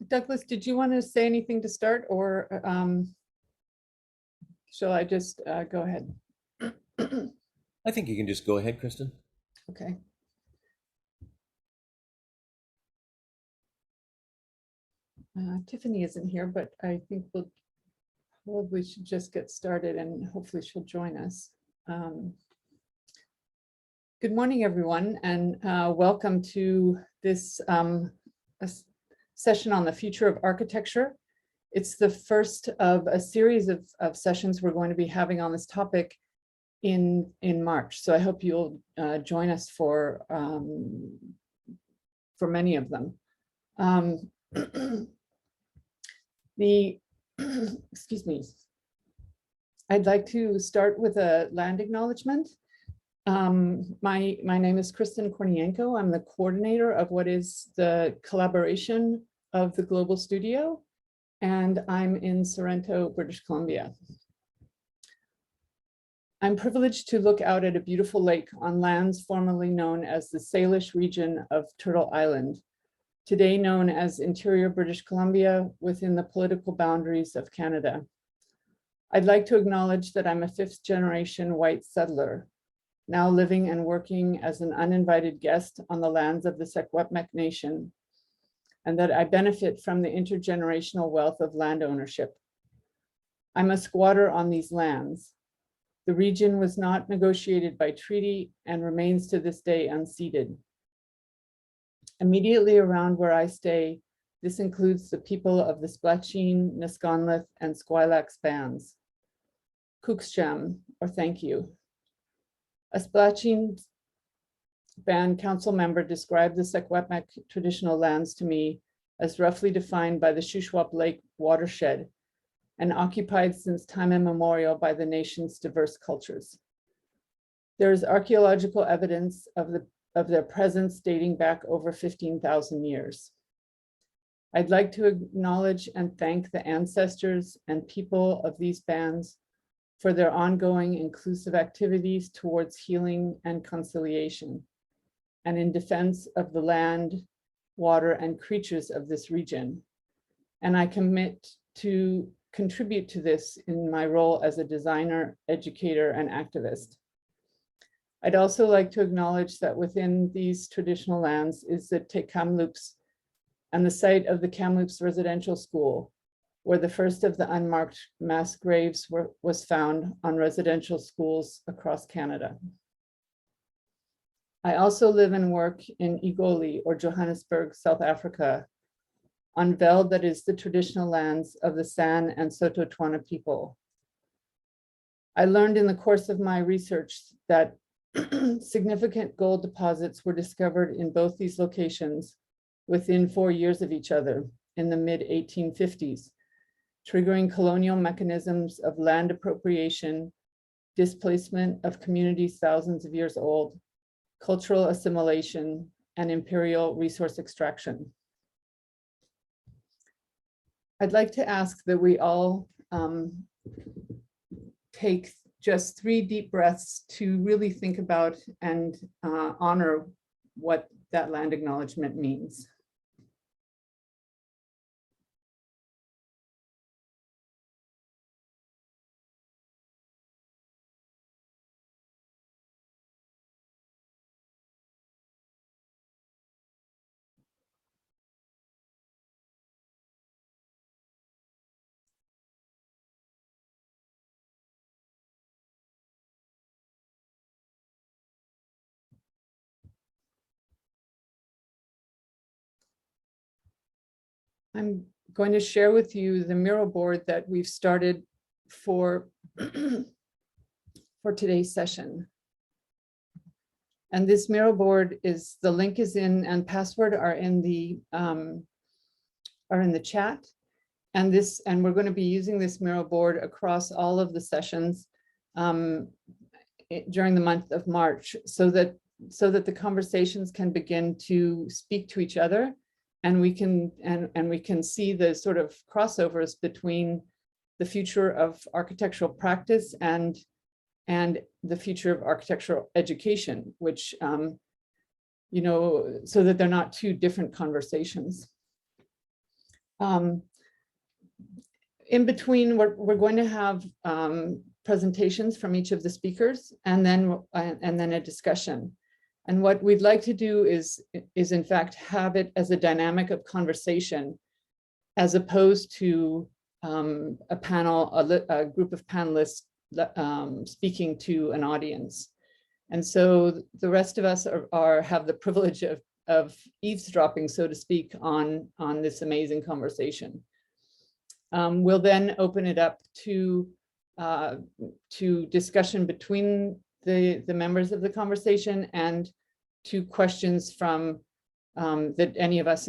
Douglas, did you want to say anything to start, or shall I just go ahead? I think you can just go ahead, Kristen. Okay. Tiffany isn't here, but I think we'll probably should just get started, and hopefully she'll join us. Good morning, everyone, and welcome to this session on the future of architecture. It's the first of a series of sessions we're going to be having on this topic in March. So I hope you'll join us for many of them. Excuse me. I'd like to start with a land acknowledgement. My name is Kristen Kornienko. I'm the coordinator of what is the collaboration of the Global Studio, and I'm in Sorrento, British Columbia. I'm privileged to look out at a beautiful lake on lands formerly known as the Salish region of Turtle Island, today known as interior British Columbia within the political boundaries of Canada. I'd like to acknowledge that I'm a fifth-generation white settler, now living and working as an uninvited guest on the lands of the Secwepemc Nation, and that I benefit from the intergenerational wealth of land ownership. I'm a squatter on these lands. The region was not negotiated by treaty and remains to this day unceded. Immediately around where I stay, this includes the people of the Splatcheen, Nisconlith, and Squilax bands. Kuksjam, or thank you. A Splatcheen band council member described the Secwepemc traditional lands to me as roughly defined by the Shuswap Lake watershed and occupied since time immemorial by the nation's diverse cultures. There is archaeological evidence of their presence dating back over 15,000 years. I'd like to acknowledge and thank the ancestors and people of these bands for their ongoing inclusive activities towards healing and conciliation, and in defense of the land, water, and creatures of this region. And I commit to contribute to this in my role as a designer, educator, and activist. I'd also like to acknowledge that within these traditional lands is the Te Kamloops and the site of the Kamloops Residential School, where the first of the unmarked mass graves was found on residential schools across Canada. I also live and work in Igoli, or Johannesburg, South Africa, on veld that is the traditional lands of the San and Sotho-Twana people. I learned in the course of my research that significant gold deposits were discovered in both these locations within 4 years of each other in the mid-1850s, triggering colonial mechanisms of land appropriation, displacement of communities thousands of years old, cultural assimilation, and imperial resource extraction. I'd like to ask that we all take just 3 deep breaths to really think about and honor what that land acknowledgement means. I'm going to share with you the mural board that we've started for today's session. And this mural board is, the link is in and password are in the chat. And we're going to be using this mural board across all of the sessions during the month of March, so that the conversations can begin to speak to each other. And we can see the sort of crossovers between the future of architectural practice and and the future of architectural education, which, you know, so that they're not two different conversations. In between, we're going to have presentations from each of the speakers, and then a discussion. And what we'd like to do is in fact have it as a dynamic of conversation, as opposed to a panel, a group of panelists speaking to an audience. And so the rest of us have the privilege of eavesdropping, so to speak, on this amazing conversation. We'll then open it up to discussion between the members of the conversation and to questions from that any of us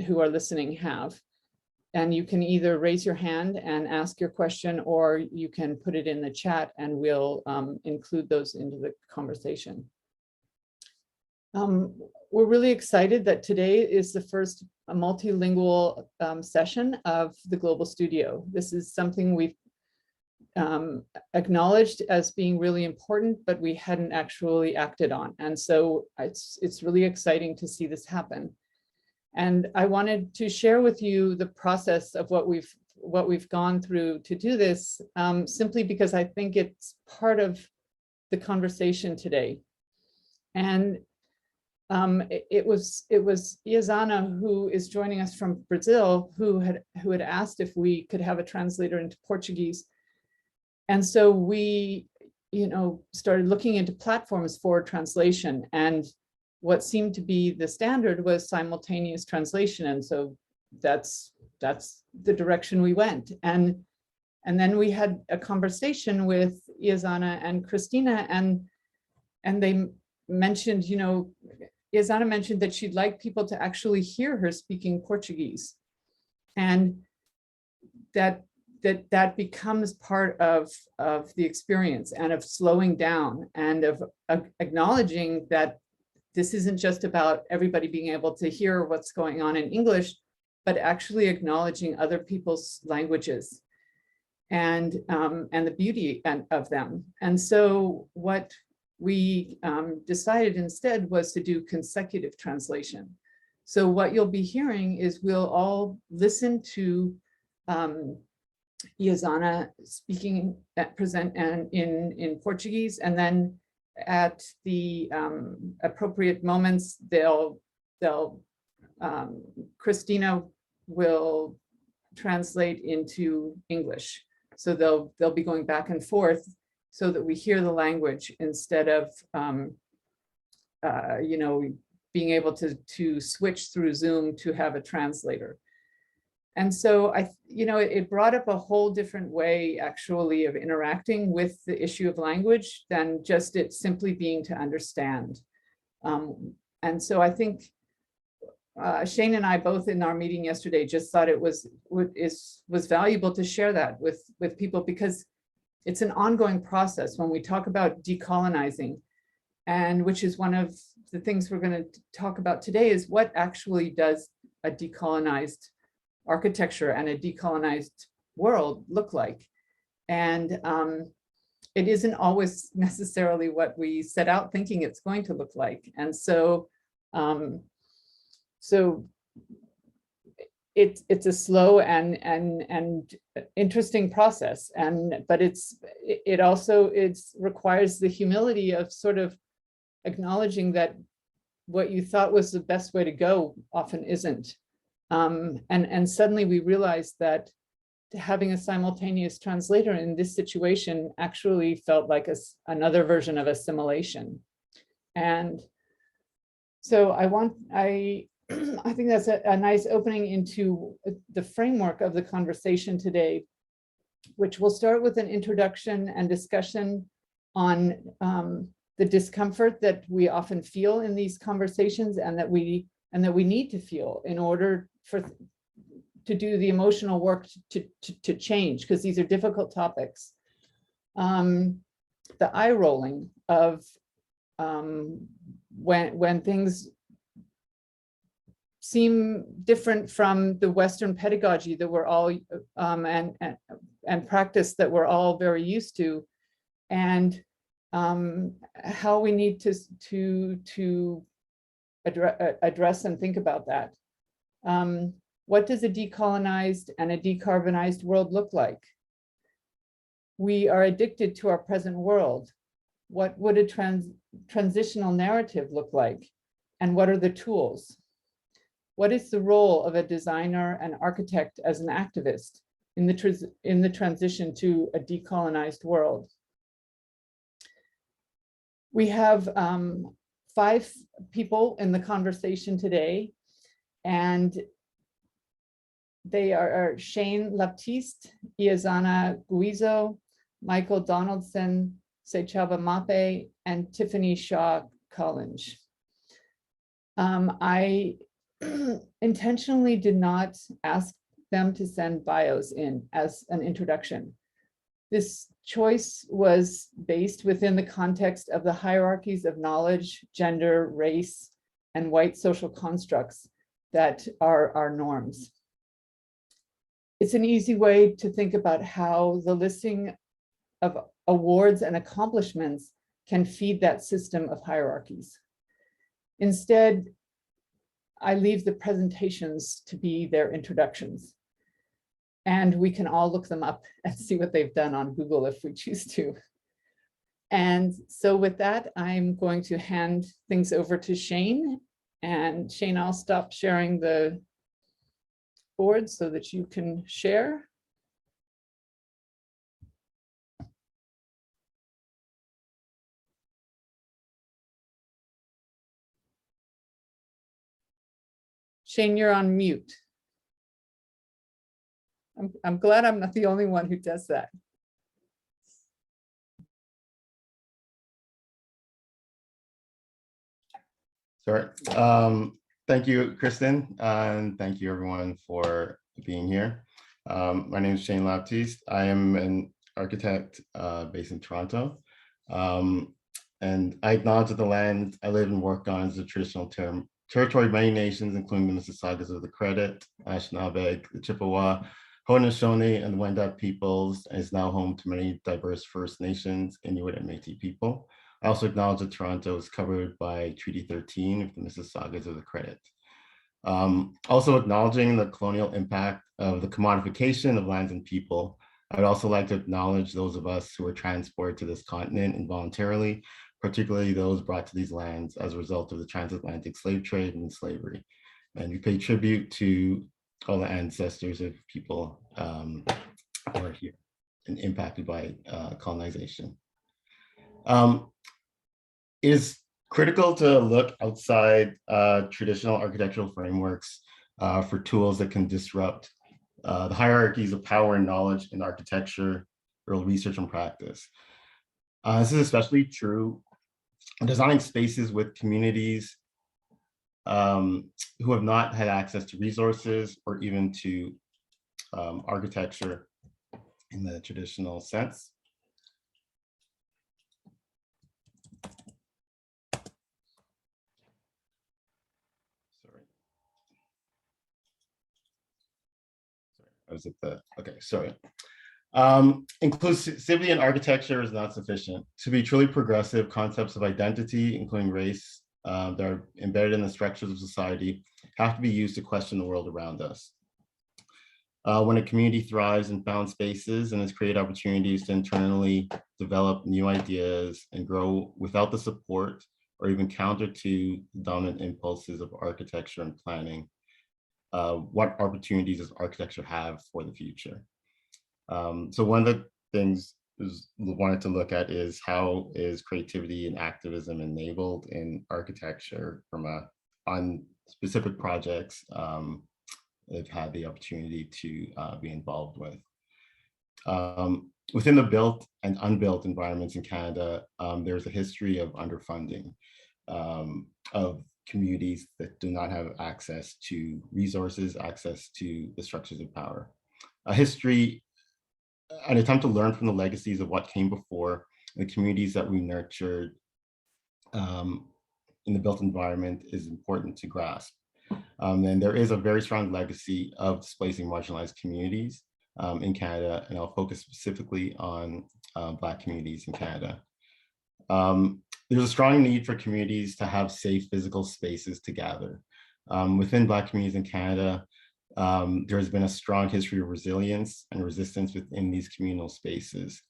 who are listening have. And you can either raise your hand and ask your question, or you can put it in the chat and we'll include those into the conversation. We're really excited that today is the first multilingual session of the Global Studio. This is something we've acknowledged as being really important, but we hadn't actually acted on. And so it's really exciting to see this happen. And I wanted to share with you the process of what we've gone through to do this, simply because I think it's part of the conversation today. And it was Izana, who is joining us from Brazil, who had asked if we could have a translator into Portuguese. And so we, you know, started looking into platforms for translation, and what seemed to be the standard was simultaneous translation. And so that's the direction we went. And then we had a conversation with Izana and Christina, and they mentioned, you know, Izana mentioned that she'd like people to actually hear her speaking Portuguese, and that becomes part of the experience, and of slowing down, and of acknowledging that this isn't just about everybody being able to hear what's going on in English, but actually acknowledging other people's languages and the beauty of them. And so what we decided instead was to do consecutive translation. So what you'll be hearing is we'll all listen to Izana speaking in Portuguese, and then at the appropriate moments, Christina will translate into English. So they'll be going back and forth so that we hear the language instead of you know, being able to switch through Zoom to have a translator. And so you know, it brought up a whole different way actually of interacting with the issue of language than just it simply being to understand. And so I think Shane and I both in our meeting yesterday just thought it was valuable to share that with people, because it's an ongoing process when we talk about decolonizing, and which is one of the things we're going to talk about today, is what actually does a decolonized architecture and a decolonized world look like. And it isn't always necessarily what we set out thinking it's going to look like. And so it's a slow and interesting process, but it also requires the humility of sort of acknowledging that what you thought was the best way to go often isn't. And suddenly we realized that having a simultaneous translator in this situation actually felt like another version of assimilation. And so I think that's a nice opening into the framework of the conversation today, which will start with an introduction and discussion on the discomfort that we often feel in these conversations, and that we need to feel in order to do the emotional work to change, because these are difficult topics. The eye rolling of when things seem different from the Western pedagogy that we're all and practice that we're all very used to, and how we need to address and think about that. What does a decolonized and a decarbonized world look like? We are addicted to our present world. What would a transitional narrative look like? And what are the tools? What is the role of a designer and architect as an activist in the transition to a decolonized world? We have 5 people in the conversation today, and they are Shane Laptis, Izana Guizo, Michael Donaldson, Sechaba Mape, and Tiffany Shaw Collins. I intentionally did not ask them to send bios in as an introduction. This choice was based within the context of the hierarchies of knowledge, gender, race, and white social constructs that are our norms. It's an easy way to think about how the listing of awards and accomplishments can feed that system of hierarchies. Instead, I leave the presentations to be their introductions. And we can all look them up and see what they've done on Google if we choose to. And so with that, I'm going to hand things over to Shane. And Shane, I'll stop sharing the board so that you can share. Shane, you're on mute. I'm glad I'm not the only one who does that. Sorry. Thank you, Kristen, and thank you everyone for being here. My name is Shane Laptis. I am an architect based in Toronto. And I acknowledge that the land I live and work on is a traditional territory of many nations, including the Mississaugas of the Credit, Anishinaabe, the Chippewa, Haudenosaunee, and the Wendat peoples, and is now home to many diverse First Nations, Inuit, and Métis people. I also acknowledge that Toronto is covered by Treaty 13 of the Mississaugas of the Credit. Also acknowledging the colonial impact of the commodification of lands and people, I would also like to acknowledge those of us who were transported to this continent involuntarily, particularly those brought to these lands as a result of the transatlantic slave trade and slavery. And we pay tribute to all the ancestors of people who are here and impacted by colonization. It is critical to look outside traditional architectural frameworks for tools that can disrupt the hierarchies of power and knowledge in architecture, early research and practice. This is especially true in designing spaces with communities who have not had access to resources or even to architecture in the traditional sense. Inclusivity in architecture is not sufficient. To be truly progressive, concepts of identity, including race, that are embedded in the structures of society have to be used to question the world around us. When a community thrives in found spaces and has created opportunities to internally develop new ideas and grow without the support or even counter to dominant impulses of architecture and planning, what opportunities does architecture have for the future? So one of the things we wanted to look at is how is creativity and activism enabled in architecture from on specific projects I've had the opportunity to be involved with. Within the built and unbuilt environments in Canada, there's a history of underfunding of communities that do not have access to resources, access to the structures of power. A history, an attempt to learn from the legacies of what came before, the communities that we nurtured in the built environment is important to grasp. And there is a very strong legacy of displacing marginalized communities in Canada, and I'll focus specifically on Black communities in Canada. There's a strong need for communities to have safe physical spaces to gather. Within Black communities in Canada, there has been a strong history of resilience and resistance within these communal spaces.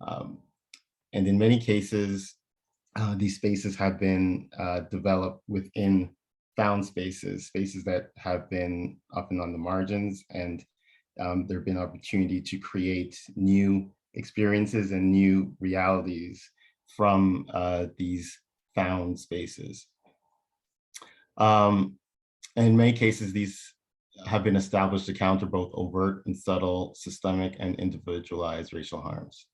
And in many cases, these spaces have been developed within found spaces, spaces that have been often on the margins, and there have been opportunity to create new experiences and new realities from these found spaces. In many cases, these have been established to counter both overt and subtle systemic and individualized racial harms.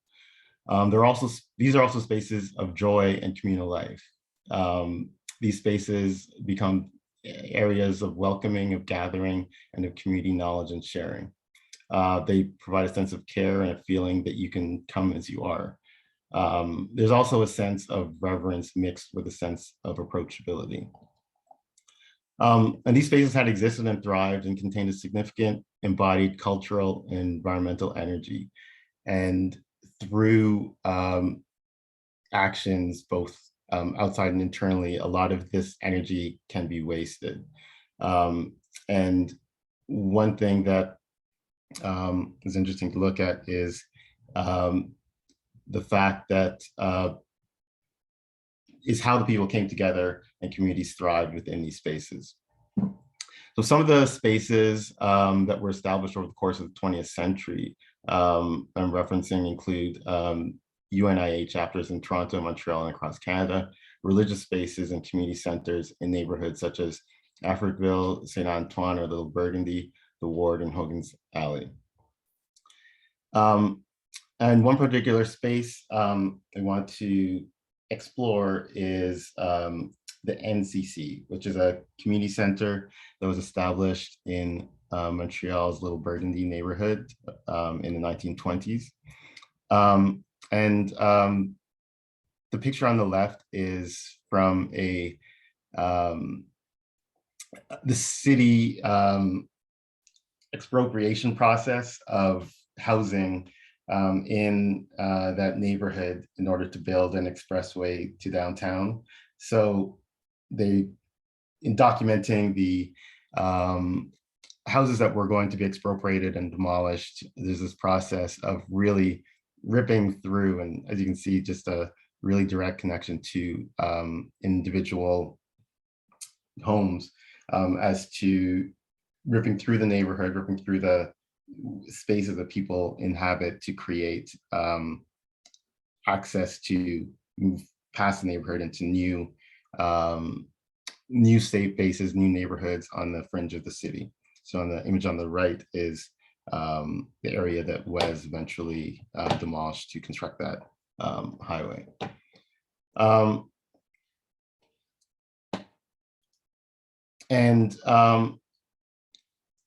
These are also spaces of joy and communal life. These spaces become areas of welcoming, of gathering, and of community knowledge and sharing. They provide a sense of care and a feeling that you can come as you are. There's also a sense of reverence mixed with a sense of approachability. And these spaces had existed and thrived and contained a significant embodied cultural and environmental energy. And through actions, both outside and internally, a lot of this energy can be wasted. And one thing that is interesting to look at is the fact that is how the people came together and communities thrived within these spaces. So some of the spaces that were established over the course of the 20th century I'm referencing include UNIA chapters in Toronto, Montreal, and across Canada, religious spaces and community centers in neighborhoods such as Africville, St. Antoine, or Little Burgundy, the Ward, and Hogan's Alley. And one particular space I want to explore is the NCC, which is a community center that was established in Montreal's Little Burgundy neighborhood in the 1920s. The picture on the left is from the city expropriation process of housing in that neighborhood in order to build an expressway to downtown. So in documenting the houses that were going to be expropriated and demolished, there's this process of really ripping through, and as you can see, just a really direct connection to individual homes as to ripping through the neighborhood, ripping through the spaces that people inhabit to create access to move past the neighborhood into new safe bases, new neighborhoods on the fringe of the city. So on the image on the right is the area that was eventually demolished to construct that highway.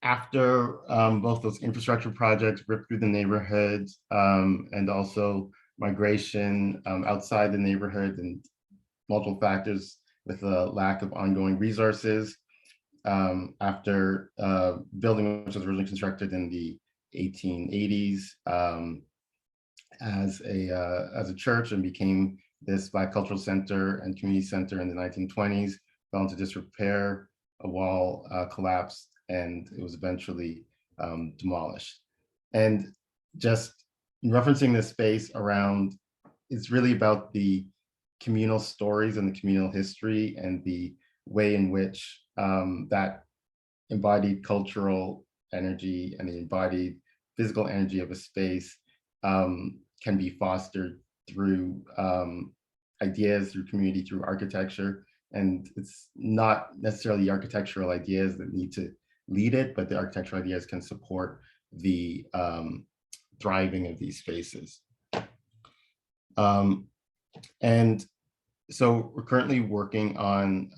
After both those infrastructure projects ripped through the neighborhoods and also migration outside the neighborhood and multiple factors with a lack of ongoing resources, after building which was originally constructed in the 1880s as a church and became this Black cultural center and community center in the 1920s, fell into disrepair, a wall collapsed, and it was eventually demolished. And just referencing this space around, it's really about the communal stories and the communal history and the way in which that embodied cultural energy and the embodied physical energy of a space can be fostered through ideas, through community, through architecture. And it's not necessarily the architectural ideas that need to lead it, but the architectural ideas can support the thriving of these spaces. And so we're currently working on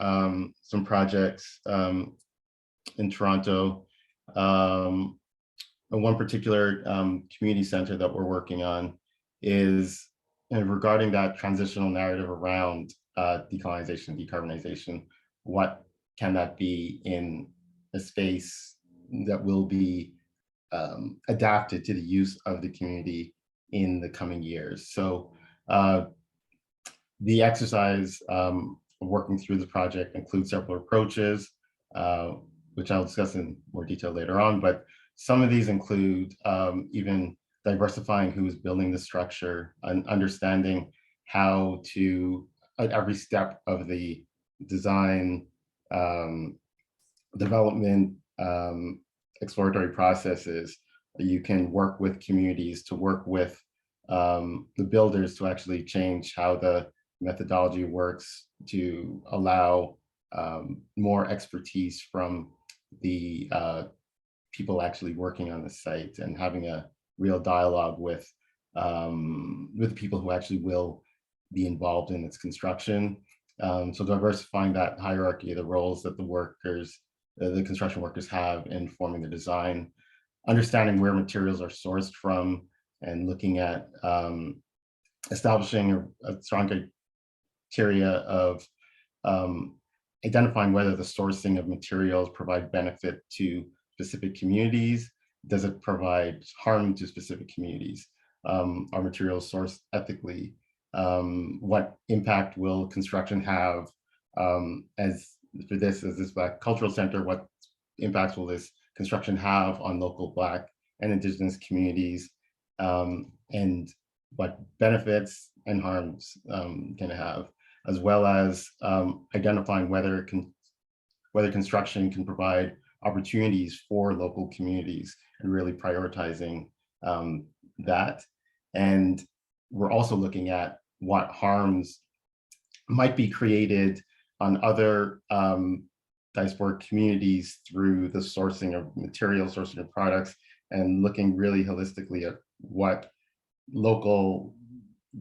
some projects in Toronto. One particular community center that we're working on is regarding that transitional narrative around decolonization, decarbonization. What can that be in a space that will be adapted to the use of the community in the coming years? So The exercise working through the project includes several approaches, which I'll discuss in more detail later on, but some of these include even diversifying who is building the structure and understanding how to, at every step of the design, development, exploratory processes, you can work with communities, to work with the builders to actually change how the methodology works, to allow more expertise from the people actually working on the site, and having a real dialogue with people who actually will be involved in its construction. So diversifying that hierarchy of the roles that the workers, the construction workers have in forming the design, understanding where materials are sourced from, and looking at establishing a strong criteria of identifying whether the sourcing of materials provide benefit to specific communities. Does it provide harm to specific communities? Are materials sourced ethically? What impact will construction have? As this Black Cultural Center, what impacts will this construction have on local Black and Indigenous communities? And what benefits and harms can it have, as well as identifying whether construction can provide opportunities for local communities, and really prioritizing that. And we're also looking at what harms might be created on other diasporic communities through the sourcing of materials, sourcing of products, and looking really holistically at what local,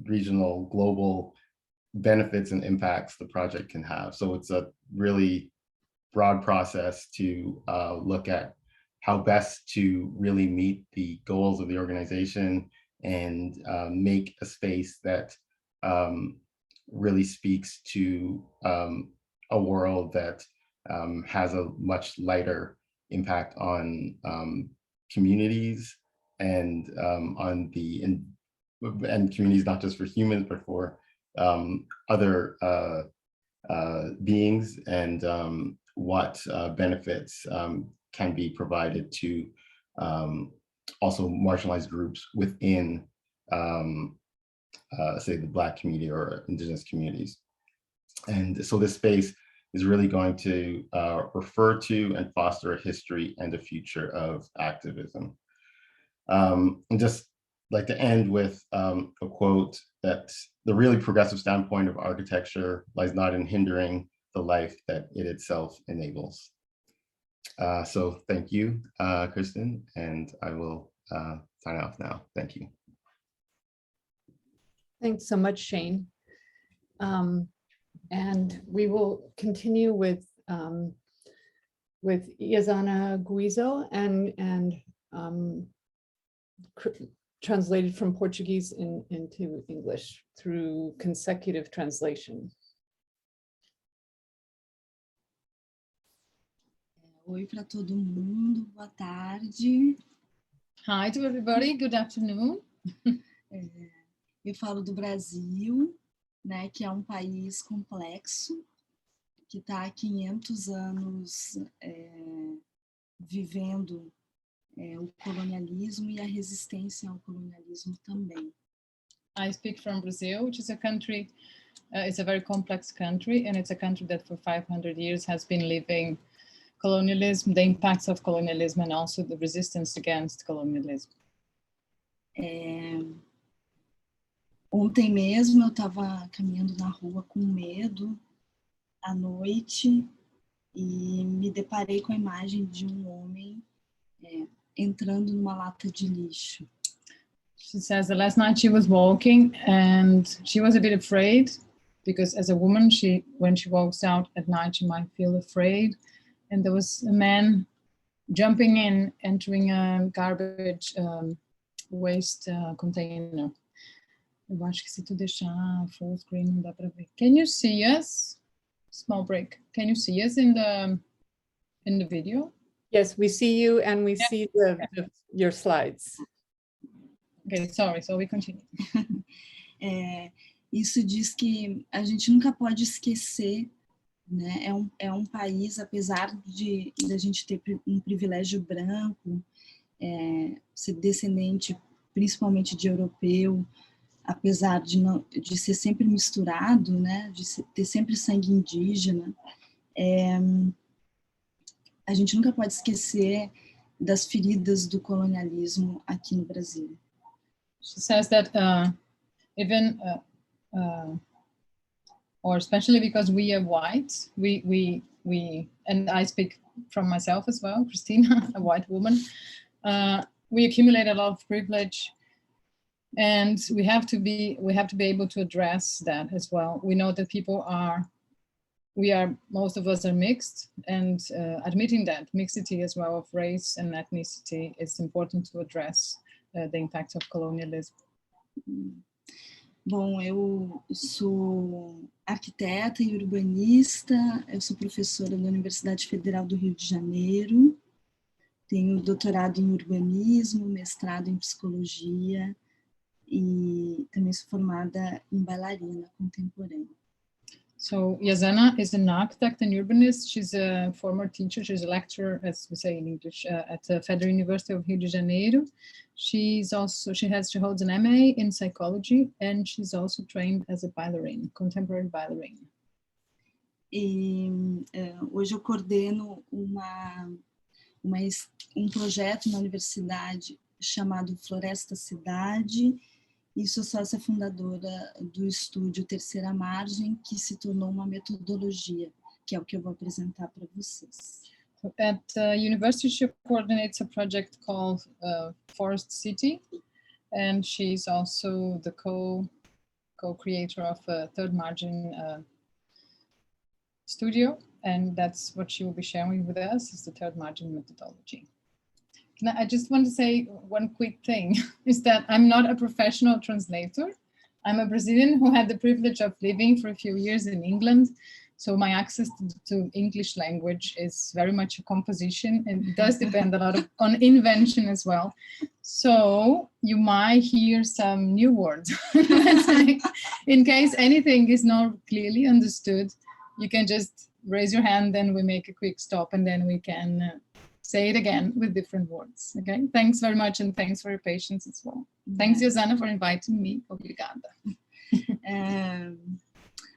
regional, global benefits and impacts the project can have. So it's a really broad process to look at how best to really meet the goals of the organization, and make a space that really speaks to a world that has a much lighter impact on communities, and on and communities, not just for humans, but for other beings, and what benefits can be provided to also marginalized groups within, say, the Black community or Indigenous communities. And so this space is really going to refer to and foster a history and a future of activism. And just like to end with a quote, that the really progressive standpoint of architecture lies not in hindering the life that it itself enables. So thank you, Kristen, and I will sign off now. Thank you. Thanks so much, Shane. And we will continue with Izana Guizo, and translated from Portuguese into English through consecutive translation. Oi para todo mundo, boa tarde. Hi to everybody, good afternoon. Eu falo do Brasil, né, que é um país complexo, que está há 500 anos vivendo o colonialismo e a resistência ao colonialismo também. I speak from Brazil, which is a country, it's a very complex country, and it's a country that for 500 years has been living colonialism, the impacts of colonialism, and also the resistance against colonialism. Ontem mesmo eu estava caminhando na rua com medo à noite e me deparei com a imagem de homem entrando numa lata de lixo. She says that last night she was walking and she was a bit afraid, because as a woman, when she walks out at night, she might feel afraid. And there was a man jumping in, entering a garbage waste container. Eu acho que se tu deixar full screen não dá para ver. Can you see us? Small break. Can you see us in the video? Yes, we see you, and we see your slides. Okay, sorry, so we continue. isso diz que a gente nunca pode esquecer, né? É um país, apesar de a gente ter um privilégio branco, ser descendente principalmente de europeu, apesar de ser sempre misturado, né? De ter sempre sangue indígena, a gente nunca pode esquecer das feridas do colonialismo aqui no Brasil. She says that even or especially because we are white, we and I speak from myself as well, Christina, a white woman, we accumulate a lot of privilege, and we have to be able to address that as well. We know that most of us are mixed, and admitting that mixity as well of race and ethnicity is important to address the impact of colonialism. Bom, eu sou arquiteta e urbanista, eu sou professora da Universidade Federal do Rio de Janeiro, tenho doutorado em urbanismo, mestrado em psicologia e também sou formada em bailarina contemporânea. So Izana is an architect and urbanist. She's a former teacher. She's a lecturer, as we say in English, at the Federal University of Rio de Janeiro. She holds an MA in psychology, and she's also trained as a ballerina, contemporary ballerina. E hoje eu coordeno um projeto na universidade chamado Floresta Cidade, e sou sócia fundadora do estúdio Terceira Margem, que se tornou uma metodologia, que é o que eu vou apresentar para vocês. At university, she coordinates a project called Forest City, and she's also the co-creator of a Third Margin studio, and that's what she will be sharing with us, is the Third Margin methodology. I just want to say one quick thing, is that I'm not a professional translator. I'm a Brazilian who had the privilege of living for a few years in England. So my access to English language is very much a composition, and it does depend a lot on invention as well. So you might hear some new words. In case anything is not clearly understood, you can just raise your hand, then we make a quick stop, and then we can say it again with different words. Okay, thanks very much, and thanks for your patience as well. Thanks, Izana, for inviting me. Obrigada.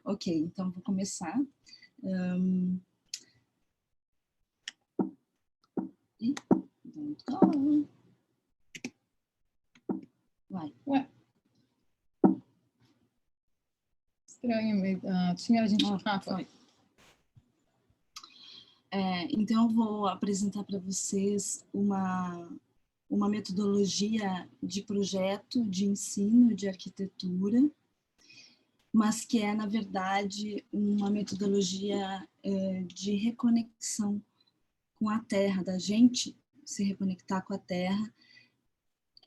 Ok, então vou começar. Vai. Ué. Estranho, tinha a gente... foi. Então, eu vou apresentar para vocês uma metodologia de projeto de ensino de arquitetura, mas que é, na verdade, uma metodologia de reconexão com a terra, da gente se reconectar com a terra,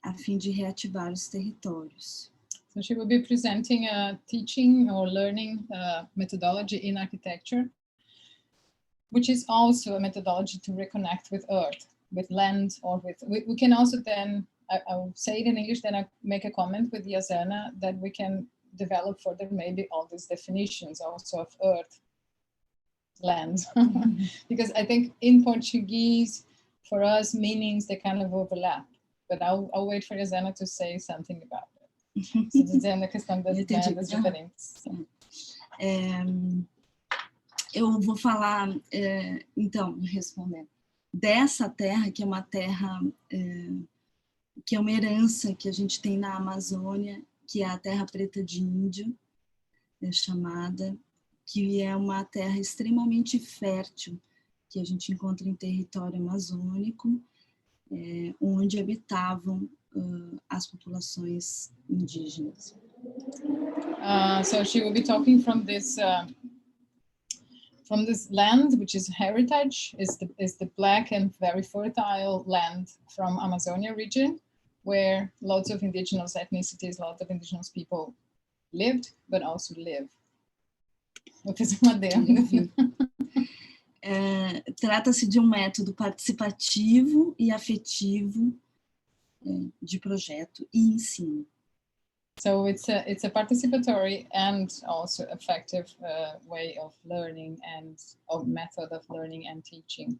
a fim de reativar os territórios. So she will be presenting a teaching or learning methodology in architecture, which is also a methodology to reconnect with earth, with land, or we can also then, I will say it in English, then I make a comment with Izana that we can develop further maybe all these definitions also of earth, land. Because I think in Portuguese, for us, meanings, they kind of overlap. But I'll wait for Izana to say something about it. So dizendo a questão das diferentes. Eu vou falar, então, respondendo, dessa terra, que é uma terra, que é uma herança que a gente tem na Amazônia, que é a terra preta de índio, chamada, que é uma terra extremamente fértil, que a gente encontra em território amazônico, onde habitavam as populações indígenas. So she will be talking from this land, which is heritage, is the black and very fertile land from Amazonia region, where lots of indigenous ethnicities, lots of indigenous people lived, but also live. Trata-se de um método participativo e afetivo de projeto e ensino. So it's a participatory and also effective way of learning and of method of learning and teaching.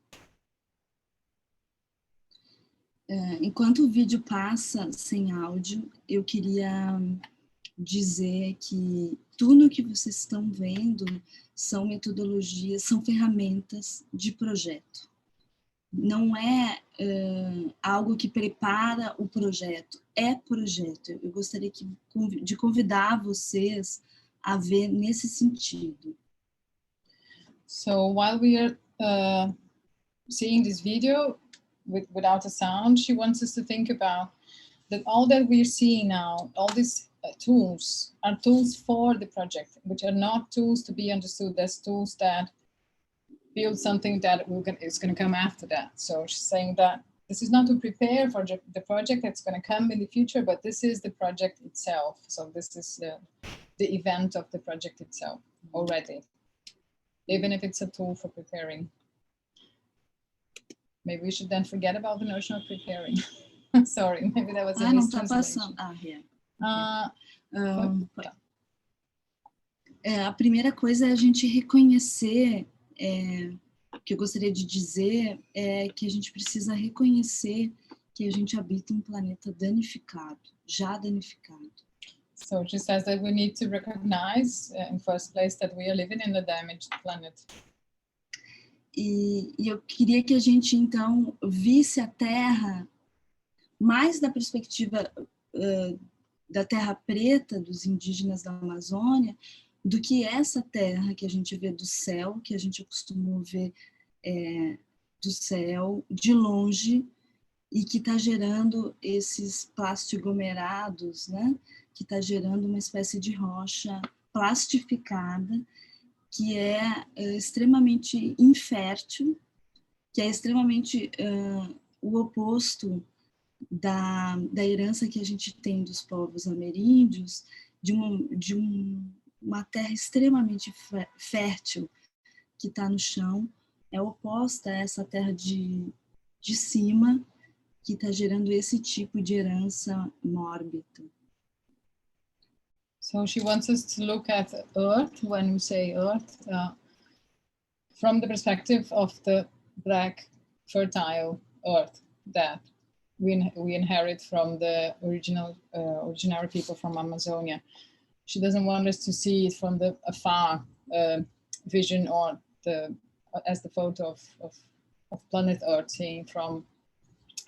Enquanto o vídeo passa sem áudio, eu queria dizer que tudo que vocês estão vendo são metodologias, são ferramentas de projeto. Não é algo que prepara o projeto, é projeto. Eu gostaria de convidar vocês a ver nesse sentido. So while we are seeing this video without a sound, she wants us to think about that all that we're seeing now, all these tools are tools for the project, which are not tools to be understood as tools that build something that is going to come after that. So she's saying that this is not to prepare for the project that's going to come in the future, but this is the project itself. So this is the event of the project itself already, even if it's a tool for preparing. Maybe we should then forget about the notion of preparing. Sorry, maybe that was a mistranslation. A primeira coisa é a gente reconhecer, que eu gostaria de dizer, é que a gente precisa reconhecer que a gente habita um planeta danificado, já danificado. So she says that we need to recognize, in first place, that we are living in a damaged planet. E eu queria que a gente, então, visse a Terra mais da perspectiva da terra preta dos indígenas da Amazônia, do que essa terra que a gente vê do céu, que a gente acostumou ver do céu, de longe, e que está gerando esses plastiglomerados, né? Que está gerando uma espécie de rocha plastificada, que é extremamente infértil, que é extremamente o oposto da herança que a gente tem dos povos ameríndios, de uma terra extremamente fértil que está no chão, é oposta a essa terra de cima, que está gerando esse tipo de herança mórbida. So she wants us to look at Earth, when we say Earth, from the perspective of the black, fertile Earth that we inherit from the originary people from Amazonia. She doesn't want us to see it from the afar vision or as the photo of planet Earth, seeing from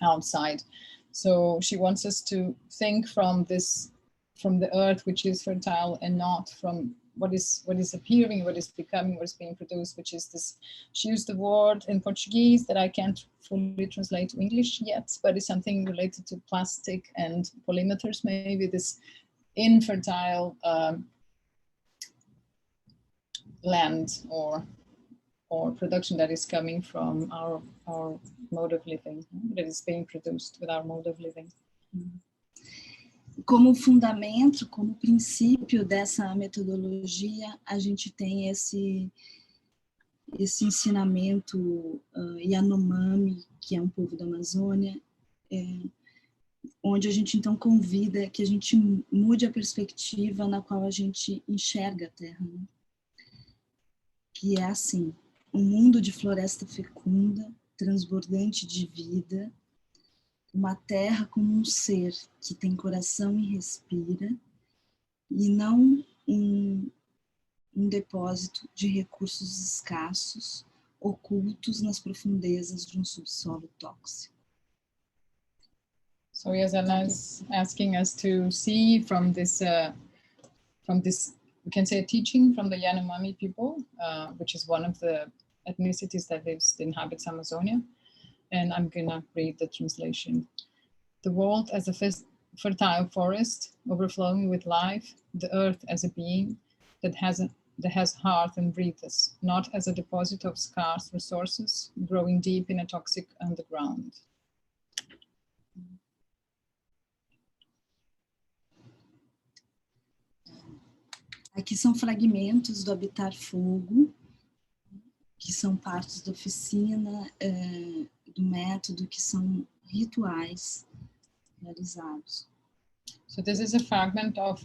outside. So she wants us to think from the Earth, which is fertile, and not from what is appearing, what is becoming, what is being produced, which is this. She used the word in Portuguese that I can't fully translate to English yet, but it's something related to plastic and polymeters, maybe this infertile land or production that is coming from our mode of living, that is being produced with our mode of living. Como fundamento, como princípio dessa metodologia, a gente tem esse ensinamento Yanomami, que é um povo da Amazônia, onde a gente então convida que a gente mude a perspectiva na qual a gente enxerga a Terra, né? Que é assim, um mundo de floresta fecunda, transbordante de vida, uma terra como um ser que tem coração e respira, e não um depósito de recursos escassos, ocultos nas profundezas de um subsolo tóxico. So Izana is asking us to see from this, we can say a teaching from the Yanomami people, which is one of the ethnicities that inhabits Amazonia. And I'm gonna read the translation. The world as a fertile forest, overflowing with life, the earth as a being that has heart and breathes, not as a deposit of scarce resources, growing deep in a toxic underground. Aqui são fragmentos do Habitar Fogo, que são partes da oficina, do método, que são rituais realizados. So this is a fragment of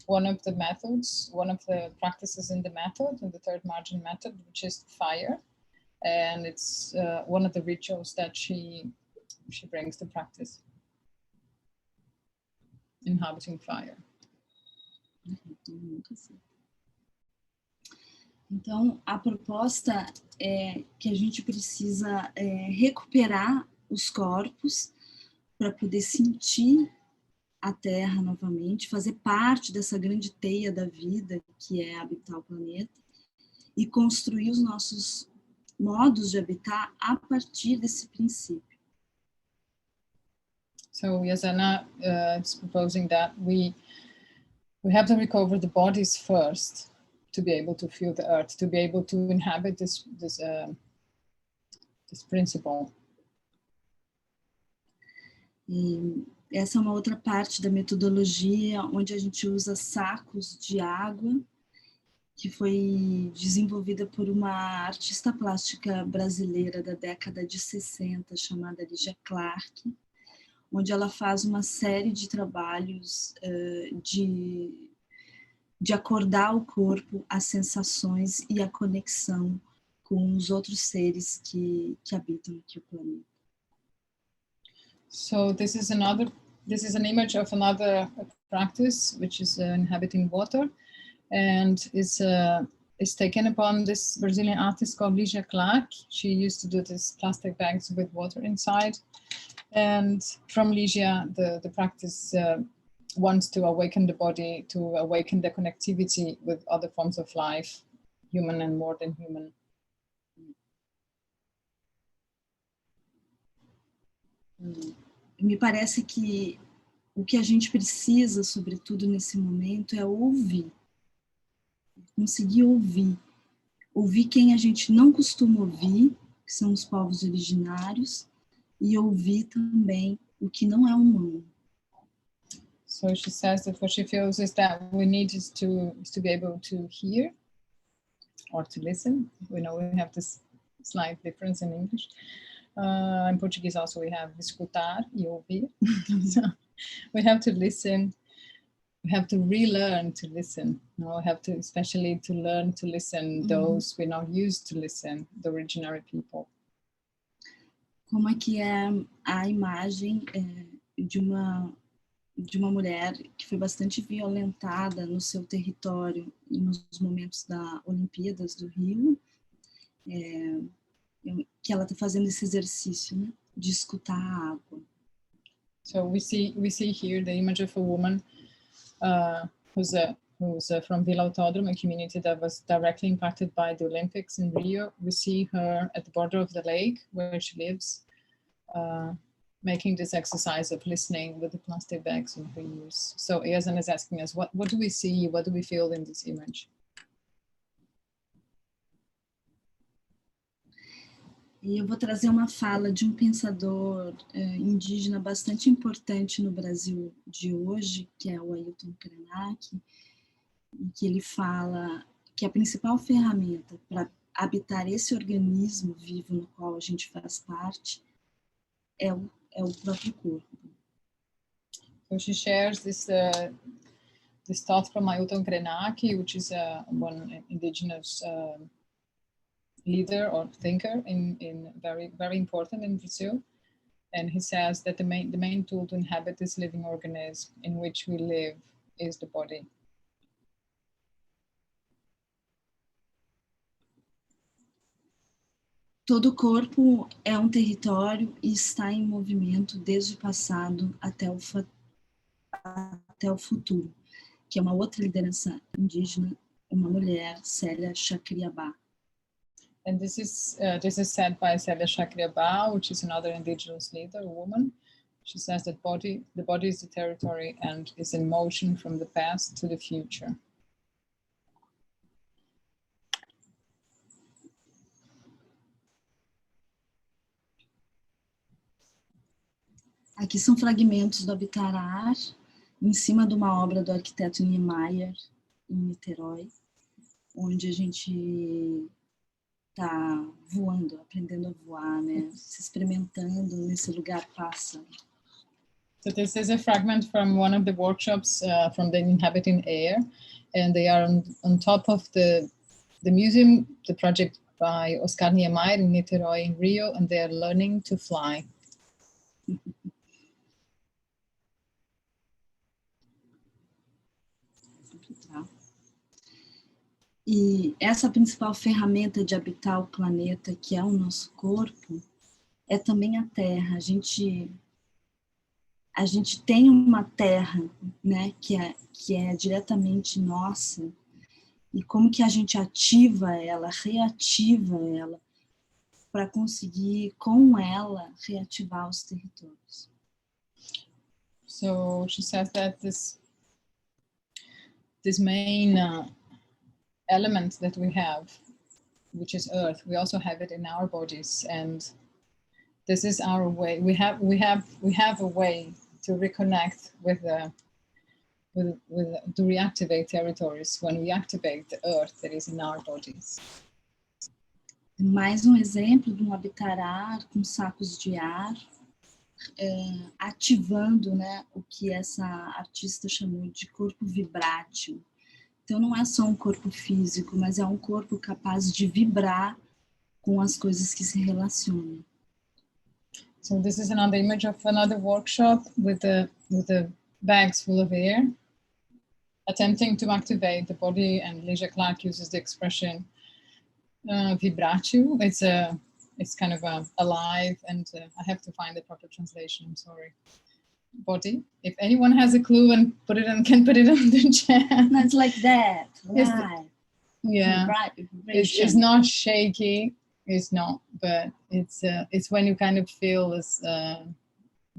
one of the methods, one of the practices in the method, in the third margin method, which is fire. And it's one of the rituals that she brings to practice, inhabiting fire. Então, a proposta é que a gente precisa recuperar os corpos para poder sentir a Terra novamente, fazer parte dessa grande teia da vida que é habitar o planeta e construir os nossos modos de habitar a partir desse princípio. So Izana is proposing that we have to recover the bodies first to be able to feel the earth, to be able to inhabit this principle. E essa é uma outra parte da metodologia onde a gente usa sacos de água, que foi desenvolvida por uma artista plástica brasileira da década de 60, chamada Ligia Clark, onde ela faz uma série de trabalhos de acordar o corpo, as sensações e a conexão com os outros seres que habitam aqui o planeta. So this is an image of another practice, which is inhabiting water, and is taken upon this Brazilian artist called Ligia Clark. She used to do these plastic bags with water inside, and from Ligia, the practice wants to awaken the body, to awaken the connectivity with other forms of life, human and more than human. Me parece que o que a gente precisa, sobretudo nesse momento, é ouvir. Conseguir ouvir quem a gente não costuma ouvir, que são os povos originários, e ouvir também o que não é humano. So she says that what she feels is that we need is to be able to hear or to listen. We know we have this slight difference in English. In Portuguese also we have escutar e ouvir. So we have to listen. We have to relearn to listen. We have to, especially to learn to listen those we're not used to listen, the originary people. Como é que é a imagem de uma mulher que foi bastante violentada no seu território e nos momentos das Olimpíadas do Rio, que ela está fazendo esse exercício, né, de escutar a água. So we see here the image of a woman who's from Vila Autódromo, a community that was directly impacted by the Olympics in Rio. We see her at the border of the lake where she lives, making this exercise of listening with the plastic bags in her use. So Izana is asking us, what do we see, what do we feel in this image? E eu vou trazer uma fala de um pensador indígena bastante importante no Brasil de hoje, que é o Ailton Krenak, em que ele fala que a principal ferramenta para habitar esse organismo vivo no qual a gente faz parte é o próprio corpo. So she shares this thought from Ailton Krenak, which is one indigenous leader or thinker in very, very important in Brazil. And he says that the main tool to inhabit this living organism in which we live is the body. Todo corpo é um território e está em movimento desde o passado até o futuro, que é uma outra liderança indígena, uma mulher, Célia Chacriabá. And this is said by Célia Chacriabá, which is another indigenous leader, a woman. She says that the body is the territory and is in motion from the past to the future. Aqui são fragmentos do Habitarar, em cima de uma obra do arquiteto Niemeyer, em Niterói, onde a gente está voando, aprendendo a voar, né? Se experimentando nesse lugar pássaro. So this is a fragment from one of the workshops from the Inhabiting Air, and they are on top of the museum, the project by Oscar Niemeyer in Niterói in Rio, and they are learning to fly. E essa principal ferramenta de habitar o planeta, que é o nosso corpo, é também a Terra. A gente tem uma Terra, né, que é diretamente nossa, e como que a gente ativa ela, reativa ela, para conseguir, com ela, reativar os territórios. So she says that this main element that we have, which is Earth, we also have it in our bodies, and this is our way. We have a way to reconnect with to reactivate territories when we activate the Earth that is in our bodies. Mais exemplo de habitar com sacos de ar, ativando, né, o que essa artista chamou de corpo vibrátil. Então não é só corpo físico, mas é corpo capaz de vibrar com as coisas que se relacionam. So this is another image of another workshop with the bags full of air, attempting to activate the body, and Leisha Clark uses the expression vibratio. It's kind of alive, and I have to find the proper translation, I'm sorry. Body. If anyone has a clue and can put it on the chat. It's like that, live. Yeah, it's not shaky, it's not, but it's when you kind of feel this the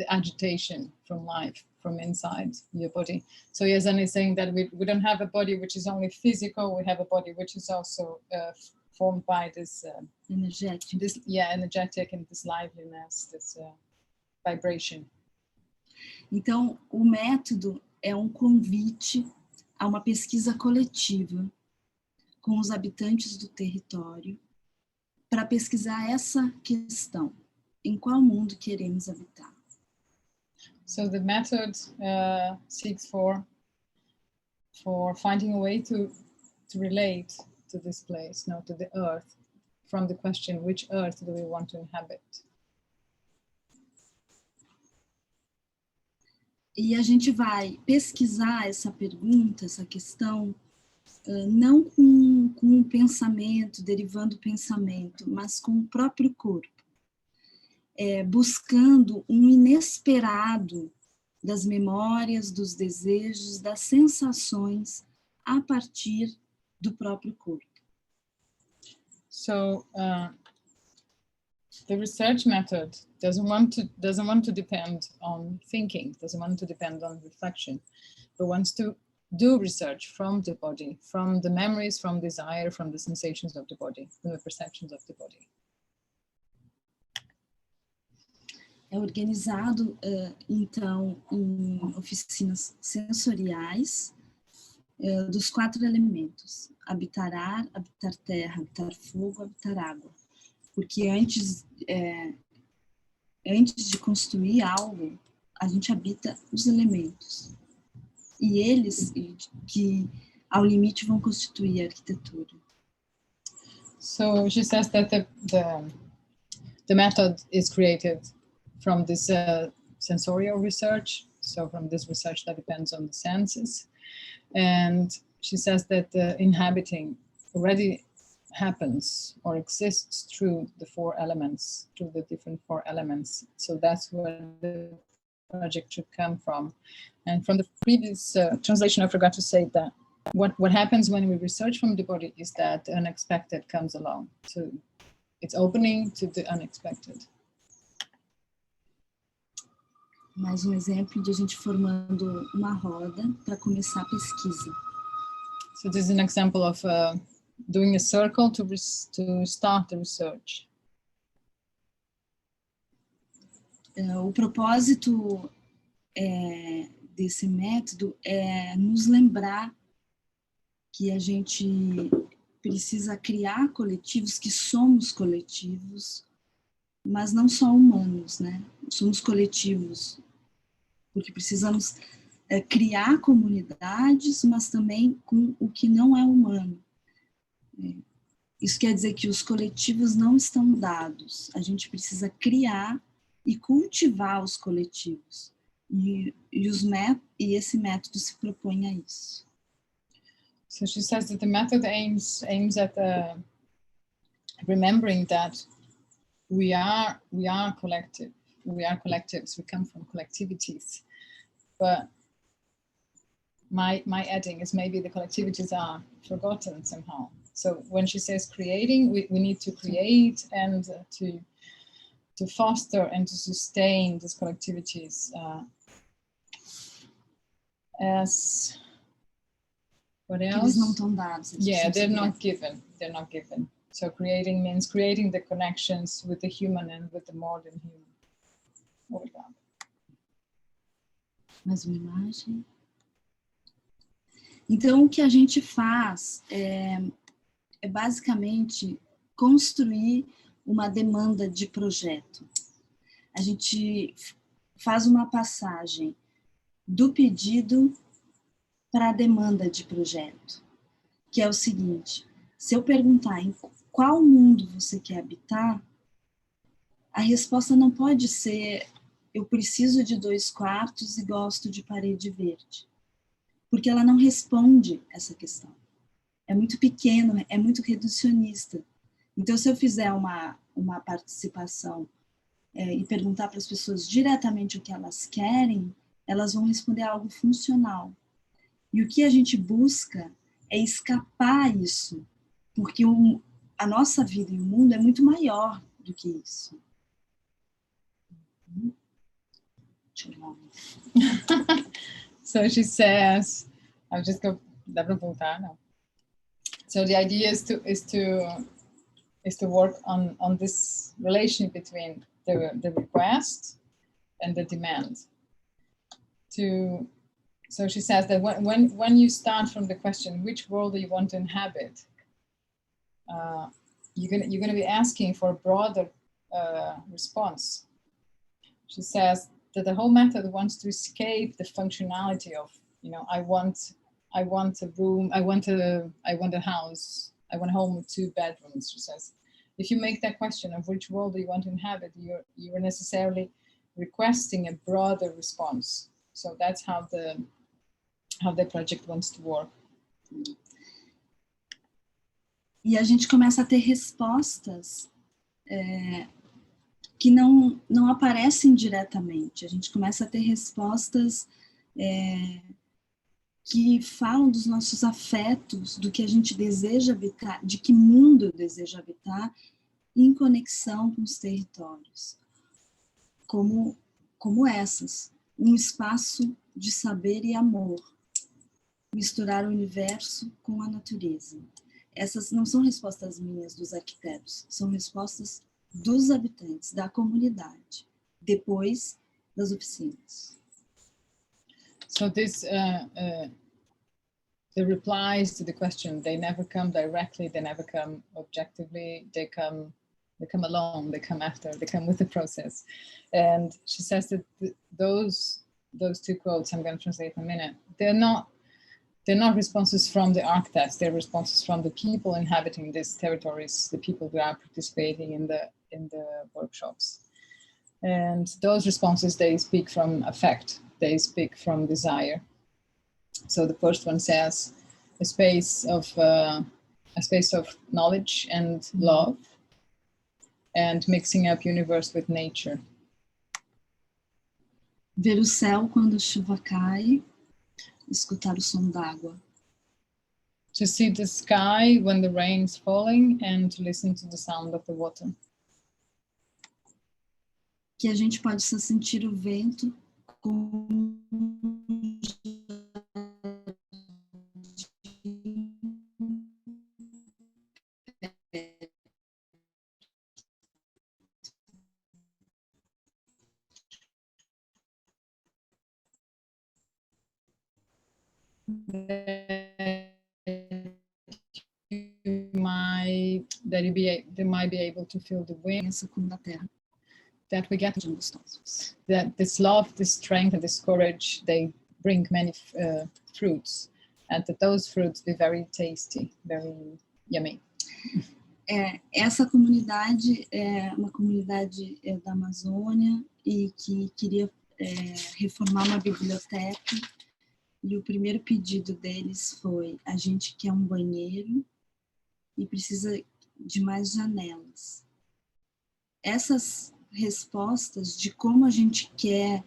agitation from life from inside your body. So Izana is saying that we don't have a body which is only physical, we have a body which is also formed by this energetic. Energetic, and this liveliness, this vibration. Então, o método é convite a uma pesquisa coletiva com os habitantes do território para pesquisar essa questão, em qual mundo queremos habitar. So the method seeks for finding a way to relate to this place, to the earth, from the question, which earth do we want to inhabit? E a gente vai pesquisar essa pergunta, essa questão, não com um pensamento, derivando o pensamento, mas com o próprio corpo, buscando inesperado das memórias, dos desejos, das sensações a partir do próprio corpo. So the research method doesn't want to depend on thinking, doesn't want to depend on reflection, but wants to do research from the body, from the memories, from desire, from the sensations of the body, from the perceptions of the body. É organizado, então, em oficinas sensoriais dos 4 elementos: habitar ar, habitar terra, habitar fogo, habitar água. Porque antes de construir algo, a gente habita os elementos. E eles, que ao limite, vão constituir a arquitetura. So she says that the method is created from this sensorial research, so from this research that depends on the senses. And she says that the inhabiting already happens or exists through the 4 elements, through the different 4 elements. So that's where the project should come from. And from the previous translation, I forgot to say that what happens when we research from the body is that the unexpected comes along. So it's opening to the unexpected. Mais exemplo de a gente formando uma roda para começar a pesquisa. So this is an example of doing a circle to start the research. O propósito desse método é nos lembrar que a gente precisa criar coletivos, que somos coletivos, mas não só humanos, né? Somos coletivos porque precisamos criar comunidades, mas também com o que não é humano. Isso quer dizer que os coletivos não estão dados, a gente precisa criar e cultivar os coletivos, e esse método se propõe a isso. So she says that the method aims at remembering that we are collective. We are collectives. We come from collectivities. But my adding is maybe the collectivities are forgotten somehow. So when she says creating, we need to create and to foster and to sustain these collectivities as what else? Eles não estão dados. Yeah, they're not given. They're not given. So creating means creating the connections with the human and with the more than human. Obrigado. Mais uma imagem. Então, o que a gente faz é basicamente construir uma demanda de projeto. A gente faz uma passagem do pedido para a demanda de projeto, que é o seguinte: se eu perguntar em qual mundo você quer habitar, a resposta não pode ser eu preciso de 2 quartos e gosto de parede verde, porque ela não responde essa questão. É muito pequeno, é muito reducionista. Então, se eu fizer uma participação e perguntar para as pessoas diretamente o que elas querem, elas vão responder algo funcional. E o que a gente busca é escapar isso, porque a nossa vida e o mundo é muito maior do que isso. Deixa eu ver. So she says, I'll just go. Dá para voltar, não? So the idea is to work on this relation between the request and the demand. So she says that when you start from the question, which world do you want to inhabit? You're gonna be asking for a broader response. She says that the whole method wants to escape the functionality of, I want a room, I want a house, I want a home with 2 bedrooms. She says, if you make that question of which world do you want to inhabit, you're necessarily requesting a broader response. So that's how the project wants to work. E a gente começa a ter respostas que não aparecem diretamente. A gente começa a ter respostas que falam dos nossos afetos, do que a gente deseja habitar, de que mundo deseja habitar, em conexão com os territórios. Como essas, um espaço de saber e amor, misturar o universo com a natureza. Essas não são respostas minhas dos arquitetos, são respostas dos habitantes, da comunidade, depois das oficinas. So this, the replies to the question, they never come directly, they never come objectively, they come along, they come after, they come with the process. And she says that those 2 quotes, I'm going to translate in a minute, they're not responses from the architects, they're responses from the people inhabiting these territories, the people who are participating in the workshops. And those responses, they speak from affect, they speak from desire. So the first one says a space of knowledge and love, and mixing up universe with nature. Ver o céu quando a chuva cai, escutar o som d'água. To see the sky when the rain is falling and to listen to the sound of the water. Que a gente pode só sentir o vento como they might be able to feel the wind. essa como na terra. that we get gostosos. that this love, this strength, and this courage, they bring many fruits, and that those fruits be very tasty, very yummy. Essa comunidade é uma comunidade da Amazônia e que queria reformar uma biblioteca, e o primeiro pedido deles foi: a gente quer um banheiro e precisa de mais janelas. Essas respostas de como a gente quer,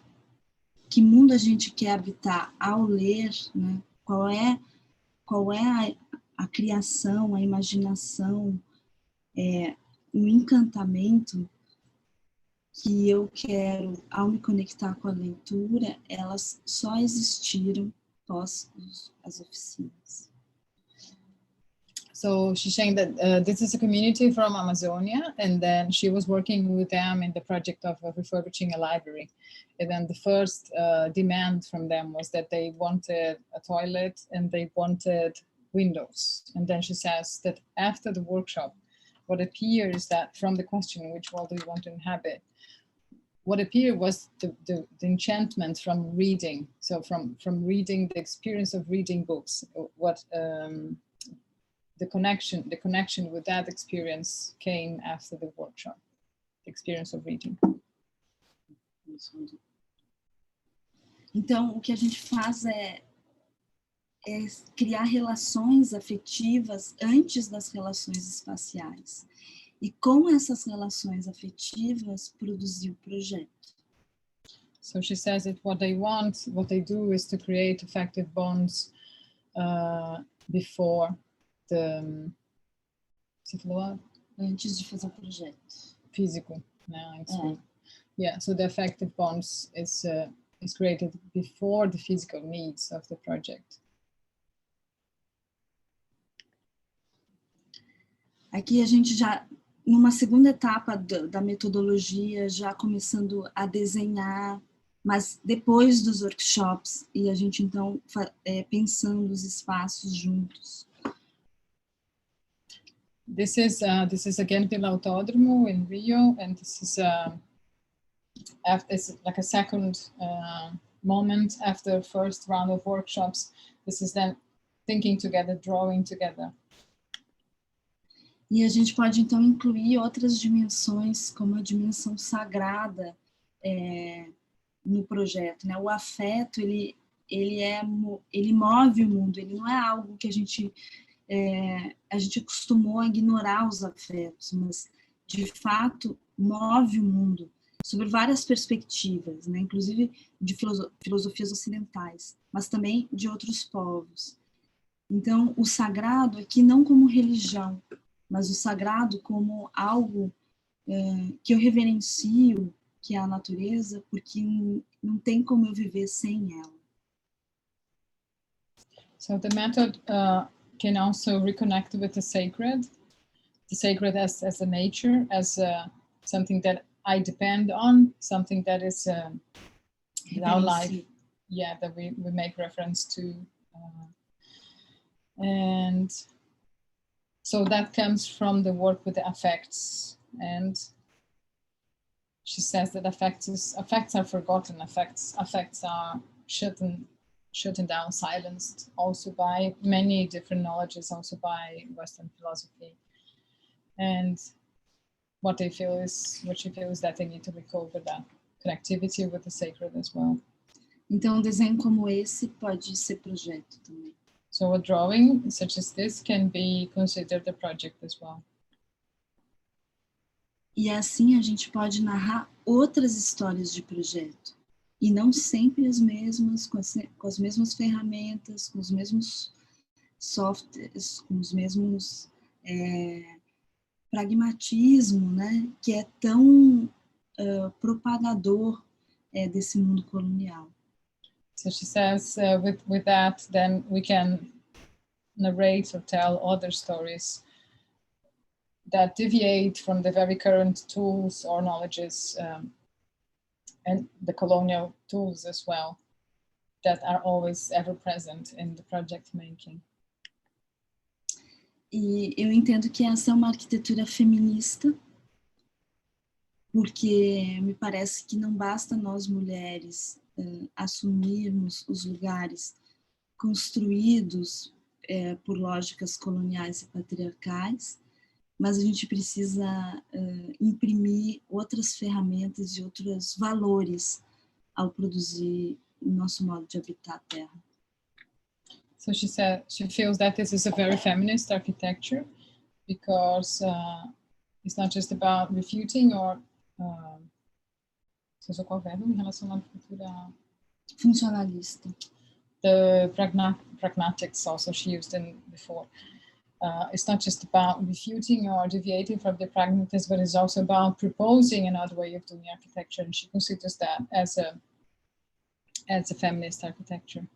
que mundo a gente quer habitar ao ler, né? Qual é a criação, a imaginação, o encantamento que eu quero ao me conectar com a leitura, elas só existiram pós as oficinas. So she's saying that this is a community from Amazonia, and then she was working with them in the project of refurbishing a library. And then the first demand from them was that they wanted a toilet and they wanted windows. And then she says that after the workshop, what appears that from the question, which world do you want to inhabit? What appeared was the enchantment from reading. So from reading, the experience of reading books, what the connection with that experience came after the workshop, the experience of reading. Então, o que a gente faz é criar relações afetivas antes das relações espaciais. E com essas relações afetivas, produzir o projeto. So she says that what they do is to create effective bonds before você falou antes de fazer o projeto. Físico, né? Yeah, so the effective bonds is created before the physical needs of the project. Aqui a gente já, numa segunda etapa da metodologia, já começando a desenhar, mas depois dos workshops, e a gente então pensando os espaços juntos. This is again Vila Autódromo in Rio, and this is it's like a second moment after the first round of workshops. This is then thinking together, drawing together. E a gente pode então incluir outras dimensões, como a dimensão sagrada no projeto, né? O afeto, ele move o mundo. Ele não é algo que a gente acostumou a ignorar os afetos, mas de fato move o mundo sobre várias perspectivas, né? Inclusive de filosofias ocidentais, mas também de outros povos. Então, o sagrado aqui não como religião, mas o sagrado como algo que eu reverencio, que é a natureza, porque não tem como eu viver sem ela. So the method can also reconnect with the sacred as a nature, as something that I depend on, something that is in our life, that we make reference to. And so that comes from the work with the affects. And she says that affects are forgotten, affects are shut down, silenced, also by many different knowledges, also by Western philosophy. And what she feels is that they need to recover that connectivity with the sacred as well. Então, um desenho como esse pode ser projeto também. So a drawing such as this can be considered a project as well. E assim a gente pode narrar outras histórias de projeto. E não sempre as mesmas, com as mesmas ferramentas, com os mesmos softwares, com os mesmos pragmatismo, né, que é tão propagador desse mundo colonial. So she says with that, then we can narrate or tell other stories that deviate from the very current tools or knowledges and the colonial tools as well, that are always ever present in the project making. E eu entendo que essa é uma arquitetura feminista, porque me parece que não basta nós mulheres assumirmos os lugares construídos por lógicas coloniais e patriarcais, mas a gente precisa imprimir outras ferramentas e outros valores ao produzir o nosso modo de habitar a Terra. So she said she feels that this is a very feminist architecture because it's not just about refuting or seja qual verbo em relação à arquitetura. Funcionalista. The pragmatics also she used in before. It's not just about refuting or deviating from the pragmatics, but it's also about proposing another way of doing architecture, and she considers that as a feminist architecture.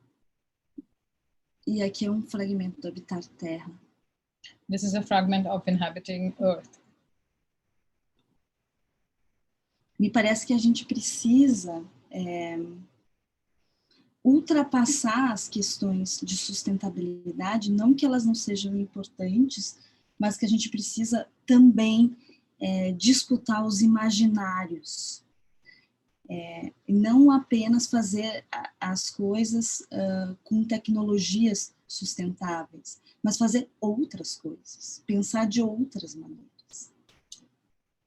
E aqui é fragmento do habitar terra. This is a fragment of inhabiting Earth. Me parece que a gente precisa ultrapassar as questões de sustentabilidade, não que elas não sejam importantes, mas que a gente precisa também disputar os imaginários. E não apenas fazer as coisas com tecnologias sustentáveis, mas fazer outras coisas, pensar de outras maneiras.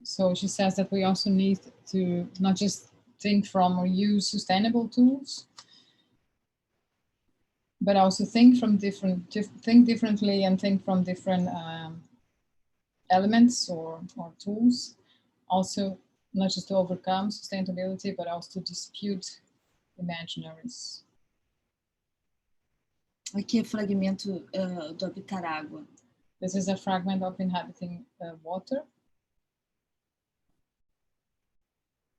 So she says that we also need to not just think from or use sustainable tools, but also think differently and think from different elements or tools. Also, not just to overcome sustainability, but also to dispute imaginaries. Aqui é fragmento do habitar água. This is a fragment of inhabiting water.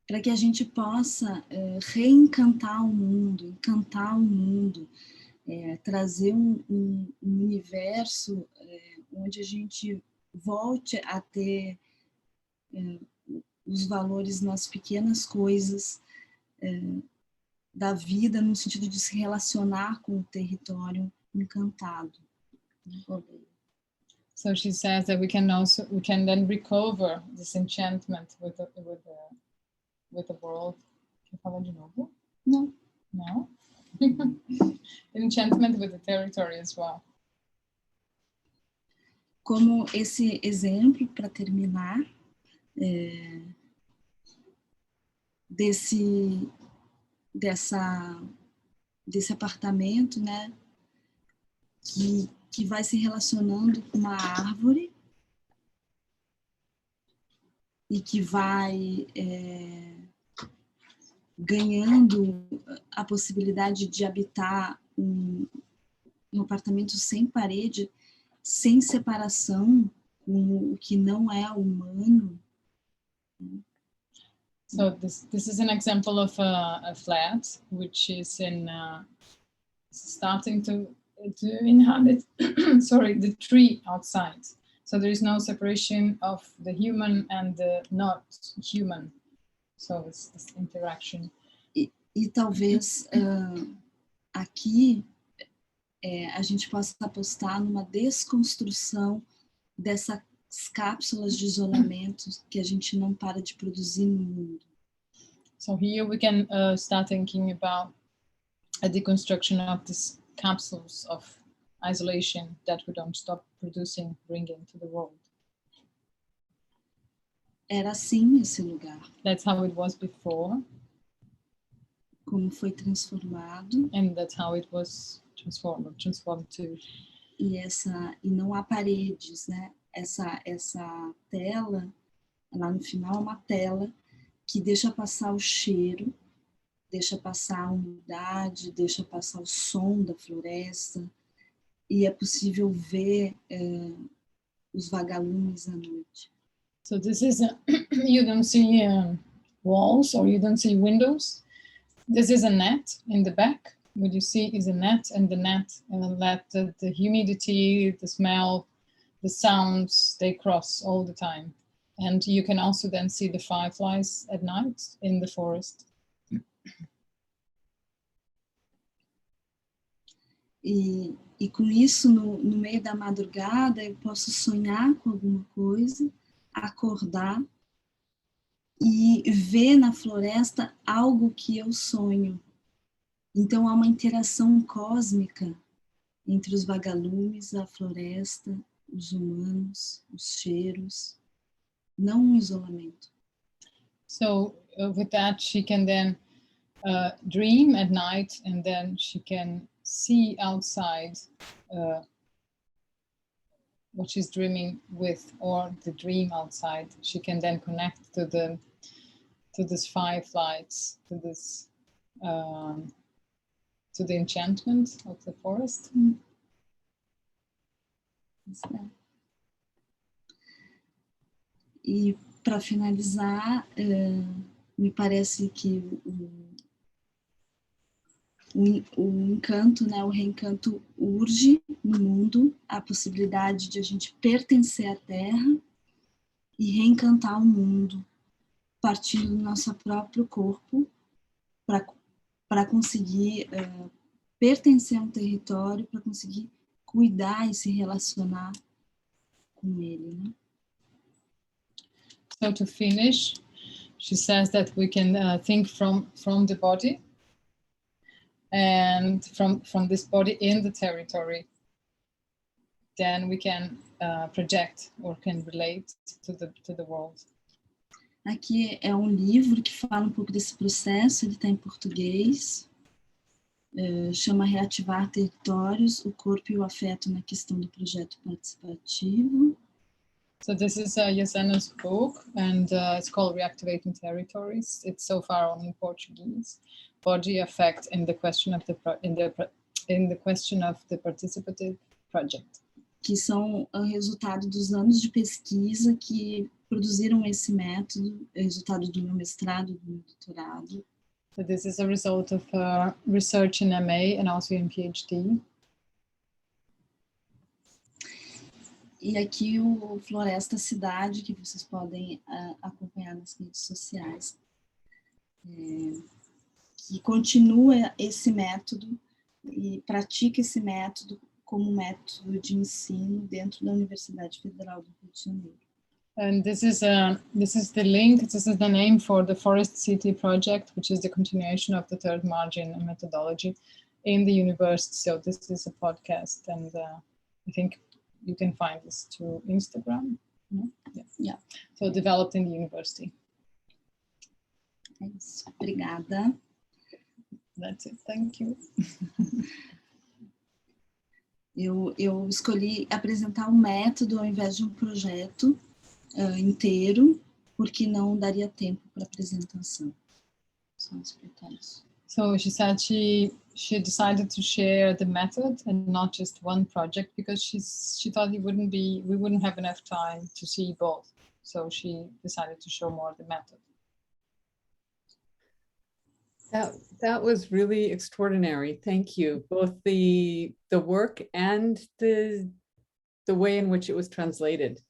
Para que a gente possa reencantar o mundo, encantar o mundo, trazer um universo onde a gente volte a ter os valores nas pequenas coisas da vida, no sentido de se relacionar com o território encantado. So she says that we can then recover this enchantment with the world. Quer falar de novo? Não. No? Enchantment with the territory as well. Como esse exemplo, para terminar, desse apartamento, né, que vai se relacionando com uma árvore e que vai ganhando a possibilidade de habitar um apartamento sem parede, sem separação com o que não é humano. So this is an example of a flat which is starting to inhabit sorry, the tree outside. So there is no separation of the human and the not human. So it's this interaction. E talvez aqui a gente possa apostar numa desconstrução dessas cápsulas de isolamento que a gente não para de produzir no mundo. So here we can start thinking about a deconstruction of these capsules of isolation that we don't stop producing, bringing to the world. Era assim esse lugar. That's how it was before. Como foi transformado. And that's how it was transformed to. E não há paredes, né? Essa tela, lá no final, é uma tela que deixa passar o cheiro, deixa passar a umidade, deixa passar o som da floresta, e é possível ver os vagalumes à noite. So this is you don't see walls or you don't see windows. This is a net in the back. What you see is a net, and the net let the humidity, the smell, the sounds, they cross all the time. And you can also then see the fireflies at night in the forest. E com isso, no meio da madrugada, eu posso sonhar com alguma coisa, acordar e ver na floresta algo que eu sonho. Então há uma interação cósmica entre os vagalumes, a floresta, os humanos, os cheiros, não um isolamento. So with that, she can then dream at night, and then she can see outside what she's dreaming with, or the dream outside. She can then connect to this fireflies, to this to the enchantment of the forest. E para finalizar, me parece que o encanto, né, o reencanto urge no mundo a possibilidade de a gente pertencer à Terra e reencantar o mundo, partindo do nosso próprio corpo, para conseguir pertencer a um território, para conseguir cuidar e se relacionar com ele, né? So to finish, she says that we can think from the body, and from this body in the territory, then we can project or can relate to the world. Aqui é um livro que fala um pouco desse processo, ele está em português, chama Reativar Territórios, o Corpo e o Afeto na Questão do Projeto Participativo. So this is Izana's book, and it's called Reactivating Territories. It's so far only in Portuguese. Body, affect, and the question of the question of the participative project. Que são o resultado dos anos de pesquisa que produziram esse método, resultado do meu mestrado, do meu doutorado. So this is a result of research in MA and also in PhD. E aqui o Floresta Cidade, que vocês podem acompanhar nas redes sociais, que continua esse método e pratica esse método como método de ensino dentro da Universidade Federal do Rio de Janeiro. And this is the link, this is the name for the Forest City project, which is the continuation of the third margin methodology in the university. So this is a podcast, and I think you can find this through Instagram. No? Yeah. So developed in the university. É isso. Obrigada. That's it. Thank you. Eu escolhi apresentar um método ao invés de um projeto inteiro, porque não daria tempo para apresentação. Só explicar isso. So she said she decided to share the method and not just one project, because she thought we wouldn't have enough time to see both. So she decided to show more the method. That was really extraordinary. Thank you. Both the work and the way in which it was translated.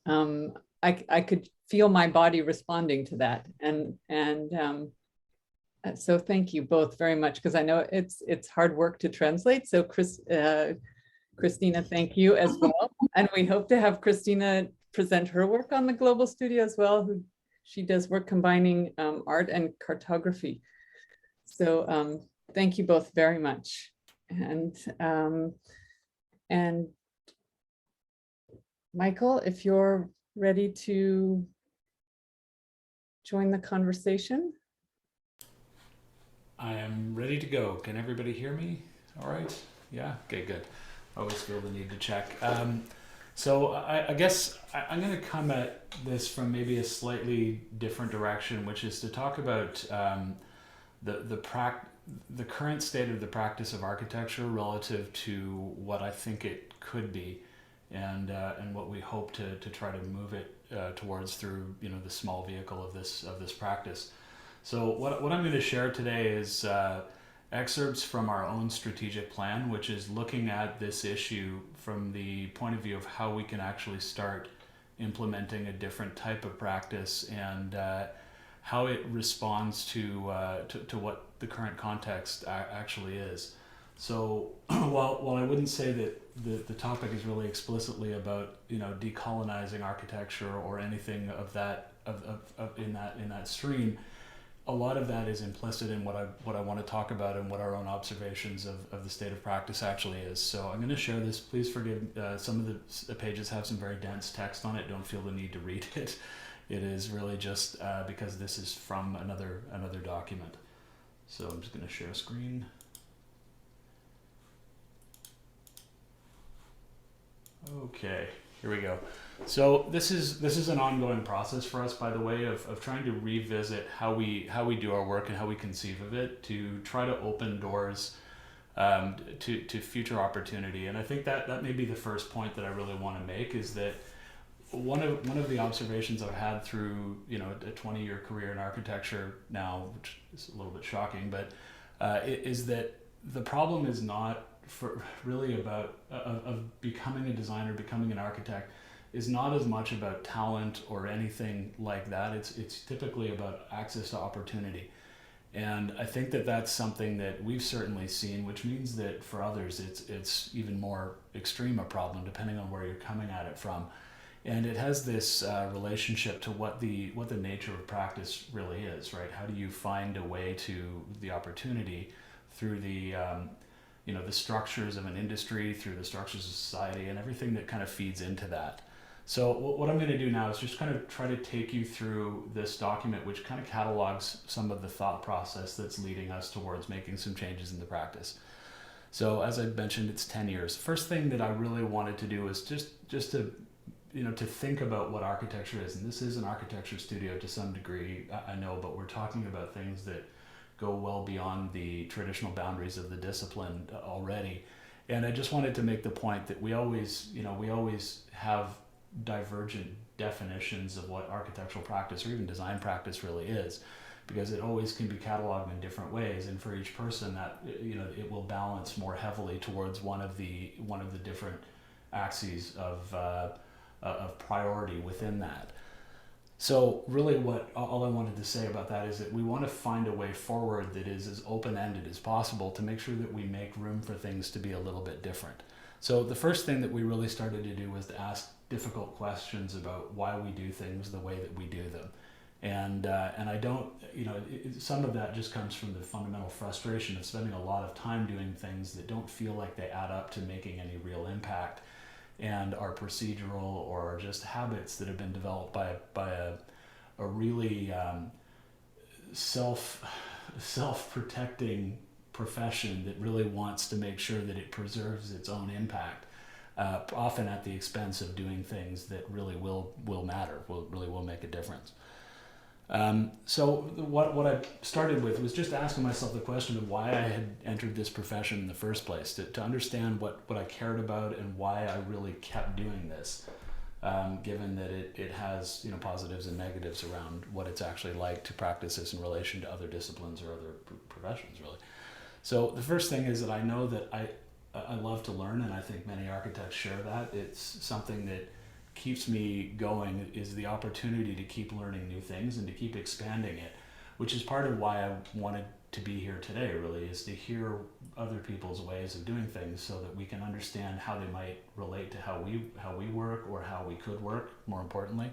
I could feel my body responding to that, and so thank you both very much, because I know it's hard work to translate. So Christina, thank you as well, and we hope to have Christina present her work on the Global Studio as well. She does work combining art and cartography. So thank you both very much, and Michael, if you're ready to join the conversation. I am ready to go. Can everybody hear me? All right. Yeah. Okay, good. I always feel the need to check. So I guess I'm going to come at this from maybe a slightly different direction, which is to talk about the current state of the practice of architecture relative to what I think it could be, and what we hope to try to move it towards through the small vehicle of this practice. So what I'm going to share today is excerpts from our own strategic plan, which is looking at this issue from the point of view of how we can actually start implementing a different type of practice, and how it responds to what the current context actually is. So while I wouldn't say that the topic is really explicitly about decolonizing architecture or anything of that in that stream, a lot of that is implicit in what I want to talk about and what our own observations of the state of practice actually is. So I'm going to share this. Please forgive, some of the pages have some very dense text on it. Don't feel the need to read it. It is really just because this is from another document. So I'm just going to share a screen. Okay, here we go. So this is an ongoing process for us, by the way, of trying to revisit how we do our work and how we conceive of it, to try to open doors to future opportunity. And I think that may be the first point that I really want to make, is that one of the observations I've had through a 20-year career in architecture now, which is a little bit shocking, but is that the problem is not really about of becoming a designer, becoming an architect, is not as much about talent or anything like that. It's typically about access to opportunity. And I think that that's something that we've certainly seen, which means that for others it's even more extreme a problem, depending on where you're coming at it from. And it has this relationship to what the nature of practice really is, right? How do you find a way to the opportunity through the the structures of an industry, through the structures of society, and everything that kind of feeds into that. So what I'm going to do now is just kind of try to take you through this document, which kind of catalogs some of the thought process that's leading us towards making some changes in the practice. So as I mentioned, it's 10 years. First thing that I really wanted to do is just to to think about what architecture is. And this is an architecture studio to some degree, I know, but we're talking about things that go well beyond the traditional boundaries of the discipline already. And I just wanted to make the point that we always have divergent definitions of what architectural practice or even design practice really is, because it always can be cataloged in different ways, and for each person that it will balance more heavily towards one of the different axes of priority within that. So really all I wanted to say about that is that we want to find a way forward that is as open-ended as possible to make sure that we make room for things to be a little bit different. So the first thing that we really started to do was to ask difficult questions about why we do things the way that we do them. And I don't, some of that just comes from the fundamental frustration of spending a lot of time doing things that don't feel like they add up to making any real impact, and are procedural or just habits that have been developed by a really self-protecting profession that really wants to make sure that it preserves its own impact, often at the expense of doing things that really will matter, really will make a difference. So what I started with was just asking myself the question of why I had entered this profession in the first place, to understand what I cared about and why I really kept doing this, given that it has positives and negatives around what it's actually like to practice this in relation to other disciplines or other professions, really. So the first thing is that I know that I love to learn, and I think many architects share that. It's something that keeps me going, is the opportunity to keep learning new things and to keep expanding it, which is part of why I wanted to be here today, really, is to hear other people's ways of doing things so that we can understand how they might relate to how we work, or how we could work, more importantly.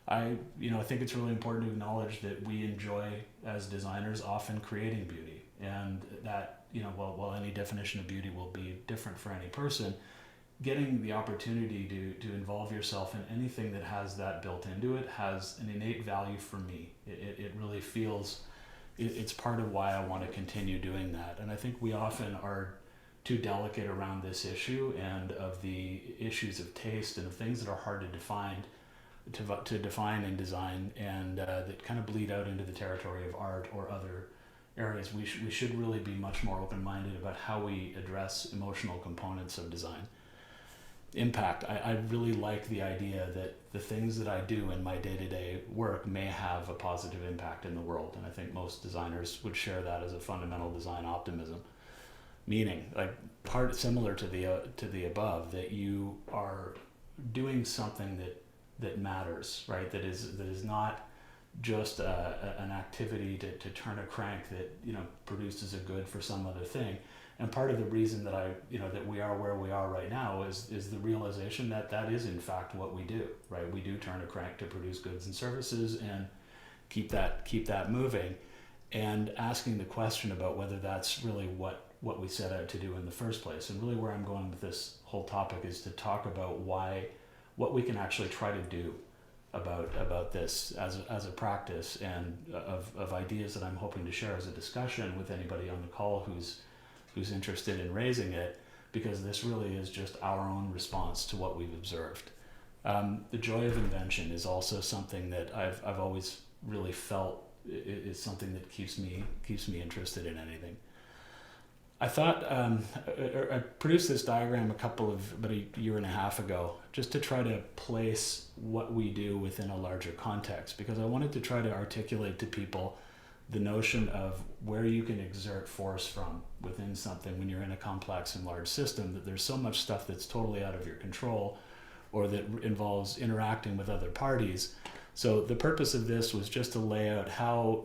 I think it's really important to acknowledge that we enjoy, as designers, often creating beauty, and that while any definition of beauty will be different for any person, getting the opportunity to involve yourself in anything that has that built into it has an innate value for me. It really feels, it's part of why I want to continue doing that. And I think we often are too delicate around this issue and of the issues of taste and of things that are hard to define in design, and that kind of bleed out into the territory of art or other areas. We should really be much more open-minded about how we address emotional components of design. Impact. I really like the idea that the things that I do in my day-to-day work may have a positive impact in the world, and I think most designers would share that as a fundamental design optimism. Meaning, like, part similar to the above, that you are doing something that matters, right? That is not just an activity to turn a crank that produces a good for some other thing. And part of the reason that that we are where we are right now is the realization that that is in fact what we do, right? We do turn a crank to produce goods and services and keep that moving, and asking the question about whether that's really what we set out to do in the first place. And really where I'm going with this whole topic is to talk about what we can actually try to do about this as a practice, and of ideas that I'm hoping to share as a discussion with anybody on the call who's interested in raising it, because this really is just our own response to what we've observed. The joy of invention is also something that I've always really felt is something that keeps me interested in anything. I thought I produced this diagram about a year and a half ago, just to try to place what we do within a larger context, because I wanted to try to articulate to people the notion of where you can exert force from within something when you're in a complex and large system, that there's so much stuff that's totally out of your control or that involves interacting with other parties. So the purpose of this was just to lay out how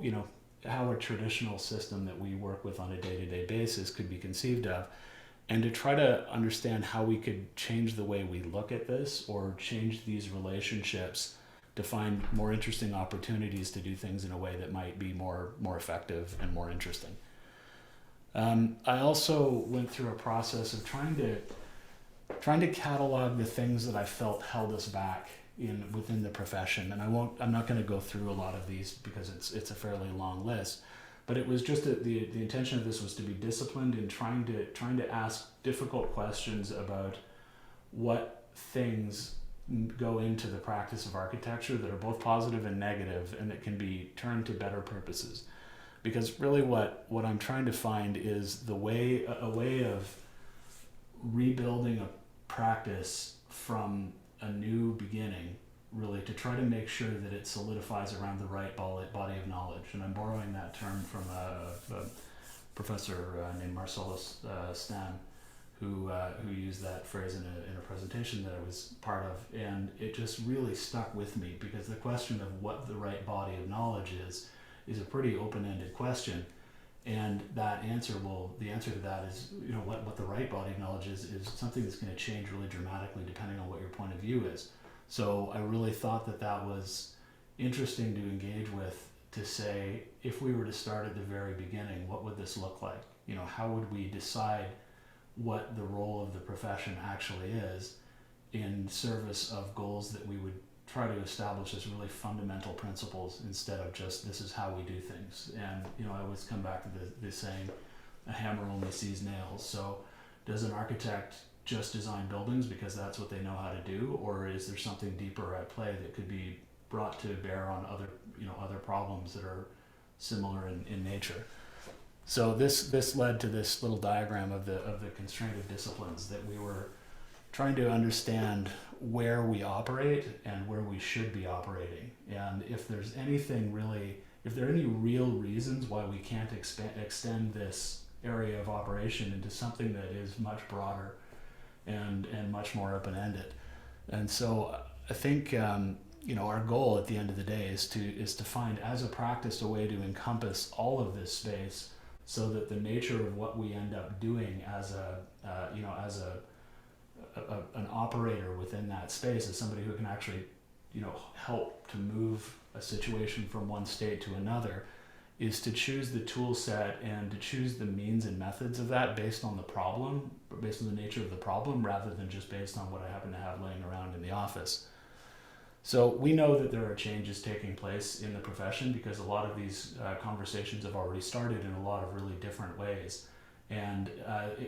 a traditional system that we work with on a day-to-day basis could be conceived of, and to try to understand how we could change the way we look at this, or change these relationships to find more interesting opportunities to do things in a way that might be more effective and more interesting. I also went through a process of trying to catalog the things that I felt held us back within the profession, and I'm not going to go through a lot of these because it's a fairly long list, but it was just the intention of this was to be disciplined in trying to ask difficult questions about what things go into the practice of architecture that are both positive and negative, and that can be turned to better purposes. Because really what I'm trying to find is a way of rebuilding a practice from a new beginning, really, to try to make sure that it solidifies around the right body of knowledge. And I'm borrowing that term from a professor named Marcellus Stan, who used that phrase in a presentation that I was part of, and it just really stuck with me, because the question of what the right body of knowledge is a pretty open-ended question. And the answer to that is, what the right body of knowledge is something that's going to change really dramatically depending on what your point of view is. So I really thought that was interesting to engage with, to say, if we were to start at the very beginning, what would this look like? How would we decide what the role of the profession actually is in service of goals that we would try to establish as really fundamental principles, instead of just this is how we do things. And I always come back to the saying, a hammer only sees nails. So does an architect just design buildings because that's what they know how to do, or is there something deeper at play that could be brought to bear on other problems that are similar in nature? So this led to this little diagram of the constraint of disciplines, that we were trying to understand where we operate and where we should be operating, and if there are any real reasons why we can't extend this area of operation into something that is much broader and much more open-ended. And so I think our goal at the end of the day is to find, as a practice, a way to encompass all of this space, so that the nature of what we end up doing as an operator within that space, as somebody who can actually help to move a situation from one state to another, is to choose the tool set and to choose the means and methods of that based on the nature of the problem, rather than just based on what I happen to have laying around in the office. So we know that there are changes taking place in the profession, because a lot of these conversations have already started in a lot of really different ways. And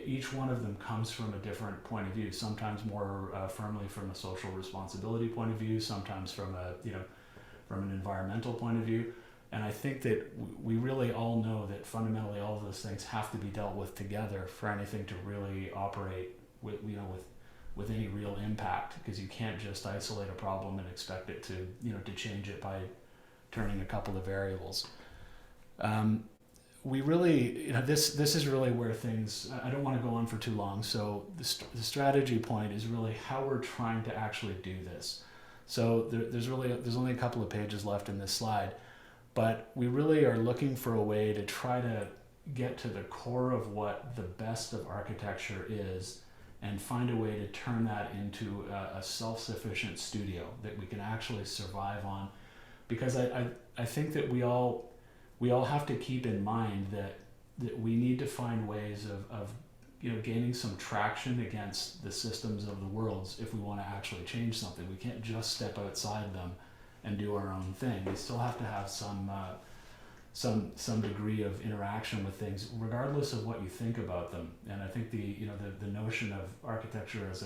each one of them comes from a different point of view, sometimes more firmly from a social responsibility point of view, sometimes from from an environmental point of view. And I think that we really all know that fundamentally all of those things have to be dealt with together for anything to really operate with any real impact, because you can't just isolate a problem and expect it to change it by turning a couple of variables. We really, this is really where things, I don't want to go on for too long. So the strategy point is really how we're trying to actually do this. So there's only a couple of pages left in this slide, but we really are looking for a way to try to get to the core of what the best of architecture is and find a way to turn that into a self-sufficient studio that we can actually survive on. Because I think that we all have to keep in mind that we need to find ways of gaining some traction against the systems of the world if we want to actually change something. We can't just step outside them and do our own thing. We still have to have some degree of interaction with things, regardless of what you think about them. And I think the notion of architecture as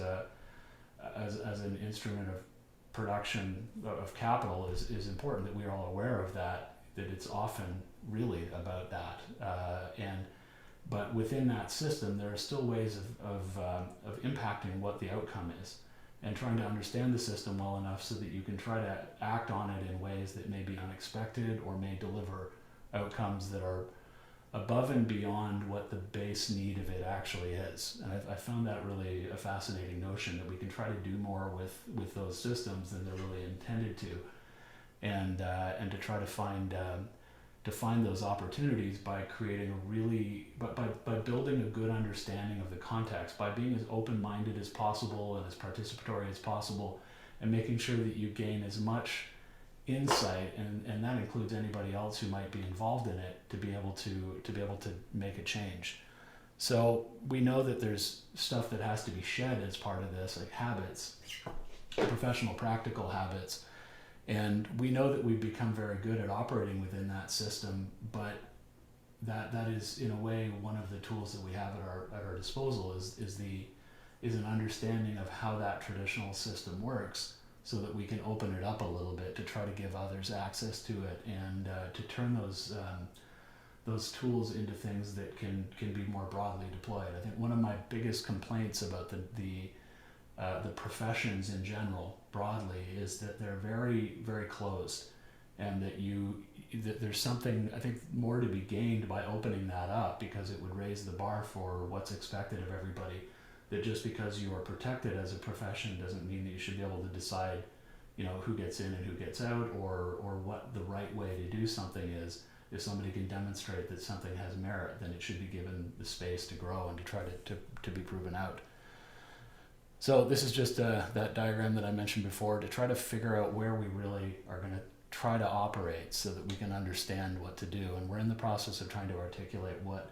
an instrument of production of capital is important, that we are all aware of that it's often really about that. But within that system, there are still ways of impacting what the outcome is, and trying to understand the system well enough so that you can try to act on it in ways that may be unexpected or may deliver outcomes that are above and beyond what the base need of it actually is. And I found that really a fascinating notion, that we can try to do more with those systems than they're really intended to, and to try to find those opportunities by creating by building a good understanding of the context, by being as open-minded as possible and as participatory as possible, and making sure that you gain as much insight, and that includes anybody else who might be involved in it, to be able to make a change. So we know that there's stuff that has to be shed as part of this, like habits, professional practical habits, and we know that we've become very good at operating within that system, but that is in a way one of the tools that we have at our disposal is an understanding of how that traditional system works, so that we can open it up a little bit to try to give others access to it, and to turn those tools into things that can be more broadly deployed. I think one of my biggest complaints about the professions in general broadly is that they're very, very closed, and that there's something, I think, more to be gained by opening that up, because it would raise the bar for what's expected of everybody. That just because you are protected as a profession doesn't mean that you should be able to decide, who gets in and who gets out, or what the right way to do something is. If somebody can demonstrate that something has merit, then it should be given the space to grow and to try to be proven out. So this is just that diagram that I mentioned before, to try to figure out where we really are going to try to operate so that we can understand what to do. And we're in the process of trying to articulate what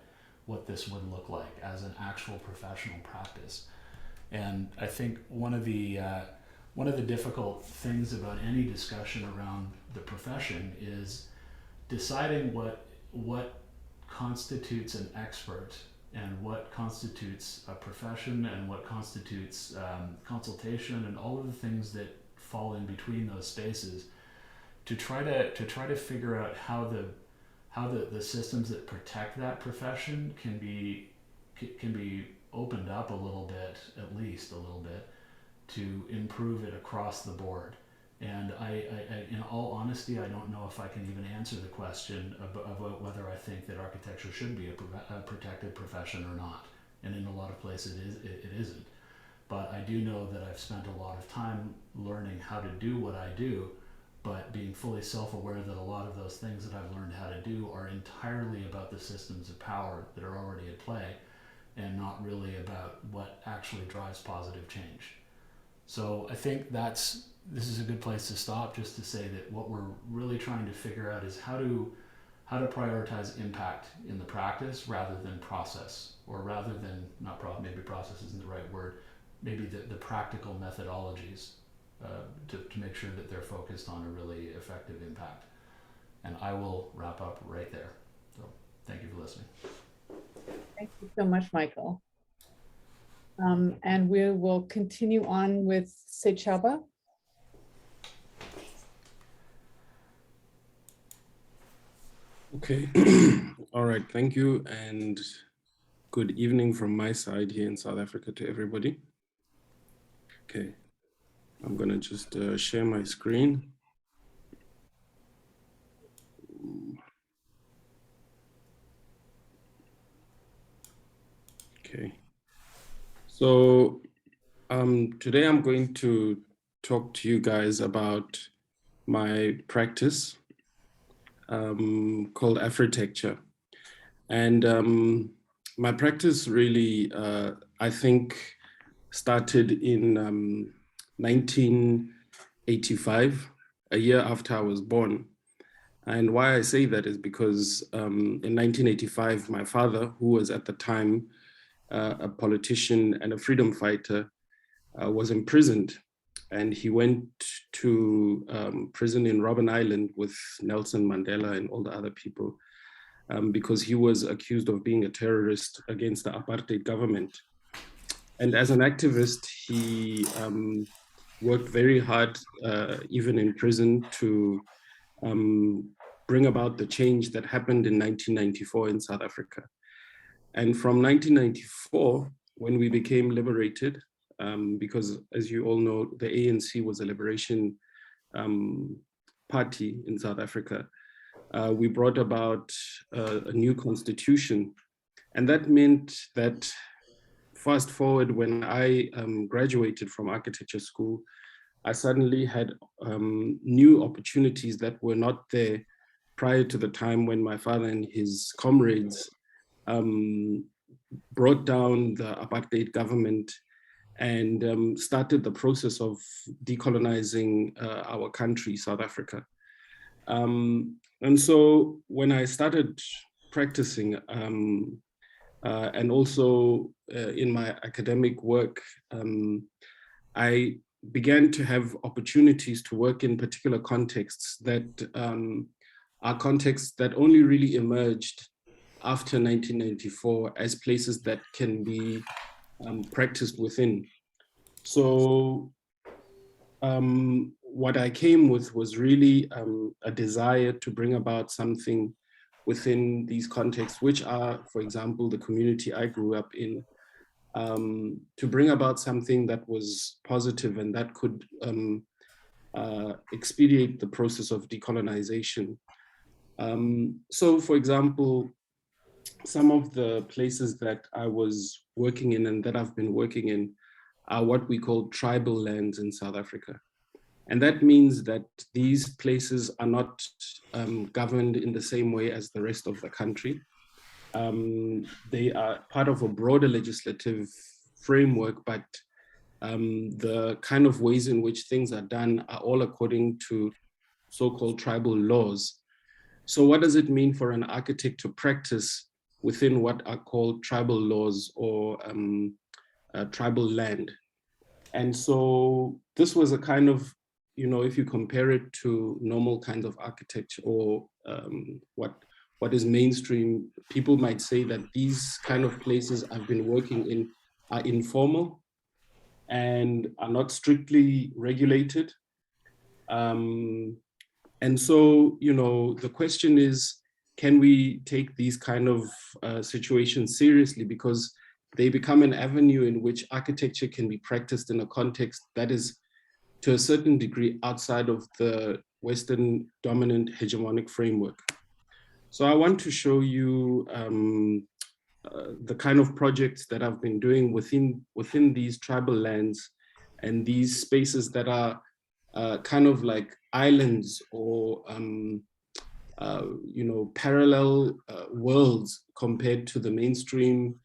this would look like as an actual professional practice. And I think one of the difficult things about any discussion around the profession is deciding what constitutes an expert, and what constitutes a profession, and what constitutes consultation, and all of the things that fall in between those spaces, to try to figure out how the systems that protect that profession can be opened up a little bit, at least a little bit, to improve it across the board. And I in all honesty, I don't know if I can even answer the question about whether I think that architecture should be a protected profession or not. And in a lot of places it isn't. But I do know that I've spent a lot of time learning how to do what I do, but being fully self-aware that a lot of those things that I've learned how to do are entirely about the systems of power that are already at play, and not really about what actually drives positive change. So I think this is a good place to stop, just to say that what we're really trying to figure out is how to prioritize impact in the practice rather than process, or rather than maybe process isn't the right word, maybe the practical methodologies to make sure that they're focused on a really effective impact. And I will wrap up right there. So thank you for listening. Thank you so much, Michael. And we will continue on with Sechaba. Okay, all right, thank you, and good evening from my side here in South Africa to everybody. Okay, I'm gonna just share my screen. Okay, so today I'm going to talk to you guys about my practice called Afrotecture. And my practice really, I think, started in 1985, a year after I was born. And why I say that is because in 1985, my father, who was at the time a politician and a freedom fighter, was imprisoned. And he went to prison in Robben Island with Nelson Mandela and all the other people because he was accused of being a terrorist against the apartheid government. And as an activist, he worked very hard, even in prison, to bring about the change that happened in 1994 in South Africa. And from 1994, when we became liberated, because as you all know, the ANC was a liberation party in South Africa, we brought about a new constitution. And that meant that fast forward, when I graduated from architecture school, I suddenly had new opportunities that were not there prior to the time when my father and his comrades brought down the apartheid government and started the process of decolonizing our country, South Africa. And so when I started practicing and also in my academic work, I began to have opportunities to work in particular contexts that are contexts that only really emerged after 1994 as places that can be practiced within. So what I came with was really a desire to bring about something within these contexts, which are, for example, the community I grew up in, to bring about something that was positive and that could expedite the process of decolonization. So, for example, some of the places that I was working in and that I've been working in are what we call tribal lands in South Africa. And that means that these places are not governed in the same way as the rest of the country. They are part of a broader legislative framework, but the kind of ways in which things are done are all according to so-called tribal laws. So what does it mean for an architect to practice within what are called tribal laws or tribal land? And so this was a kind of, you know, if you compare it to normal kinds of architecture or what is mainstream, people might say that these kind of places I've been working in are informal and are not strictly regulated. And so, you know, the question is, can we take these kind of situations seriously? Because they become an avenue in which architecture can be practiced in a context that is, to a certain degree, outside of the Western dominant hegemonic framework. So I want to show you the kind of projects that I've been doing within these tribal lands and these spaces that are kind of like islands or you know, parallel worlds compared to the mainstream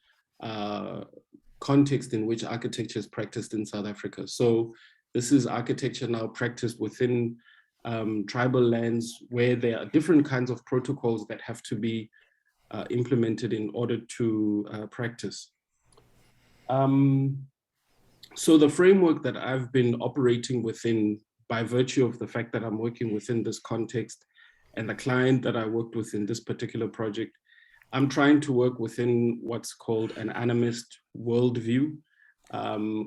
context in which architecture is practiced in South Africa. So this is architecture now practiced within tribal lands where there are different kinds of protocols that have to be implemented in order to practice. So the framework that I've been operating within, by virtue of the fact that I'm working within this context and the client that I worked with in this particular project, I'm trying to work within what's called an animist worldview,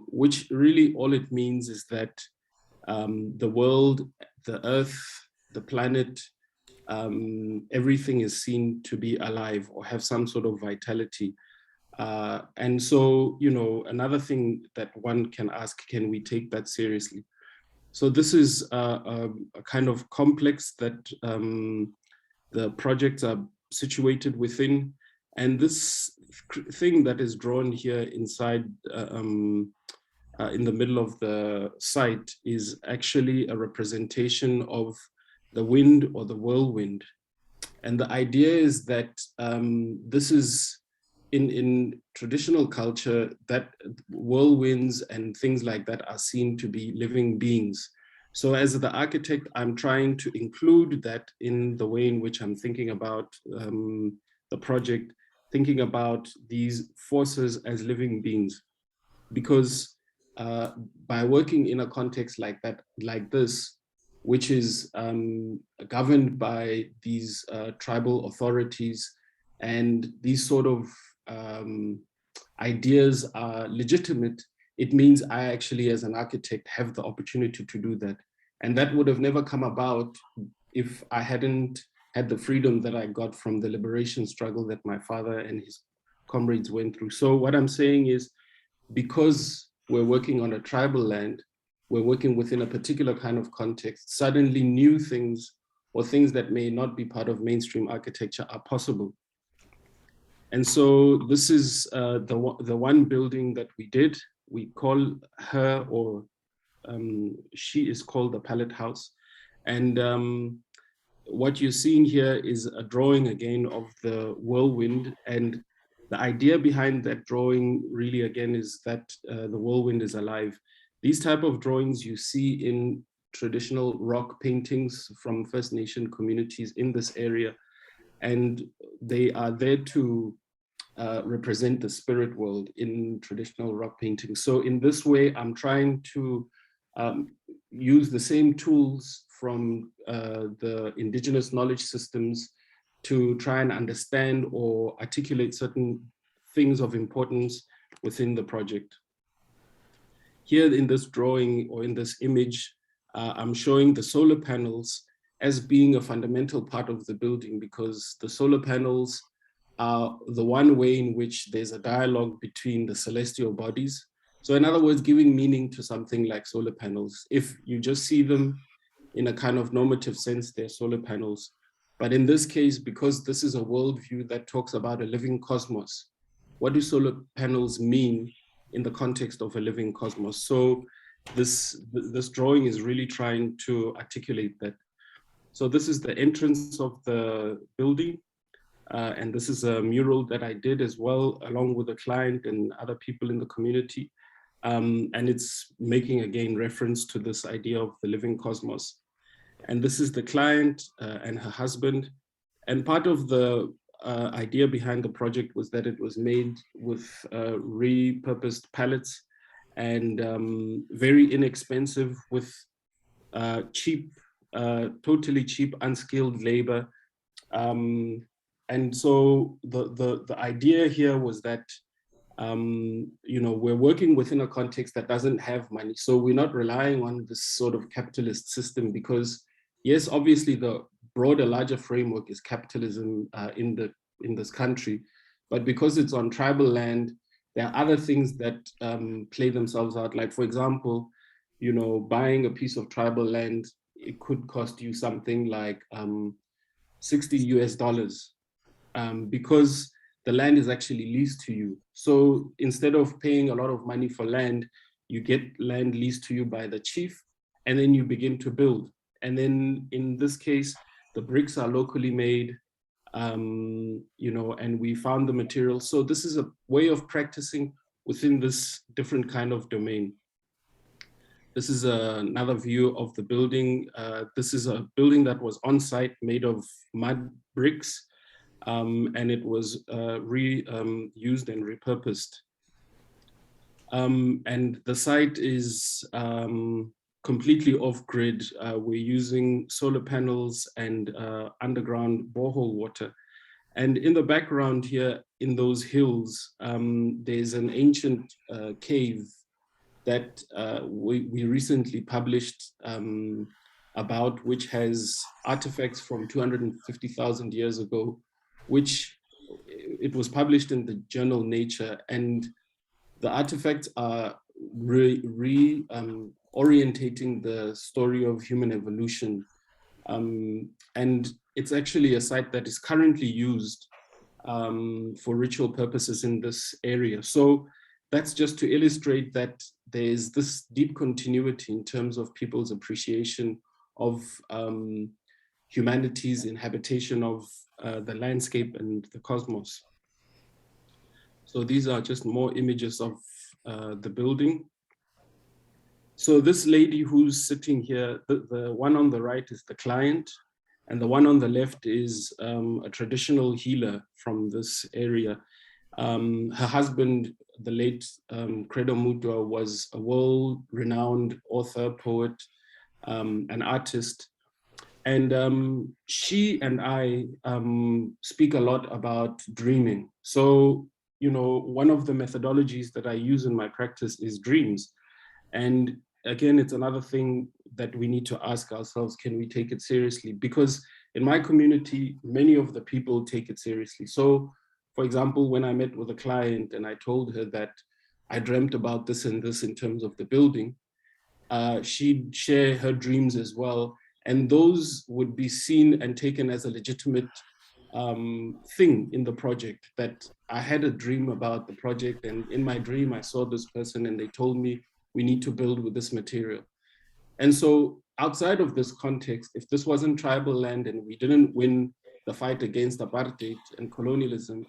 which really all it means is that the world, the earth, the planet, everything is seen to be alive or have some sort of vitality. And so, you know, another thing that one can ask, can we take that seriously? So this is a kind of complex that the projects are situated within. And this thing that is drawn here inside in the middle of the site is actually a representation of the wind or the whirlwind. And the idea is that this is in traditional culture, that whirlwinds and things like that are seen to be living beings. So as the architect, I'm trying to include that in the way in which I'm thinking about the project, thinking about these forces as living beings. Because by working in a context like that, like this, which is governed by these tribal authorities, and these sort of ideas are legitimate, it means I actually, as an architect, have the opportunity to do that. And that would have never come about if I hadn't had the freedom that I got from the liberation struggle that my father and his comrades went through. So what I'm saying is, because we're working on a tribal land, we're working within a particular kind of context, suddenly new things or things that may not be part of mainstream architecture are possible. And so this is the one building that we did. We call her, or she is called the Pallet House. And what you're seeing here is a drawing again of the whirlwind. And the idea behind that drawing really, again, is that the whirlwind is alive. These type of drawings you see in traditional rock paintings from First Nation communities in this area. And they are there to represent the spirit world in traditional rock painting. So in this way, I'm trying to use the same tools from the indigenous knowledge systems to try and understand or articulate certain things of importance within the project. Here in this drawing, or in this image, I'm showing the solar panels as being a fundamental part of the building, because the solar panels are the one way in which there's a dialogue between the celestial bodies. So in other words, giving meaning to something like solar panels. If you just see them in a kind of normative sense, they're solar panels. But in this case, because this is a worldview that talks about a living cosmos, what do solar panels mean in the context of a living cosmos? So this drawing is really trying to articulate that. So this is the entrance of the building. And this is a mural that I did as well, along with a client and other people in the community. And it's making, again, reference to this idea of the living cosmos. And this is the client and her husband. And part of the idea behind the project was that it was made with repurposed pallets and very inexpensive, with cheap, totally cheap, unskilled labor. And so the idea here was that, you know, we're working within a context that doesn't have money. So we're not relying on this sort of capitalist system, because yes, obviously the broader, larger framework is capitalism in this country. But because it's on tribal land, there are other things that play themselves out. Like, for example, you know, buying a piece of tribal land, it could cost you something like $60 because the land is actually leased to you. So instead of paying a lot of money for land, you get land leased to you by the chief, and then you begin to build. And then in this case, the bricks are locally made, you know, and we found the material. So this is a way of practicing within this different kind of domain. This is another view of the building. This is a building that was on site, made of mud bricks, and it was reused and repurposed. And the site is completely off-grid. We're using solar panels and underground borehole water. And in the background here, in those hills, there's an ancient cave that we recently published about, which has artifacts from 250,000 years ago, which it was published in the journal Nature. And the artifacts are orientating the story of human evolution. And it's actually a site that is currently used for ritual purposes in this area. So that's just to illustrate that there's this deep continuity in terms of people's appreciation of humanity's inhabitation of the landscape and the cosmos. So these are just more images of the building. So this lady who's sitting here, the one on the right is the client, and the one on the left is a traditional healer from this area. Her husband, the late Credo Mutwa, was a world-renowned author, poet, an artist. And she and I speak a lot about dreaming. So, you know, one of the methodologies that I use in my practice is dreams. And again, it's another thing that we need to ask ourselves, can we take it seriously? Because in my community, many of the people take it seriously. So, for example, when I met with a client and I told her that I dreamt about this and this in terms of the building, she'd share her dreams as well. And those would be seen and taken as a legitimate thing in the project, that I had a dream about the project, and in my dream, I saw this person and they told me we need to build with this material. And so outside of this context, if this wasn't tribal land and we didn't win the fight against apartheid and colonialism,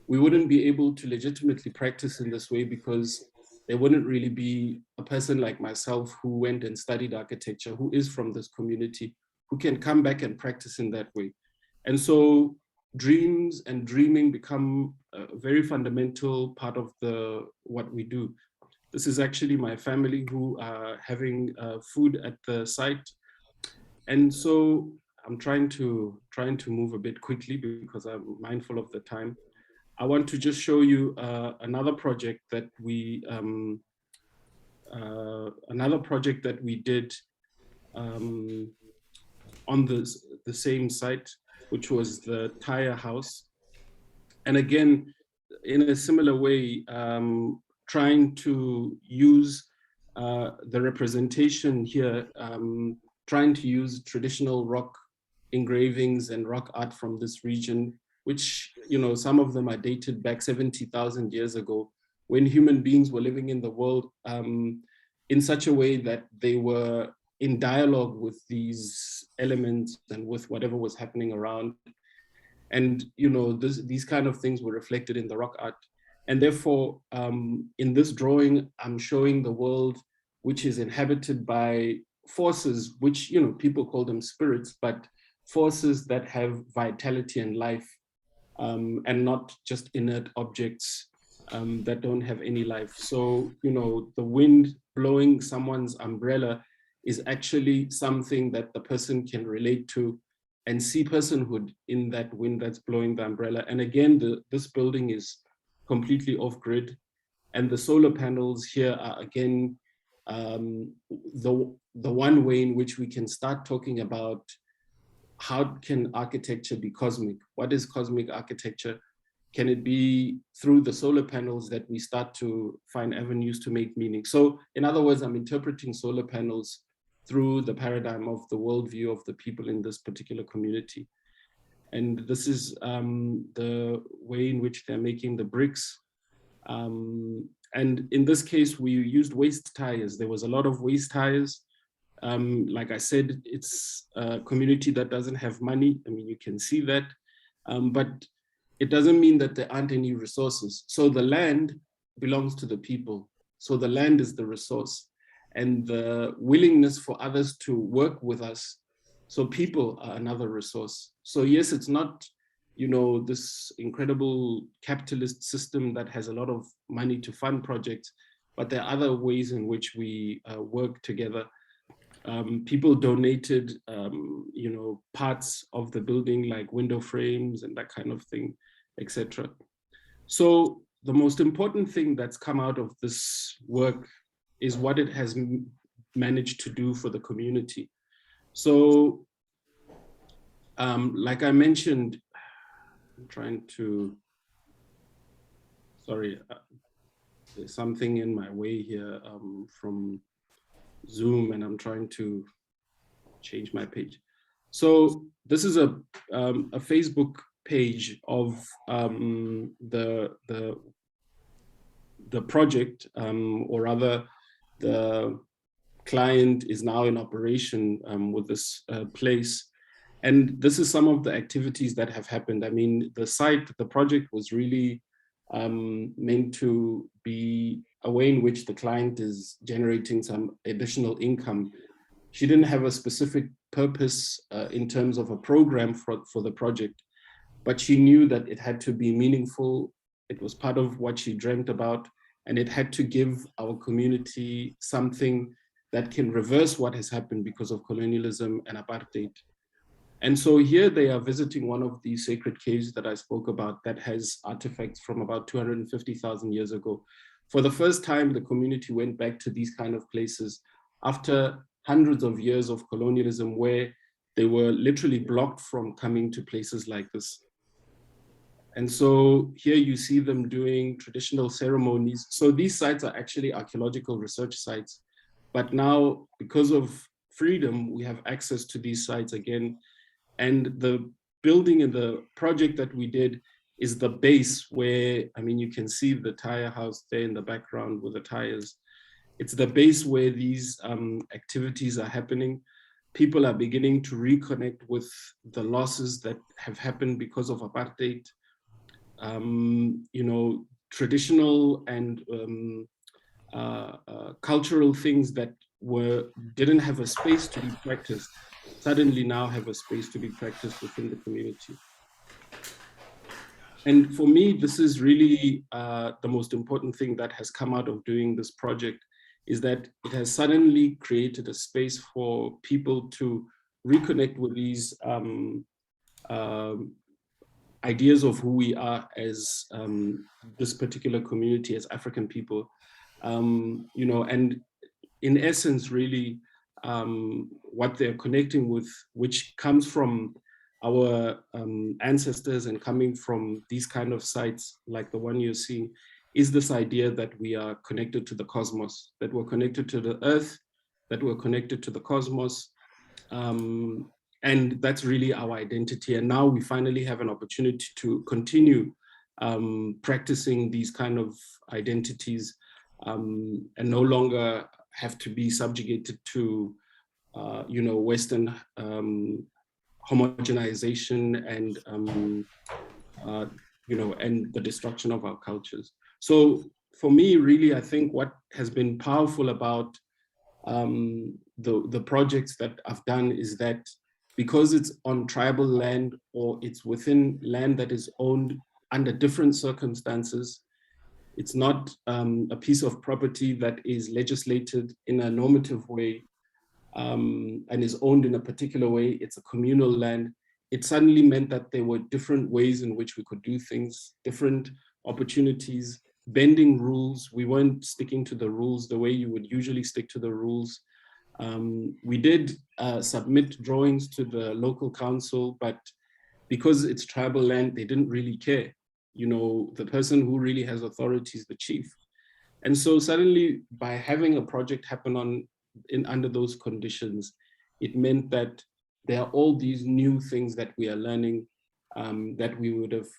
we wouldn't be able to legitimately practice in this way, because there wouldn't really be a person like myself who went and studied architecture, who is from this community, who can come back and practice in that way. And so dreams and dreaming become a very fundamental part of what we do. This is actually my family who are having food at the site. And so I'm trying to move a bit quickly because I'm mindful of the time. I want to just show you another project that we did on the same site, which was the tire house. And again, in a similar way, trying to use the representation here, trying to use traditional rock engravings and rock art from this region, which, you know, some of them are dated back 70,000 years ago, when human beings were living in the world in such a way that they were in dialogue with these elements and with whatever was happening around. And, you know, these kind of things were reflected in the rock art. And therefore, in this drawing, I'm showing the world which is inhabited by forces, which, you know, people call them spirits, but forces that have vitality and life, and not just inert objects that don't have any life. So, you know, the wind blowing someone's umbrella is actually something that the person can relate to and see personhood in that wind that's blowing the umbrella. And again, this building is completely off-grid. And the solar panels here are, again, the one way in which we can start talking about how can architecture be cosmic? What is cosmic architecture? Can it be through the solar panels that we start to find avenues to make meaning? So in other words, I'm interpreting solar panels through the paradigm of the worldview of the people in this particular community. And this is the way in which they're making the bricks. And in this case, we used waste tires. There was a lot of waste tires. Like I said, it's a community that doesn't have money. I mean, you can see that, but it doesn't mean that there aren't any resources. So the land belongs to the people. So the land is the resource, and the willingness for others to work with us. So people are another resource. So yes, it's not, you know, this incredible capitalist system that has a lot of money to fund projects, but there are other ways in which we work together. People donated, you know, parts of the building like window frames and that kind of thing, etc. So the most important thing that's come out of this work is what it has managed to do for the community. So, like I mentioned, I'm trying to, sorry, there's something in my way here from Zoom, and I'm trying to change my page. So this is a Facebook page of the project, or rather, the client is now in operation with this place. And this is some of the activities that have happened. I mean, the project was really meant to be a way in which the client is generating some additional income. She didn't have a specific purpose in terms of a program for the project, but she knew that it had to be meaningful. It was part of what she dreamt about, and it had to give our community something that can reverse what has happened because of colonialism and apartheid. And so here they are visiting one of these sacred caves that I spoke about that has artifacts from about 250,000 years ago. For the first time, the community went back to these kind of places after hundreds of years of colonialism where they were literally blocked from coming to places like this. And so here you see them doing traditional ceremonies. So these sites are actually archaeological research sites. But now, because of freedom, we have access to these sites again. And the building and the project that we did is the base where, I mean, you can see the tire house there in the background with the tires. It's the base where these activities are happening. People are beginning to reconnect with the losses that have happened because of apartheid. You know, traditional and cultural things that didn't have a space to be practiced suddenly now have a space to be practiced within the community. And for me, this is really the most important thing that has come out of doing this project, is that it has suddenly created a space for people to reconnect with these ideas of who we are as this particular community, as African people, you know, and in essence, really, what they're connecting with, which comes from our ancestors and coming from these kind of sites like the one you're seeing, is this idea that we are connected to the cosmos, that we're connected to the earth, that we're connected to the cosmos. And that's really our identity. And now we finally have an opportunity to continue practicing these kind of identities and no longer have to be subjugated to, you know, Western homogenization and, you know, and the destruction of our cultures. So for me, really, I think what has been powerful about the projects that I've done is that because it's on tribal land or it's within land that is owned under different circumstances, it's not a piece of property that is legislated in a normative way and is owned in a particular way. It's a communal land. It suddenly meant that there were different ways in which we could do things, different opportunities, bending rules. We weren't sticking to the rules the way you would usually stick to the rules. We did submit drawings to the local council, but because it's tribal land, they didn't really care. You know, the person who really has authority is the chief. And so suddenly, by having a project happen under those conditions, it meant that there are all these new things that we are learning that we would have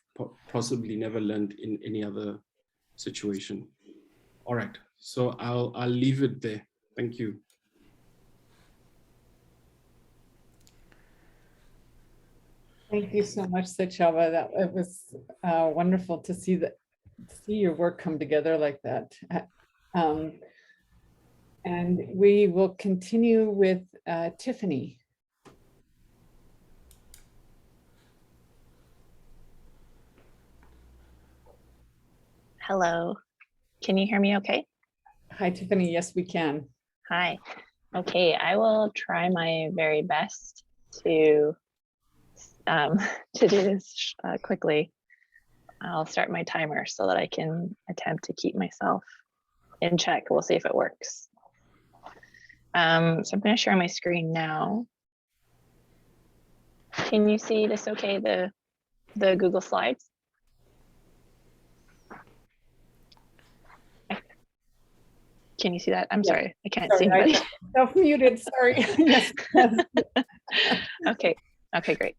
possibly never learned in any other situation. All right, so I'll leave it there. Thank you. Thank you so much, Sechava. It was wonderful to see your work come together like that. And we will continue with Tiffany. Hello, can you hear me okay? Hi, Tiffany. Yes, we can. Hi. Okay, I will try my very best to do this quickly. I'll start my timer so that I can attempt to keep myself in check. We'll see if it works. So I'm going to share my screen now. Can you see this okay, the Google Slides? Can you see that? I'm sorry, I can't see anybody. Self-muted, sorry. Yes. Okay, great.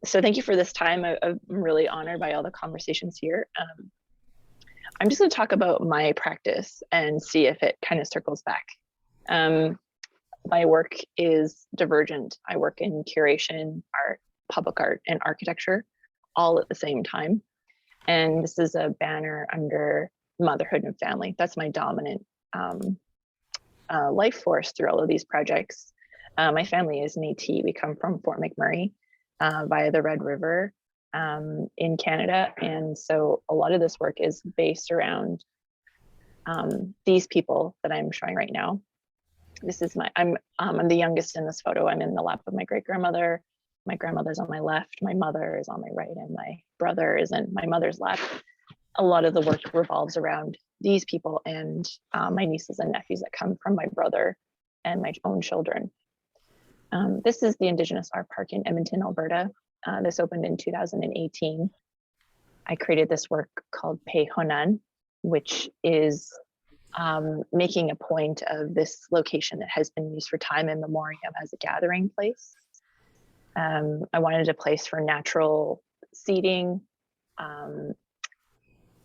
So thank you for this time. I'm really honored by all the conversations here. I'm just going to talk about my practice and see if it kind of circles back. my work is divergent. I work in curation, art, public art, and architecture all at the same time. And this is a banner under motherhood and family. That's my dominant life force through all of these projects. My family is Métis. We come from Fort McMurray via the Red River in Canada. And so a lot of this work is based around these people that I'm showing right now. This is I'm the youngest in this photo. I'm in the lap of my great-grandmother. My grandmother's on my left, my mother is on my right, and my brother is in my mother's lap. A lot of the work revolves around these people and my nieces and nephews that come from my brother and my own children. This is the Indigenous Art Park in Edmonton, Alberta. This opened in 2018. I created this work called Pe Honan, which is making a point of this location that has been used for time immemorial as a gathering place. I wanted a place for natural seating.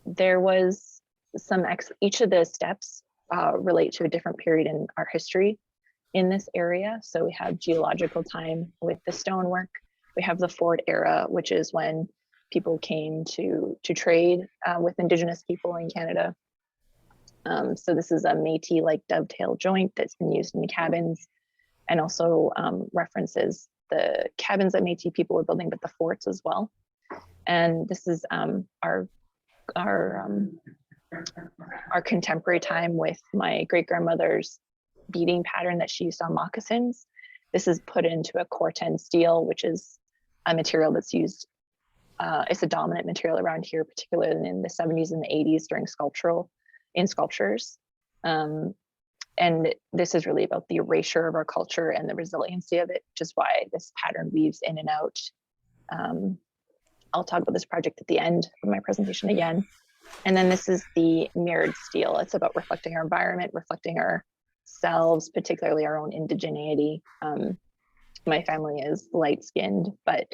There was some, each of the steps relate to a different period in our history in this area. So we have geological time with the stonework. We have the Fort era, which is when people came to trade with Indigenous people in Canada. So this is a Métis-like dovetail joint that's been used in the cabins, and also references the cabins that Métis people were building, but the forts as well. And this is our contemporary time with my great-grandmother's beading pattern that she used on moccasins. This is put into a corten steel, which is a material that's used, it's a dominant material around here, particularly in the 70s and the 80s during sculptures. And this is really about the erasure of our culture and the resiliency of it, which is why this pattern weaves in and out. I'll talk about this project at the end of my presentation again. And then this is the mirrored steel. It's about reflecting our environment, reflecting ourselves, particularly our own indigeneity. My family is light-skinned, but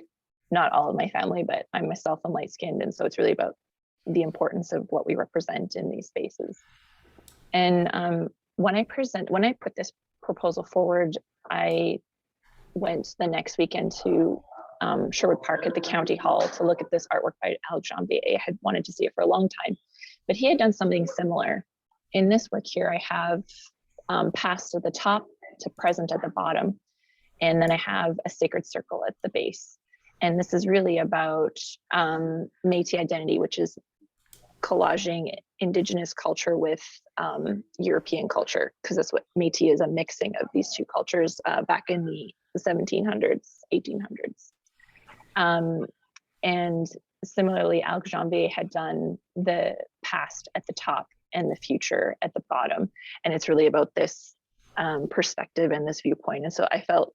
not all of my family, but I myself am light-skinned. And so it's really about the importance of what we represent in these spaces. And when I put this proposal forward, I went the next weekend to Sherwood Park at the County Hall to look at this artwork by Alex Jambier. I had wanted to see it for a long time, but he had done something similar. In this work here, I have past at the top to present at the bottom, and then I have a sacred circle at the base. And this is really about Métis identity, which is collaging Indigenous culture with European culture, because that's what Métis is, a mixing of these two cultures back in the 1700s, 1800s. And similarly, Alex Jambier had done the past at the top and the future at the bottom. And it's really about this perspective and this viewpoint. And so I felt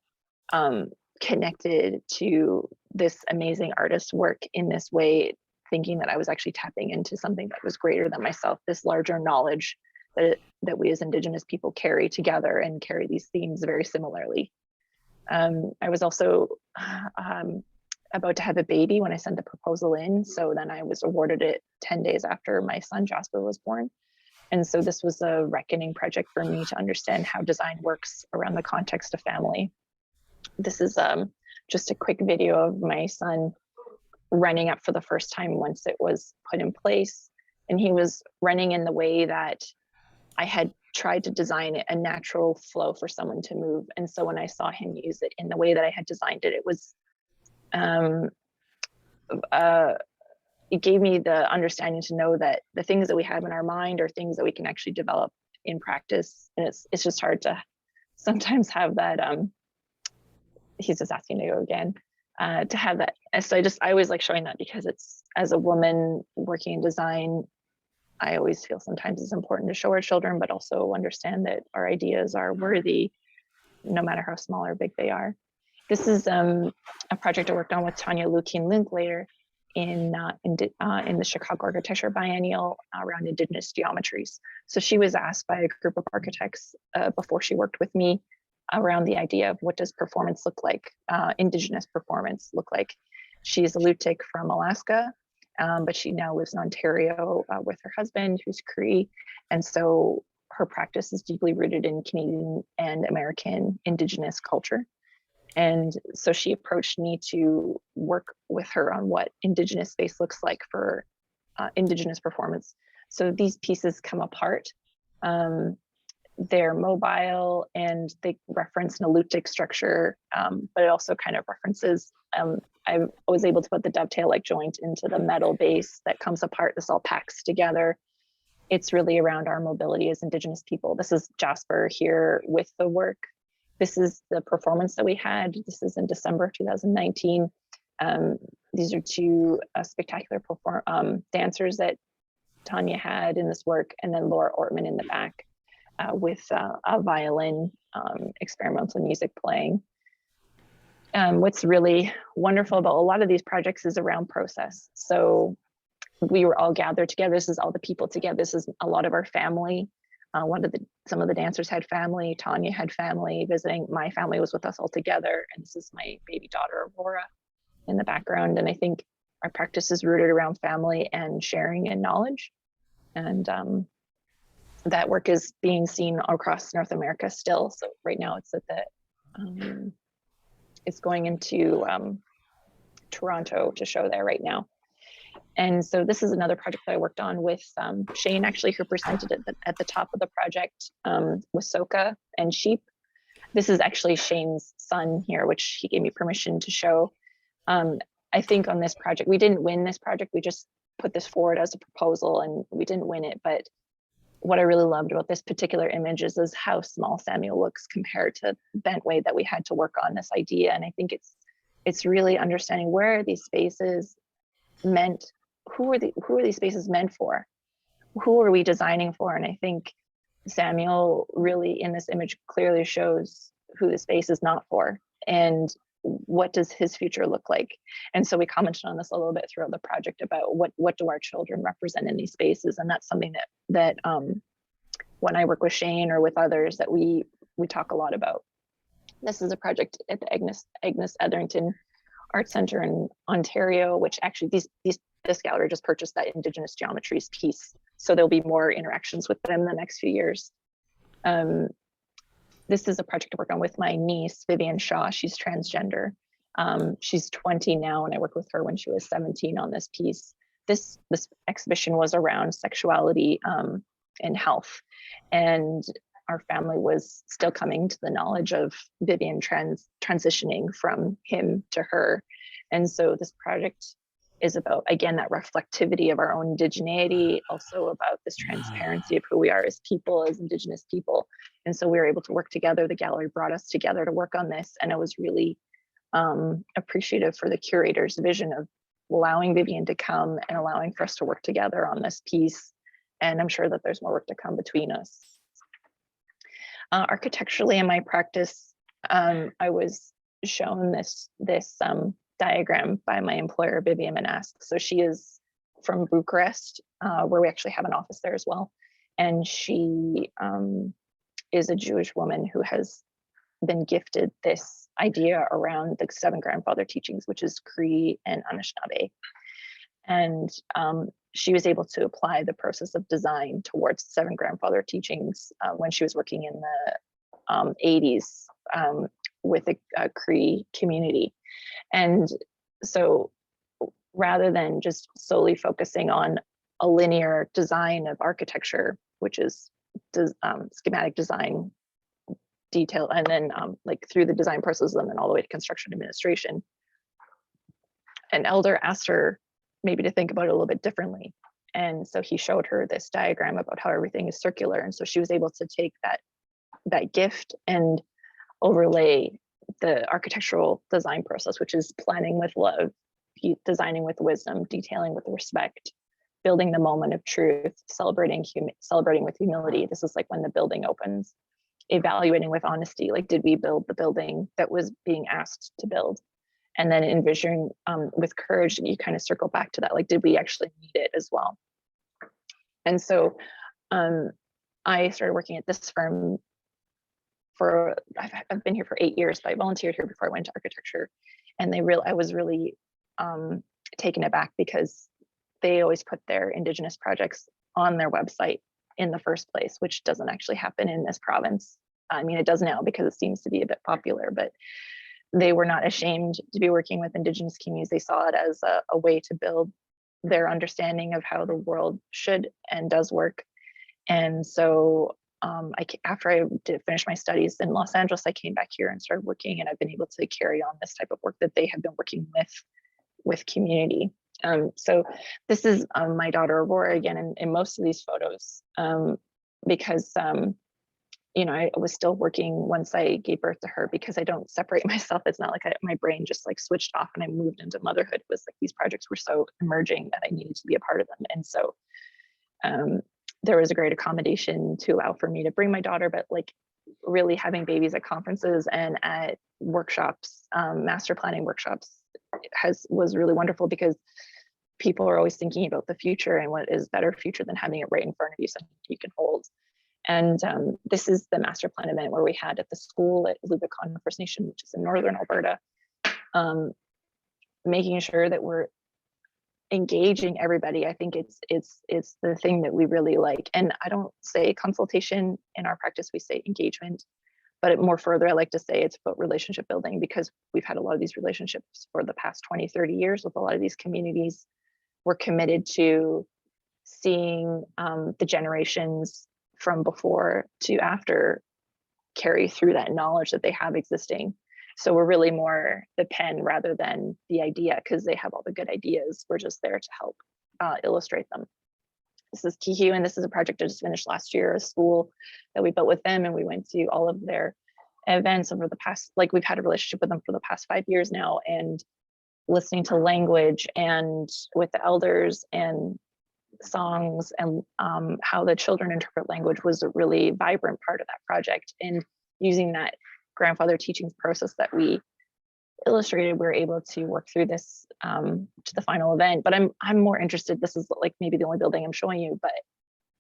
connected to this amazing artist's work in this way, thinking that I was actually tapping into something that was greater than myself, this larger knowledge that we as Indigenous people carry together and carry these themes very similarly. I was also about to have a baby when I sent the proposal in. So then I was awarded it 10 days after my son Jasper was born. And so this was a reckoning project for me to understand how design works around the context of family. This is just a quick video of my son running up for the first time once it was put in place. And he was running in the way that I had tried to design a natural flow for someone to move. And so when I saw him use it in the way that I had designed it, it was, it gave me the understanding to know that the things that we have in our mind are things that we can actually develop in practice. And it's just hard to sometimes have that, he's just asking to go again, to have that. And so I always like showing that, because it's, as a woman working in design, I always feel sometimes it's important to show our children, but also understand that our ideas are worthy, no matter how small or big they are. This is a project I worked on with Tanya Lukin-Linklater in the Chicago Architecture Biennial around Indigenous geometries. So she was asked by a group of architects before she worked with me around the idea of what does performance look like, Indigenous performance look like. She's a Lutic from Alaska, but she now lives in Ontario with her husband, who's Cree. And so her practice is deeply rooted in Canadian and American Indigenous culture. And so she approached me to work with her on what Indigenous space looks like for Indigenous performance. So these pieces come apart. They're mobile and they reference an aleutic structure, but it also kind of references, I was able to put the dovetail-like joint into the metal base that comes apart. This all packs together. It's really around our mobility as Indigenous people. This is Jasper here with the work. This is the performance that we had. This is in December 2019. These are two spectacular dancers that Tanya had in this work, and then Laura Ortman in the back with a violin, experimental music playing. What's really wonderful about a lot of these projects is around process. So we were all gathered together. This is all the people together. This is a lot of our family. Some of the dancers had family. Tanya had family visiting. My family was with us all together. And this is my baby daughter, Aurora, in the background. And I think our practice is rooted around family and sharing and knowledge. And that work is being seen across North America still. So right now it's at the, it's going into Toronto to show there right now. And so this is another project that I worked on with Shane, actually, who presented it at the top of the project with Soka and sheep. This is actually Shane's son here, which he gave me permission to show. I think on this project, we didn't win this project. We just put this forward as a proposal and we didn't win it. But what I really loved about this particular image is how small Samuel looks compared to Bentway that we had to work on this idea. And I think it's really understanding where are these spaces meant, who are these spaces meant for? Who are we designing for? And I think Samuel really in this image clearly shows who the space is not for and what does his future look like. And so we commented on this a little bit throughout the project about what do our children represent in these spaces. And that's something that when I work with Shane or with others that we talk a lot about. This is a project at the Agnes Etherington Art Center in Ontario, which actually this gallery just purchased that Indigenous Geometries piece. So there'll be more interactions with them in the next few years. This is a project I work on with my niece, Vivian Shaw. She's transgender. She's 20 now, and I worked with her when she was 17 on this piece. This exhibition was around sexuality and health. And our family was still coming to the knowledge of Vivian transitioning from him to her. And so this project is about, again, that reflectivity of our own indigeneity, also about this transparency of who we are as people, as Indigenous people. And so we were able to work together. The gallery brought us together to work on this. And I was really appreciative for the curator's vision of allowing Vivian to come and allowing for us to work together on this piece. And I'm sure that there's more work to come between us. Architecturally in my practice, I was shown this diagram by my employer, Vivian Manask. So she is from Bucharest, where we actually have an office there as well. And she is a Jewish woman who has been gifted this idea around the 7 grandfather teachings, which is Cree and Anishinaabe. And she was able to apply the process of design towards 7 grandfather teachings when she was working in the 80s with a Cree community. And so rather than just solely focusing on a linear design of architecture, which is schematic design, detail, and then like through the design process and then all the way to construction administration, an elder asked her maybe to think about it a little bit differently. And so he showed her this diagram about how everything is circular. And so she was able to take that gift and overlay the architectural design process, which is planning with love, designing with wisdom, detailing with respect, building the moment of truth, celebrating with humility. This is like when the building opens, evaluating with honesty, like did we build the building that was being asked to build? And then envisioning with courage, you kind of circle back to that, like did we actually need it as well? And so I started working at this firm I've been here for 8 years, but I volunteered here before I went to architecture. And I was really taken aback because they always put their Indigenous projects on their website in the first place, which doesn't actually happen in this province. I mean, it does now because it seems to be a bit popular, but they were not ashamed to be working with Indigenous communities. They saw it as a way to build their understanding of how the world should and does work. And so after I did finish my studies in Los Angeles, I came back here and started working, and I've been able to carry on this type of work that they have been working with community. So this is my daughter Aurora again in most of these photos, because you know, I was still working once I gave birth to her, because I don't separate myself. It's not like my brain just like switched off and I moved into motherhood. It was like these projects were so emerging that I needed to be a part of them. And so there was a great accommodation to allow for me to bring my daughter, but like really having babies at conferences and at workshops, master planning workshops was really wonderful, because people are always thinking about the future and what is better future than having it right in front of you so you can hold. And this is the master plan event where we had at the school at the Conversation, which is in northern Alberta, making sure that we're engaging everybody. I think it's the thing that we really like. And I don't say consultation in our practice, we say engagement, but more further, I like to say it's about relationship building, because we've had a lot of these relationships for the past 20, 30 years with a lot of these communities. We're committed to seeing the generations from before to after carry through that knowledge that they have existing. So we're really more the pen rather than the idea, because they have all the good ideas. We're just there to help illustrate them. This is Kihu, and this is a project I just finished last year, a school that we built with them, and we went to all of their events over the past, like we've had a relationship with them for the past 5 years now, and listening to language and with the elders and songs and how the children interpret language was a really vibrant part of that project. And using that grandfather teachings process that we illustrated, we were able to work through this to the final event. But I'm more interested, this is like maybe the only building I'm showing you, but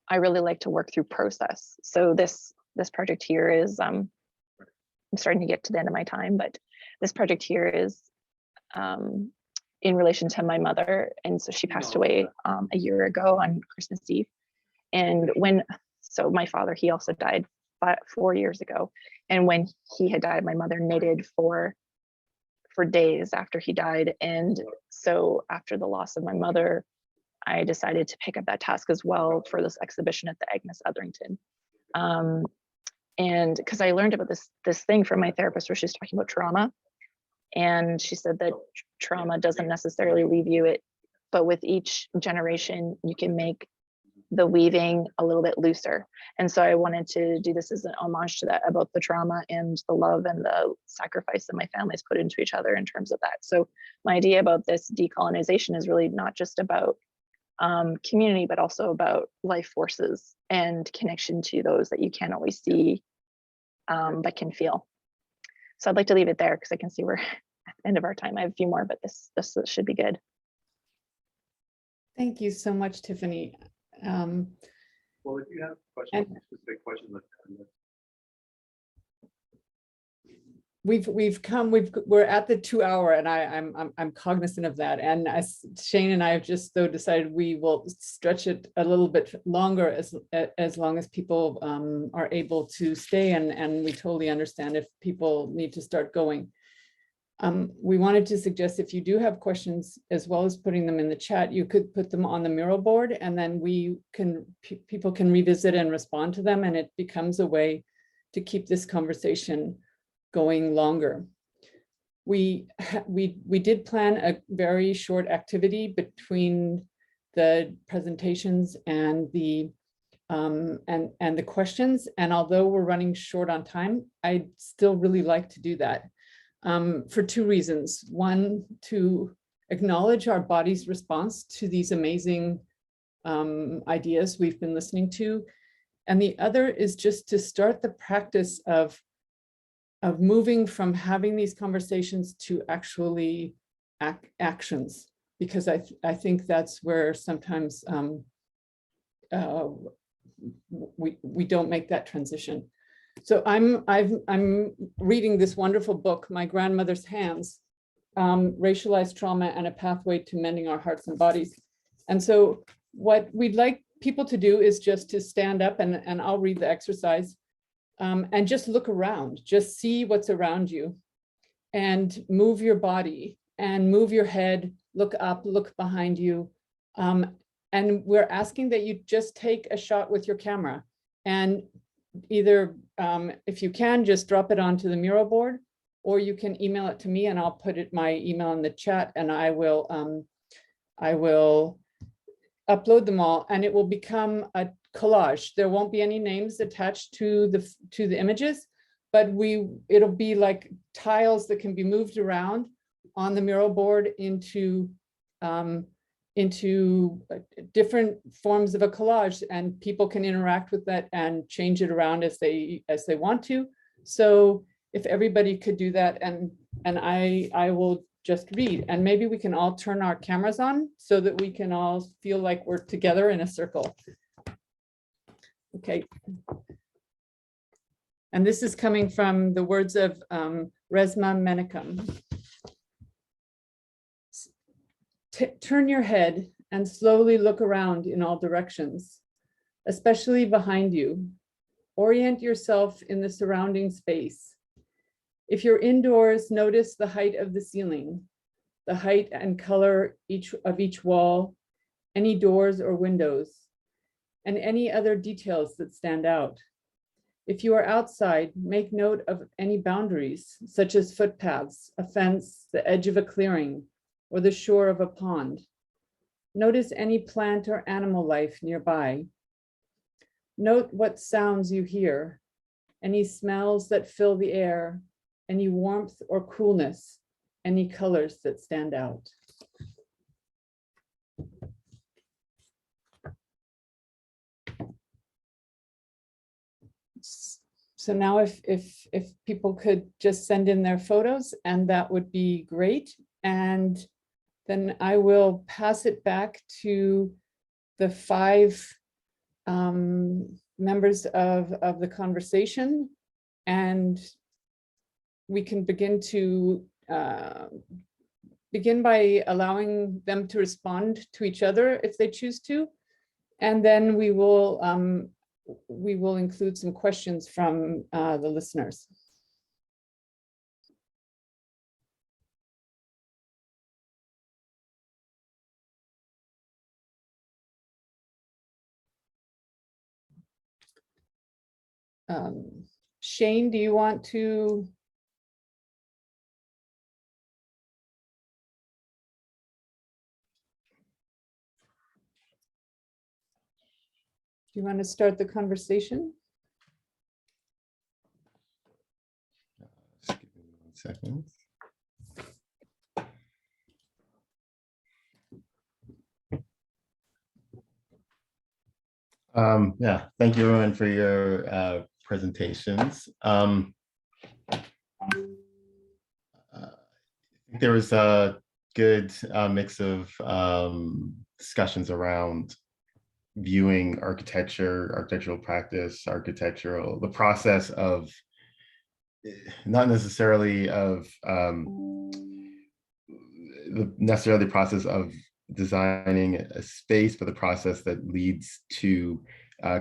I really like to work through process. So this project here is, I'm starting to get to the end of my time, but this project here is in relation to my mother. And so she passed away a year ago on Christmas Eve. And so my father, he also died 4 years ago. And when he had died, my mother knitted for days after he died. And so after the loss of my mother, I decided to pick up that task as well for this exhibition at the Agnes Etherington. And because I learned about this thing from my therapist where she's talking about trauma. And she said that trauma doesn't necessarily leave you, but with each generation, you can make the weaving a little bit looser. And so I wanted to do this as an homage to that, about the trauma and the love and the sacrifice that my family's put into each other in terms of that. So my idea about this decolonization is really not just about community, but also about life forces and connection to those that you can't always see, but can feel. So I'd like to leave it there because I can see we're at the end of our time. I have a few more, but this should be good. Thank you so much, Tiffany. Well, if you have questions, specific questions, we're at the 2 hour, and I'm cognizant of that. And as Shane and I have just decided we will stretch it a little bit longer as long as people are able to stay, and we totally understand if people need to start going. We wanted to suggest, if you do have questions, as well as putting them in the chat, you could put them on the mural board, and then people can revisit and respond to them, and it becomes a way to keep this conversation going longer. We did plan a very short activity between the presentations and the questions, and although we're running short on time, I'd still really like to do that. For two reasons. One, to acknowledge our body's response to these amazing ideas we've been listening to. And the other is just to start the practice of moving from having these conversations to actually actions, because I think that's where sometimes we don't make that transition. So I'm reading this wonderful book, My Grandmother's Hands, Racialized Trauma and a Pathway to Mending Our Hearts and Bodies. And so what we'd like people to do is just to stand up, and I'll read the exercise, and just look around, just see what's around you, and move your body and move your head, look up, look behind you. And we're asking that you just take a shot with your camera, and either, if you can, just drop it onto the mural board, or you can email it to me and I'll put my email in the chat, and I will upload them all, and it will become a collage. There won't be any names attached to the images, but it'll be like tiles that can be moved around on the mural board into different forms of a collage, and people can interact with that and change it around as they want to. So if everybody could do that, and I will just read, and maybe we can all turn our cameras on so that we can all feel like we're together in a circle. Okay. And this is coming from the words of Resma Menakem. Turn your head and slowly look around in all directions, especially behind you. Orient yourself in the surrounding space. If you're indoors, notice the height of the ceiling, the height and color of each wall, any doors or windows, and any other details that stand out. If you are outside, make note of any boundaries, such as footpaths, a fence, the edge of a clearing, or the shore of a pond. Notice any plant or animal life nearby. Note what sounds you hear, any smells that fill the air, any warmth or coolness, any colors that stand out. So now if people could just send in their photos, and that would be great. And then I will pass it back to the 5 members of the conversation, and we can begin by allowing them to respond to each other if they choose to, and then we will include some questions from the listeners. Shane, do you want to? Do you want to start the conversation? Just give me 1 second. Yeah, thank you everyone for your presentations. I think there was a good mix of discussions around viewing architecture, architectural practice, the process of, not necessarily of the process of designing a space, but the process that leads to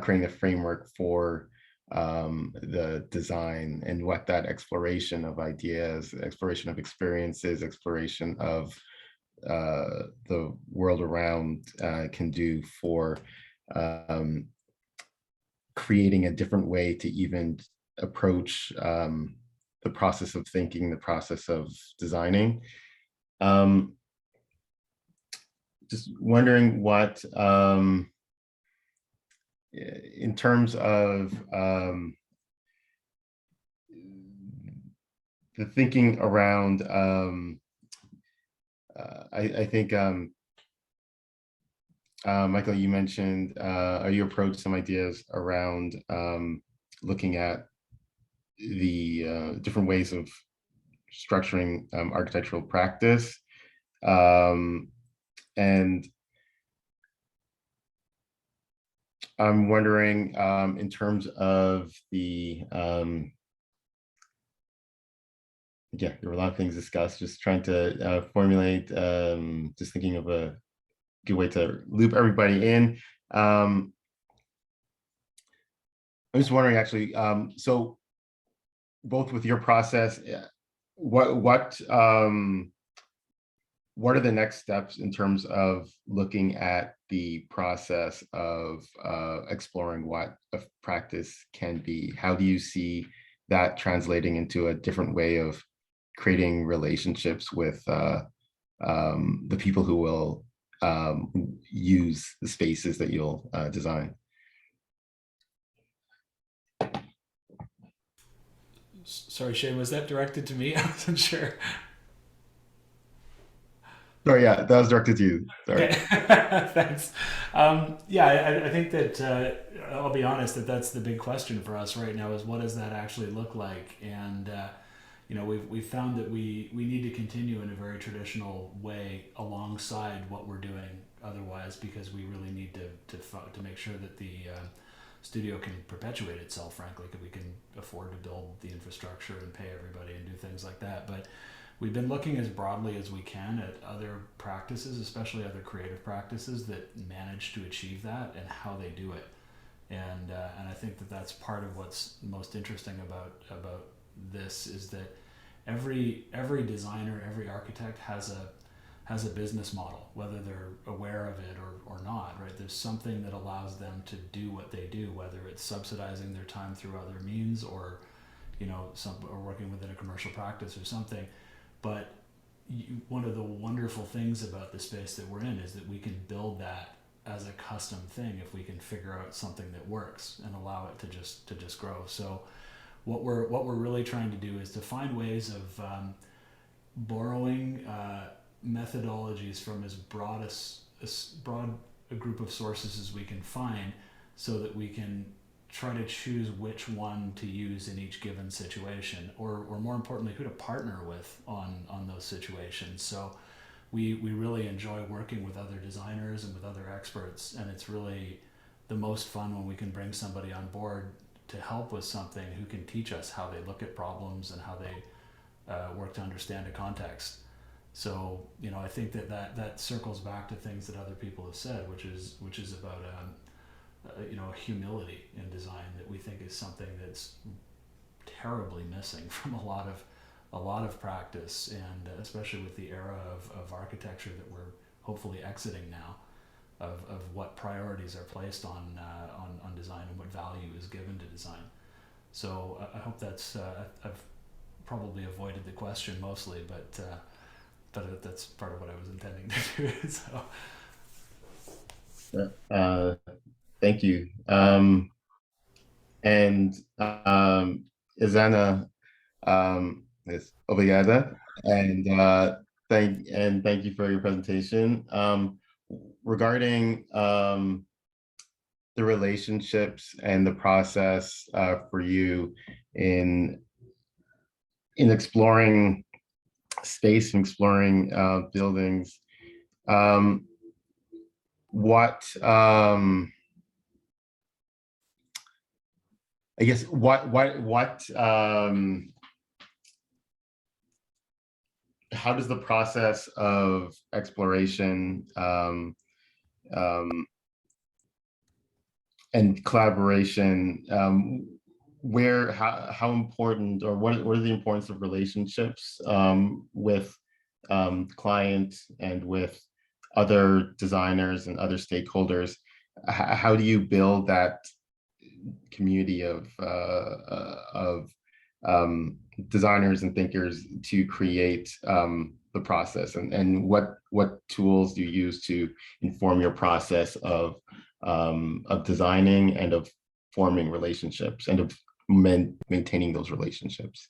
creating a framework for the design, and what that exploration of ideas, exploration of experiences, exploration of the world around can do for creating a different way to even approach the process of thinking, the process of designing. Just wondering what, in terms of the thinking around, I think, Michael, you mentioned, you approached some ideas around looking at the different ways of structuring architectural practice. And I'm wondering, in terms of the, yeah, there were a lot of things discussed, just trying to formulate, just thinking of a good way to loop everybody in. I'm just wondering, actually, so both with your process, what are the next steps in terms of looking at the process of exploring what a practice can be? How do you see that translating into a different way of creating relationships with the people who will use the spaces that you'll design? Sorry, Shane, was that directed to me? I wasn't sure. Sorry, yeah, that was directed to you. Sorry. Okay, thanks. Yeah, I think that I'll be honest that that's the big question for us right now is what does that actually look like? And you know, we've found that we need to continue in a very traditional way alongside what we're doing otherwise, because we really need to make sure that the studio can perpetuate itself, frankly, because we can afford to build the infrastructure and pay everybody and do things like that. But we've been looking as broadly as we can at other practices, especially other creative practices that manage to achieve that and how they do it. And I think that that's part of what's most interesting about this is that every designer, every architect has a business model, whether they're aware of it or not, right? There's something that allows them to do what they do, whether it's subsidizing their time through other means or, you know, or working within a commercial practice or something. But one of the wonderful things about the space that we're in is that we can build that as a custom thing if we can figure out something that works and allow it to just grow. So what we're really trying to do is to find ways of borrowing methodologies from as broad a group of sources as we can find, so that we can try to choose which one to use in each given situation, or more importantly, who to partner with on those situations. So we really enjoy working with other designers and with other experts, and it's really the most fun when we can bring somebody on board to help with something who can teach us how they look at problems and how they work to understand a context. So, you know, I think that circles back to things that other people have said, which is about you know, humility in design that we think is something that's terribly missing from a lot of practice, and especially with the era of architecture that we're hopefully exiting now, of what priorities are placed on design and what value is given to design. So I hope that's I've probably avoided the question mostly, but that's part of what I was intending to do. So. Thank you. And Izana, yes, obrigada, and thank you for your presentation. Regarding the relationships and the process for you in exploring space and exploring buildings, what I guess how does the process of exploration and collaboration, how important, or what are the importance of relationships with clients and with other designers and other stakeholders? How do you build that community of designers and thinkers to create the process, and what tools do you use to inform your process of designing and of forming relationships and of maintaining those relationships?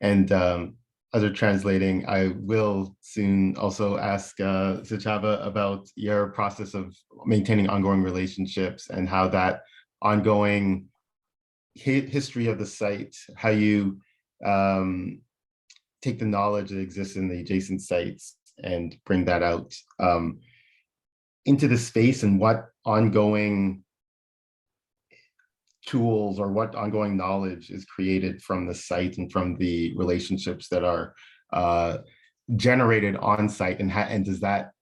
And as we're translating, I will soon also ask Suchava about your process of maintaining ongoing relationships and how that ongoing history of the site, how you take the knowledge that exists in the adjacent sites and bring that out into the space, and what ongoing tools or what ongoing knowledge is created from the site and from the relationships that are generated on site, and does that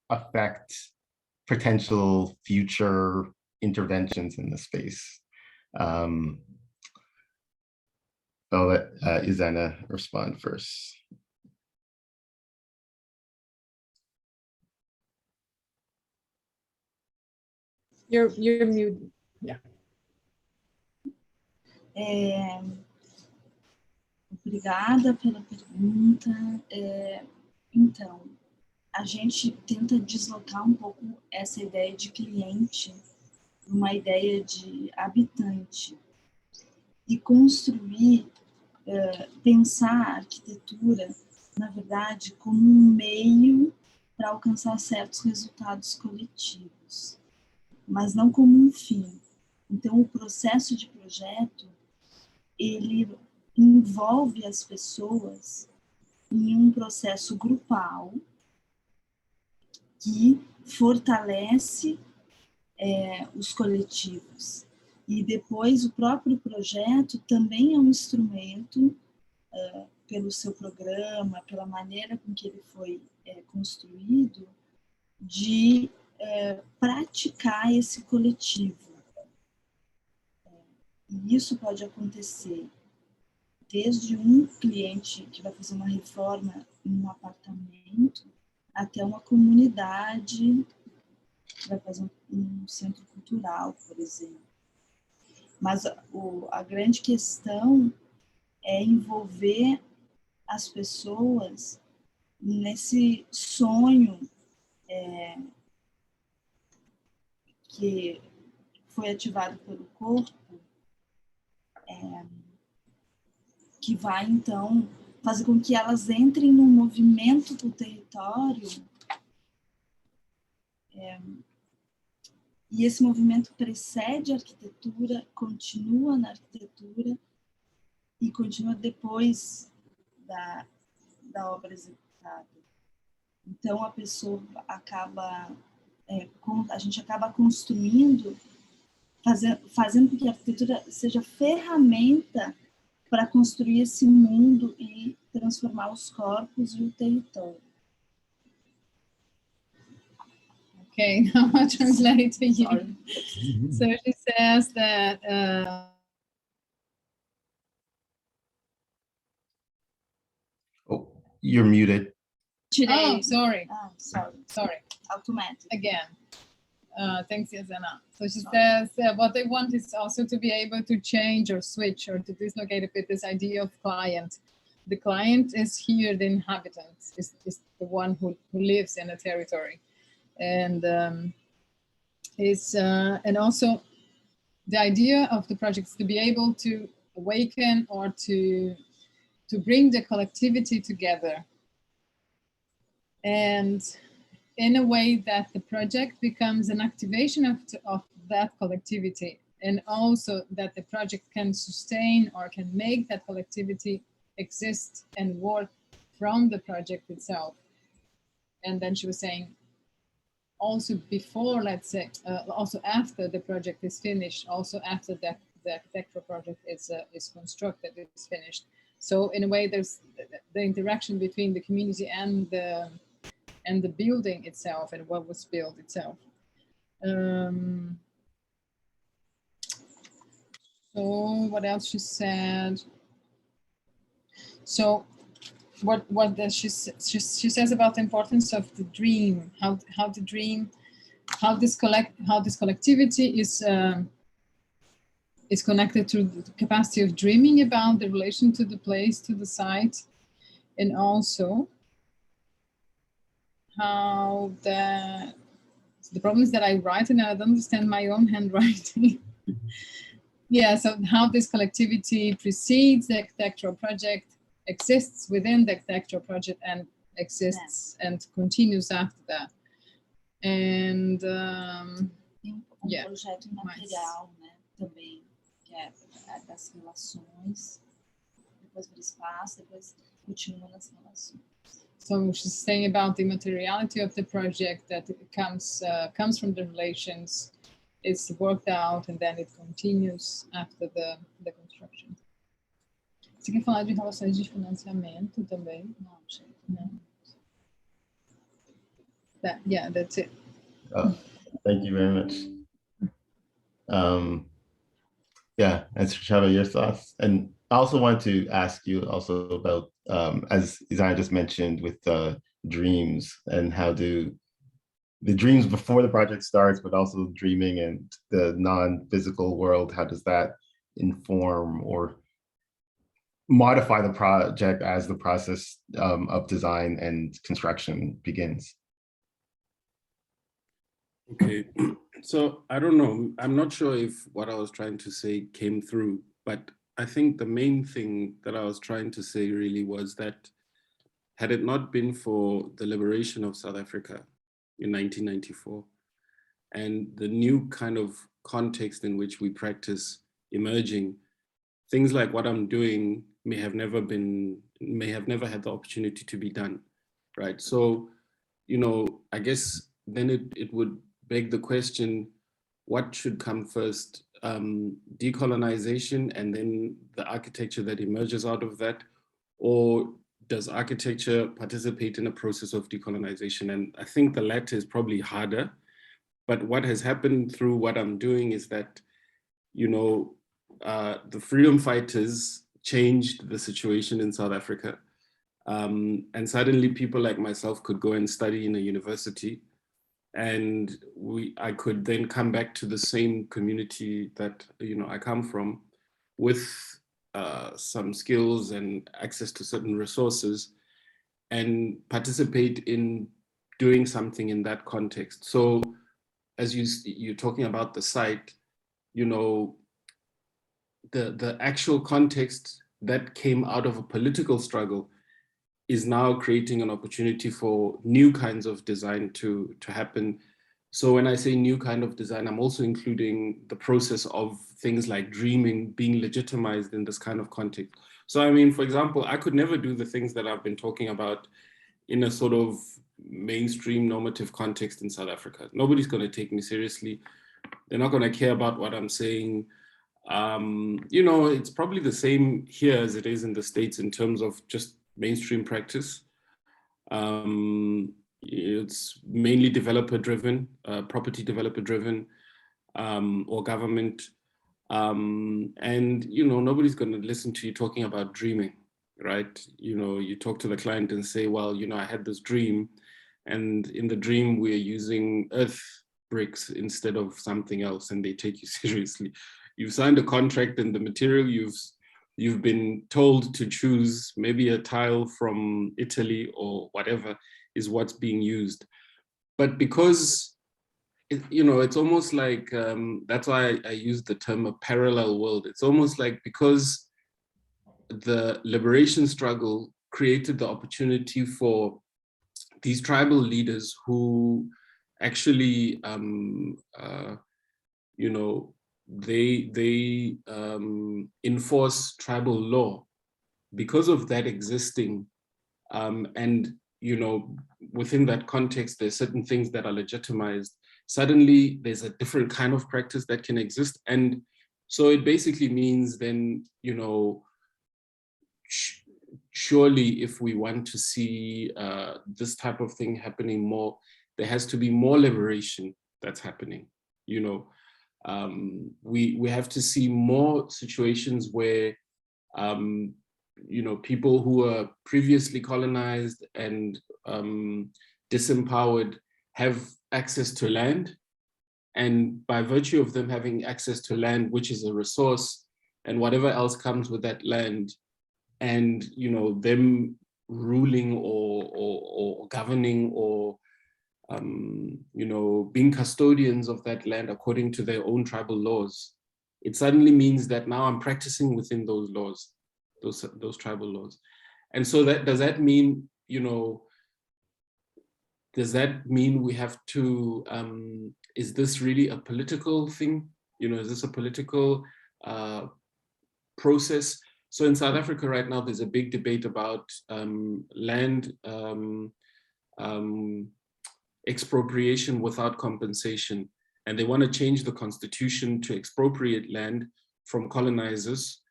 affect potential future interventions in the space? I'll let Izana respond first. You're muted. Yeah. Obrigada pela pergunta. Então, a gente tenta deslocar um pouco essa ideia de cliente numa ideia de habitante e construir, pensar a arquitetura, na verdade, como um meio para alcançar certos resultados coletivos, mas não como um fim. Então, o processo de projeto, ele envolve as pessoas em um processo grupal que fortalece os coletivos. E depois o próprio projeto também é um instrumento, pelo seu programa, pela maneira com que ele foi construído, de praticar esse coletivo. E isso pode acontecer desde um cliente que vai fazer uma reforma em um apartamento até uma comunidade que vai fazer um centro cultural, por exemplo. Mas a grande questão é envolver as pessoas nesse sonho que foi ativado pelo corpo, que vai, então, fazer com que elas entrem num movimento do território, e esse movimento precede a arquitetura, continua na arquitetura e continua depois da obra executada. Então, a pessoa acaba, a gente acaba construindo, fazendo com que a arquitetura seja ferramenta para construir esse mundo e transformar os corpos e o território. Okay, now I'll translate to you. So she says that Oh, you're muted. oh, sorry. Sorry. Automatic. Again. Thanks, Izana. So she says what they want is also to be able to change or switch or to dislocate a bit this idea of client. The client is here, the inhabitant is the one who lives in a territory. And and also the idea of the project is to be able to awaken or to bring the collectivity together, and in a way that the project becomes an activation of that collectivity, and also that the project can sustain or can make that collectivity exist and work from the project itself. And then she was saying, also before, let's say, also after the project is finished, also after that the architectural project is constructed, it's finished. So in a way, there's the interaction between the community and the building itself and what was built itself. So what else she said? So what does she says about the importance of the dream, how the dream, how this collectivity is connected to the capacity of dreaming about the relation to the place, to the site, and also how the problem is that I write and I don't understand my own handwriting. Yeah, so how this collectivity precedes the architectural project, exists within the architectural project, and exists and continues after that. And Tem projeto material, né, também, que é das relações, depois vira espaço, depois continua nas relações. So she's saying about the materiality of the project, that it comes from the relations, it's worked out, and then it continues after the construction. Você quer falar de relações de financiamento também? Não, gente, não. Yeah, that's it. Thank you very much. Yeah, and Shava, your thoughts? And I also want to ask you also about, as Izana just mentioned, with dreams, and how do the dreams before the project starts, but also dreaming and the non-physical world, how does that inform or modify the project as the process of design and construction begins? Okay, so I don't know. I'm not sure if what I was trying to say came through, but I think the main thing that I was trying to say really was that had it not been for the liberation of South Africa in 1994 and the new kind of context in which we practice emerging, things like what I'm doing may have never had the opportunity to be done, right? So, you know, I guess then it would beg the question, what should come first? Decolonization and then the architecture that emerges out of that? Or does architecture participate in a process of decolonization? And I think the latter is probably harder. But what has happened through what I'm doing is that, you know, the freedom fighters changed the situation in South Africa. And suddenly people like myself could go and study in a university, and I could then come back to the same community that, you know, I come from with some skills and access to certain resources and participate in doing something in that context. So as you're talking about the site, you know, the actual context that came out of a political struggle is now creating an opportunity for new kinds of design to happen. So when I say new kind of design, I'm also including the process of things like dreaming being legitimized in this kind of context. So I mean, for example, I could never do the things that I've been talking about in a sort of mainstream normative context in South Africa. Nobody's going to take me seriously. They're not going to care about what I'm saying. You know, it's probably the same here as it is in the States in terms of just mainstream practice. It's mainly developer driven, property developer driven, or government. And, you know, nobody's going to listen to you talking about dreaming, right? You know, you talk to the client and say, well, you know, I had this dream, and in the dream we're using earth bricks instead of something else, and they take you seriously. You've signed a contract, and the material you've been told to choose, maybe a tile from Italy or whatever, is what's being used. But because, you know, it's almost like, that's why I use the term a parallel world. It's almost like because the liberation struggle created the opportunity for these tribal leaders who actually, you know, they enforce tribal law. Because of that existing, and, you know, within that context, there's certain things that are legitimized. Suddenly there's a different kind of practice that can exist. And so it basically means then, you know, surely if we want to see this type of thing happening more, there has to be more liberation that's happening. You know, we have to see more situations where, you know, people who are previously colonized and disempowered have access to land. And by virtue of them having access to land, which is a resource, and whatever else comes with that land, and, you know, them ruling or governing or, you know, being custodians of that land according to their own tribal laws, it suddenly means that now I'm practicing within those laws, those tribal laws. And so does that mean, you know, does that mean we have to, is this really a political thing? You know, is this a political process? So in South Africa right now, there's a big debate about land expropriation without compensation. And they want to change the constitution to expropriate land from colonizers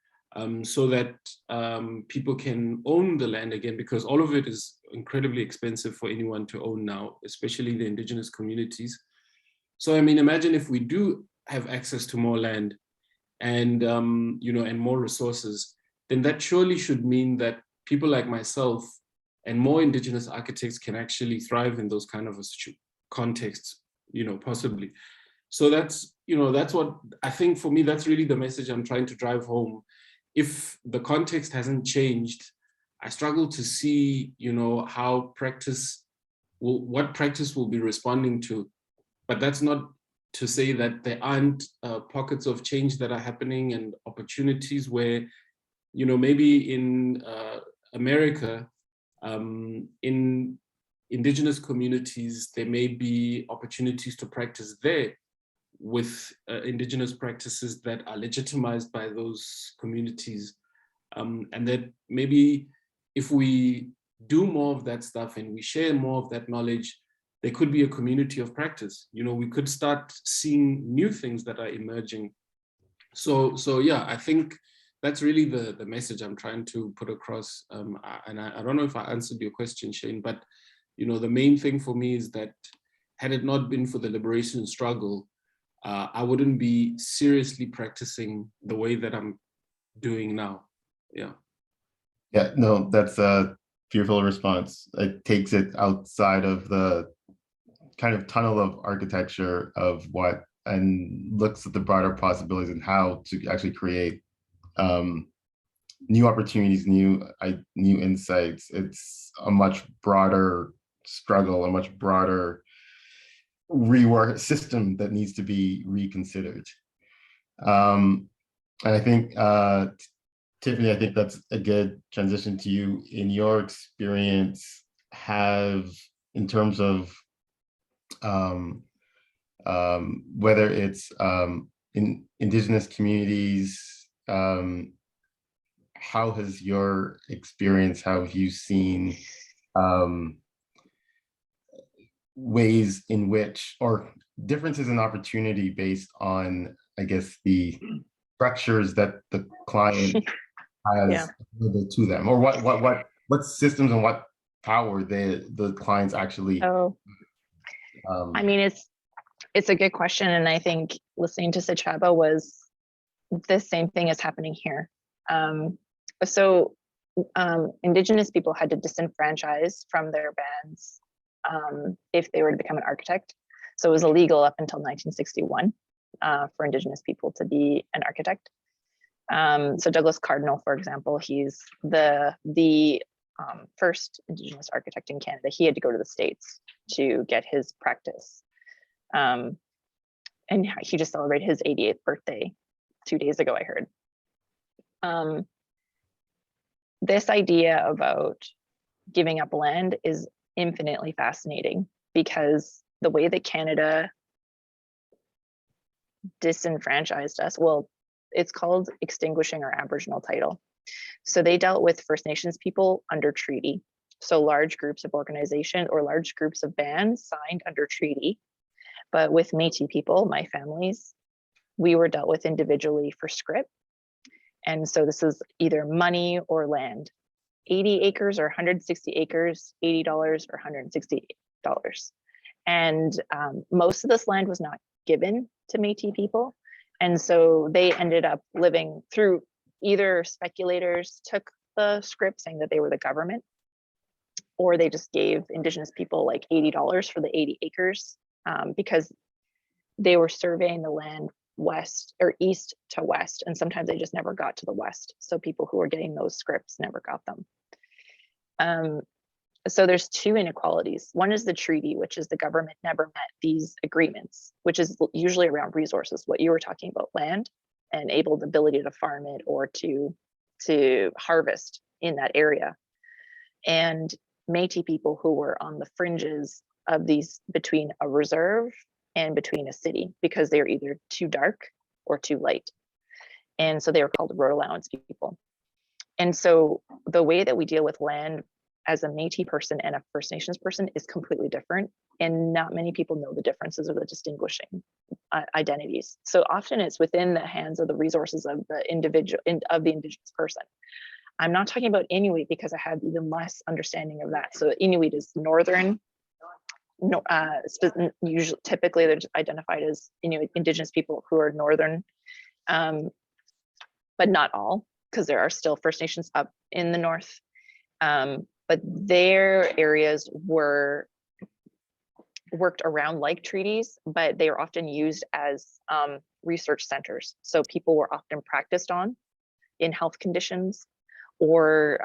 so that people can own the land again, because all of it is incredibly expensive for anyone to own now, especially the indigenous communities. So, I mean, imagine if we do have access to more land and, you know, and more resources, then that surely should mean that people like myself and more indigenous architects can actually thrive in those kind of contexts, you know, possibly. So that's, you know, that's what I think for me, that's really the message I'm trying to drive home. If the context hasn't changed, I struggle to see, you know, how what practice will be responding to. But that's not to say that there aren't pockets of change that are happening and opportunities where, you know, maybe in America, in indigenous communities, there may be opportunities to practice there with indigenous practices that are legitimized by those communities. And that maybe if we do more of that stuff and we share more of that knowledge, there could be a community of practice. You know, we could start seeing new things that are emerging. So yeah, I think that's really the message I'm trying to put across. And I don't know if I answered your question, Shane, but you know, the main thing for me is that had it not been for the liberation struggle, I wouldn't be seriously practicing the way that I'm doing now. Yeah. Yeah, no, that's a beautiful response. It takes it outside of the kind of tunnel of architecture of what, and looks at the broader possibilities and how to actually create new opportunities, new insights. It's a much broader struggle, a much broader rework system that needs to be reconsidered. And I think, Tiffany, I think that's a good transition to you. In your experience, have, in terms of whether it's in indigenous communities, how has your experience, how have you seen ways in which, or differences in opportunity based on, I guess, the structures that the client has available to them, or what systems and what power the clients actually. I mean, it's a good question, and I think listening to Sachaba was the same thing is happening here. Indigenous people had to disenfranchise from their bands if they were to become an architect. So it was illegal up until 1961 for Indigenous people to be an architect. So Douglas Cardinal, for example, he's the first Indigenous architect in Canada. He had to go to the States to get his practice. And he just celebrated his 88th birthday 2 days ago, I heard. This idea about giving up land is infinitely fascinating, because the way that Canada disenfranchised us, well, it's called extinguishing our Aboriginal title. So they dealt with First Nations people under treaty. So large groups of organization or large groups of bands signed under treaty. But with Métis people, my families, we were dealt with individually for scrip. And so this is either money or land. 80 acres or 160 acres, $80 or $160. And most of this land was not given to Métis people. And so they ended up living through, either speculators took the scrip saying that they were the government, or they just gave Indigenous people like $80 for the 80 acres because they were surveying the land west or east to west, and sometimes they just never got to the west. So people who were getting those scripts never got them. So there's two inequalities. One is the treaty, which is the government never met these agreements, which is usually around resources, what you were talking about, land and the ability to farm it or to harvest in that area. And Métis people who were on the fringes of these, between a reserve and between a city, because they were either too dark or too light. And so they were called road allowance people. And so the way that we deal with land as a Métis person and a First Nations person is completely different. And not many people know the differences or the distinguishing identities. So often it's within the hands of the resources of the individual, of the Indigenous person. I'm not talking about Inuit because I have even less understanding of that. So Inuit is northern, usually typically they're identified as Inuit Indigenous people who are northern, but not all, because there are still First Nations up in the north. But their areas were worked around like treaties, but they are often used as research centers. So people were often practiced on in health conditions, or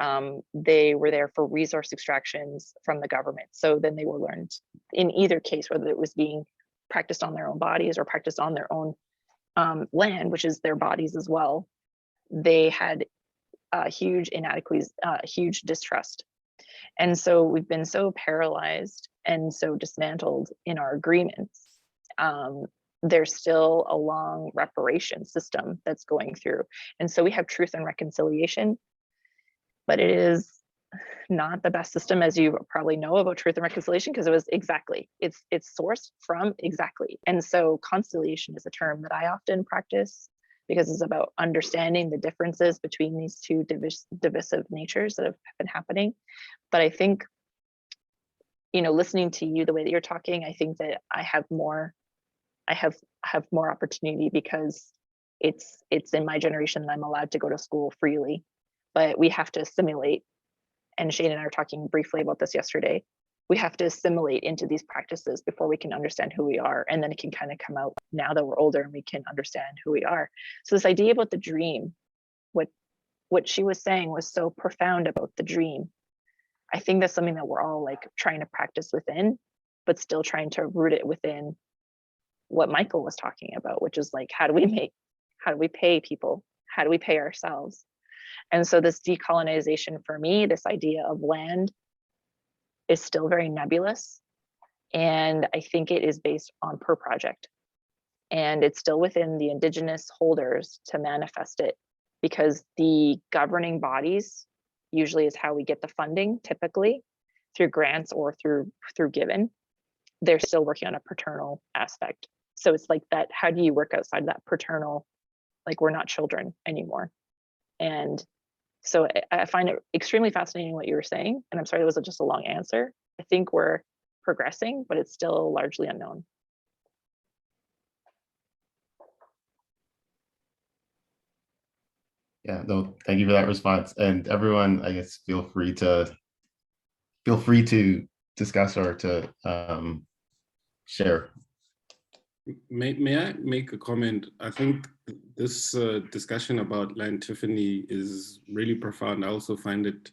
they were there for resource extractions from the government. So then they were learned in either case, whether it was being practiced on their own bodies or practiced on their own land, which is their bodies as well. They had huge inadequacies, huge distrust. And so we've been so paralyzed and so dismantled in our agreements. There's still a long reparation system that's going through. And so we have truth and reconciliation, but it is not the best system, as you probably know about truth and reconciliation, because it was exactly, it's sourced from exactly. And so conciliation is a term that I often practice because it's about understanding the differences between these two divisive natures that have been happening. But I think, you know, listening to you the way that you're talking, I think that I have more opportunity because it's in my generation that I'm allowed to go to school freely, but we have to assimilate. And Shane and I were talking briefly about this yesterday. We have to assimilate into these practices before we can understand who we are. And then it can kind of come out now that we're older and we can understand who we are. So this idea about the dream, what she was saying was so profound about the dream. I think that's something that we're all like trying to practice within, but still trying to root it within what Michael was talking about, which is like, how do we pay people? How do we pay ourselves? And so this decolonization for me, this idea of land is still very nebulous. And I think it is based on per project. And it's still within the Indigenous holders to manifest it, because the governing bodies usually is how we get the funding, typically through grants or through given. They're still working on a paternal aspect. So it's like that, how do you work outside that paternal, like we're not children anymore. And so I find it extremely fascinating what you were saying. And I'm sorry, that was just a long answer. I think we're progressing, but it's still largely unknown. Yeah, no, thank you for that response. And everyone, I guess, feel free to discuss or to share. May I make a comment? I think this discussion about land, Tiffany, is really profound. I also find it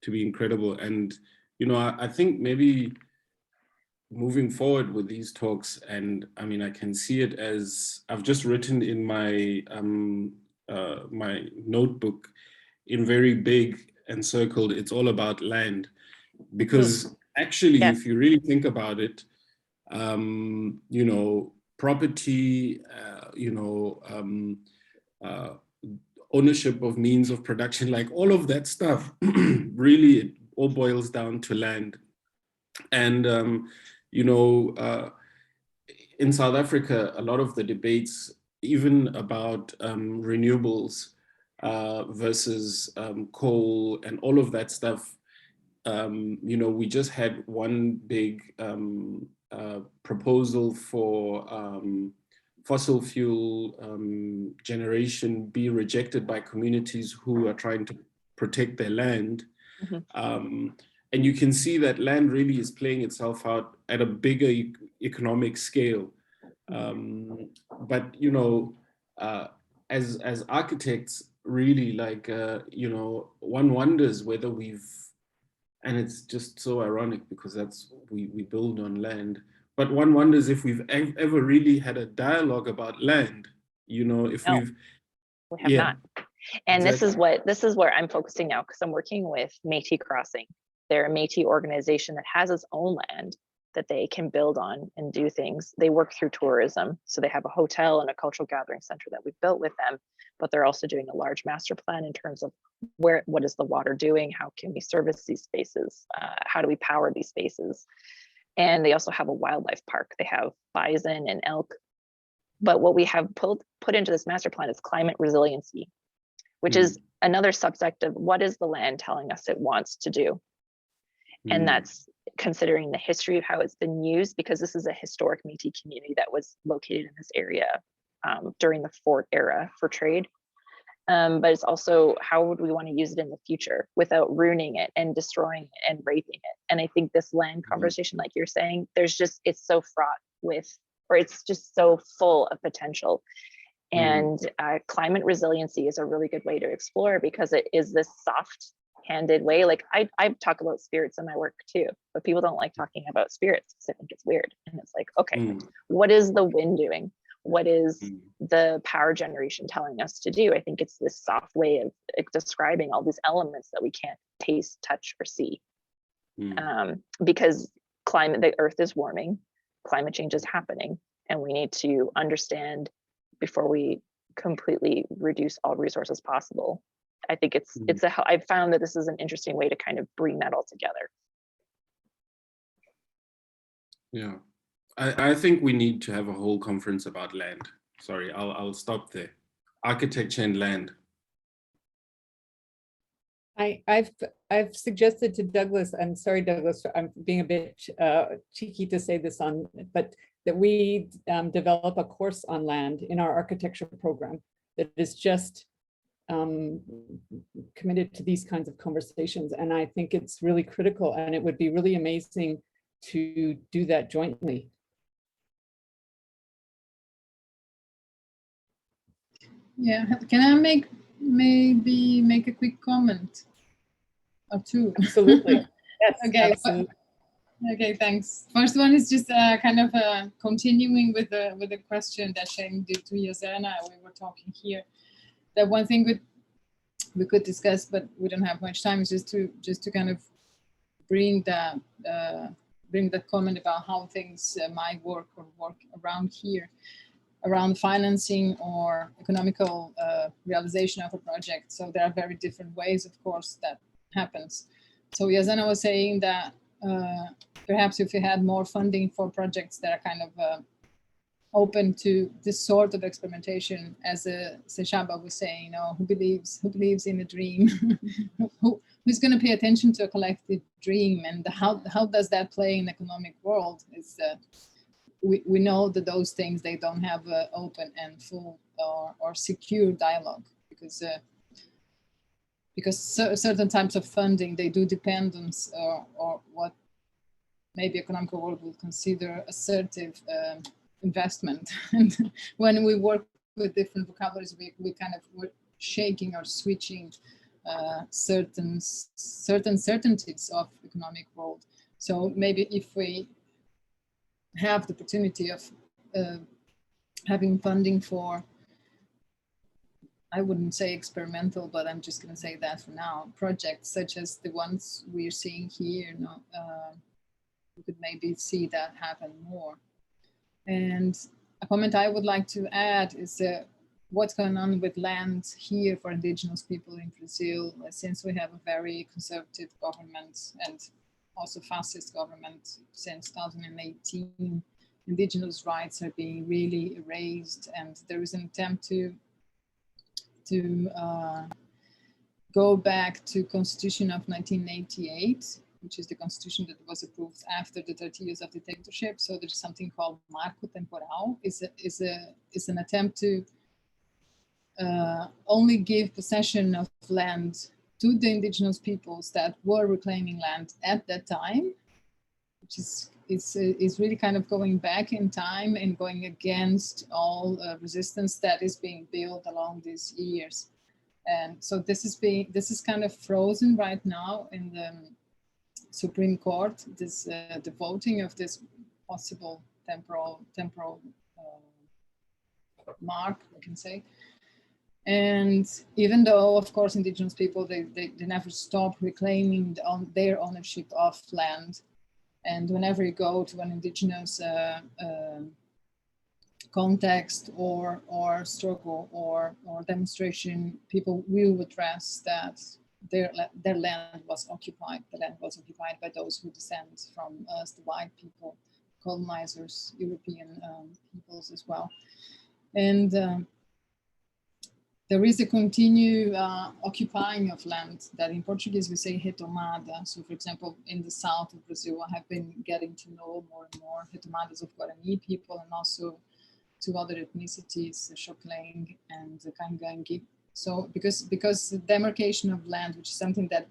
to be incredible. And, you know, I think maybe moving forward with these talks, and I mean, I can see it as, I've just written in my my notebook in very big and circled, it's all about land. Because actually, if you really think about it, you know, property, you know, ownership of means of production, like all of that stuff, really it all boils down to land. And, you know, in South Africa, a lot of the debates, even about renewables versus coal and all of that stuff, you know, we just had one big proposal for fossil fuel generation be rejected by communities who are trying to protect their land. And you can see that land really is playing itself out at a bigger economic scale. But, you know, as architects, really, like, you know, one wonders whether we've, and it's just so ironic because that's, we build on land, but one wonders if we've ever really had a dialogue about land, you know, if we have not. And exactly. This is where I'm focusing now, because I'm working with Métis Crossing. They're a Métis organization that has its own land, that they can build on and do things. They work through tourism. So they have a hotel and a cultural gathering center that we've built with them, but they're also doing a large master plan in terms of what is the water doing? How can we service these spaces? How do we power these spaces? And they also have a wildlife park. They have bison and elk. But what we have put into this master plan is climate resiliency, which is another subsect of what is the land telling us it wants to do. And that's considering the history of how it's been used, because this is a historic Métis community that was located in this area during the fort era for trade. But it's also, how would we want to use it in the future without ruining it and destroying it and raping it? And I think this land conversation, like you're saying, it's so fraught with, or it's just so full of potential. And climate resiliency is a really good way to explore, because it is this soft-handed way. Like I talk about spirits in my work too, but people don't like talking about spirits because I think it's weird. And it's like, okay, what is the wind doing? What is the power generation telling us to do? I think it's this soft way of describing all these elements that we can't taste, touch, or see. Because the earth is warming, climate change is happening, and we need to understand before we completely reduce all resources possible. I think I've found that this is an interesting way to kind of bring that all together. Yeah. I think we need to have a whole conference about land. Sorry, I'll stop there. Architecture and land. I've suggested to Douglas, I'm sorry, Douglas, I'm being a bit cheeky to say this but that we develop a course on land in our architecture program that is just committed to these kinds of conversations. And I think it's really critical, and it would be really amazing to do that jointly. Yeah, can I maybe make a quick comment or two? Absolutely. Yes. Okay. Absolutely. Okay, thanks. First one is just kind of continuing with the question that Shane did to Izana. We were talking here. That one thing we could discuss, but we don't have much time, is just to kind of bring the comment about how things might work around here, around financing or economical realization of a project. So there are very different ways, of course, that happens. So Izana was saying that perhaps if we had more funding for projects that are kind of open to this sort of experimentation, as Seshaba was saying, who believes in a dream, who's going to pay attention to a collective dream, and how does that play in the economic world? We know that those things, they don't have open and full or secure dialogue, because certain types of funding, they do depend on or what maybe economic world would consider assertive investment. And when we work with different vocabularies, we kind of we're shaking or switching certain certainties of economic world. So maybe if we have the opportunity of having funding for, I wouldn't say experimental, but I'm just going to say that for now, projects such as the ones we're seeing here, we could maybe see that happen more. And a comment I would like to add is what's going on with land here for indigenous people in Brazil, since we have a very conservative government and also fascist government since 2018. Indigenous rights are being really erased, and there is an attempt to go back to Constitution of 1988, which is the constitution that was approved after the 30 years of dictatorship. So there's something called Marco Temporal. Is an attempt to only give possession of land to the indigenous peoples that were reclaiming land at that time, which is really kind of going back in time and going against all resistance that is being built along these years. And so this is kind of frozen right now in the Supreme Court, the voting of this possible temporal mark, we can say. And even though, of course, indigenous people, they never stop reclaiming their ownership of land. And whenever you go to an indigenous context or struggle or demonstration, people will address that their land was occupied. The land was occupied by those who descend from us, the white people, colonizers, European peoples as well. And there is a continued occupying of land that in Portuguese we say retomada. So for example, in the south of Brazil, I have been getting to know more and more retomadas of Guarani people and also to other ethnicities, the Xhokleng and the Kangangi. So because the demarcation of land, which is something that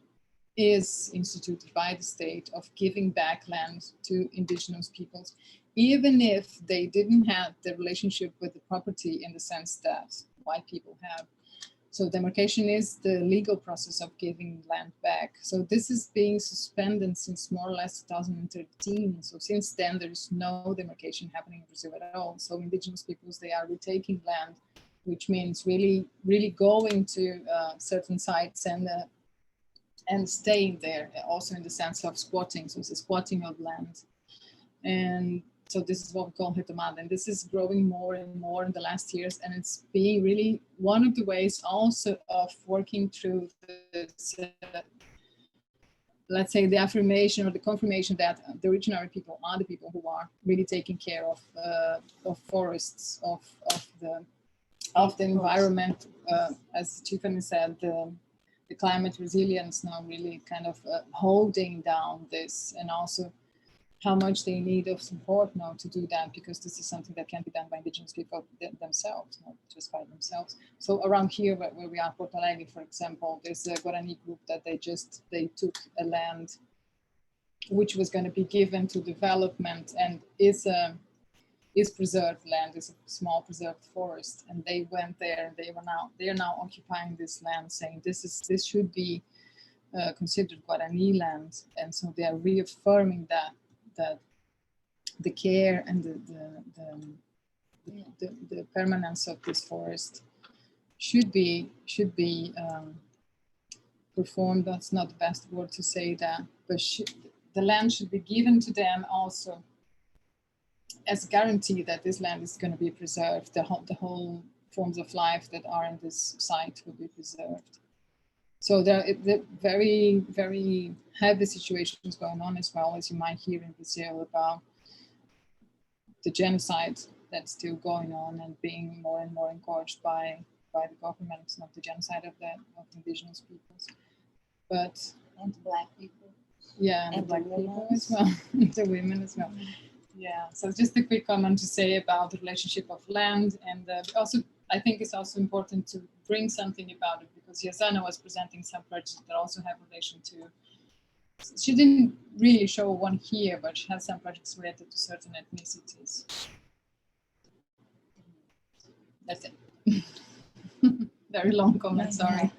is instituted by the state of giving back land to indigenous peoples, even if they didn't have the relationship with the property in the sense that white people have. So demarcation is the legal process of giving land back. So this is being suspended since more or less 2013. So since then, there is no demarcation happening in Brazil at all. So indigenous peoples, they are retaking land, which means really going to certain sites and staying there, also in the sense of squatting. So it's a squatting of land. And so this is what we call retomada, and this is growing more and more in the last years, and it's being really one of the ways also of working through this, let's say, the affirmation or the confirmation that the originary people are the people who are really taking care of forests, of the environment, as Tiffany said, the climate resilience now really kind of holding down this, and also how much they need of support now to do that, because this is something that can be done by indigenous people themselves, not just by themselves. So around here, where we are, Porto Alegre, for example, there's a Guarani group that they took a land which was going to be given to development and is preserved land, is a small preserved forest, and they went there and they are now occupying this land, saying this should be considered Guarani land, and so they are reaffirming that the care and the permanence of this forest should be performed. That's not the best word to say that, but the land should be given to them also as a guarantee that this land is going to be preserved. The whole forms of life that are in this site will be preserved. So there are very, very heavy situations going on, as well as you might hear in Brazil about the genocide that's still going on and being more and more encouraged by the government, not the genocide of indigenous peoples, but and Black people. Yeah, and Black people as well, the women as well. Yeah, so just a quick comment to say about the relationship of land, and also I think it's also important to bring something about it, because Izana was presenting some projects that also have relation to, she didn't really show one here, but she has some projects related to certain ethnicities. That's it. Very long comment, sorry.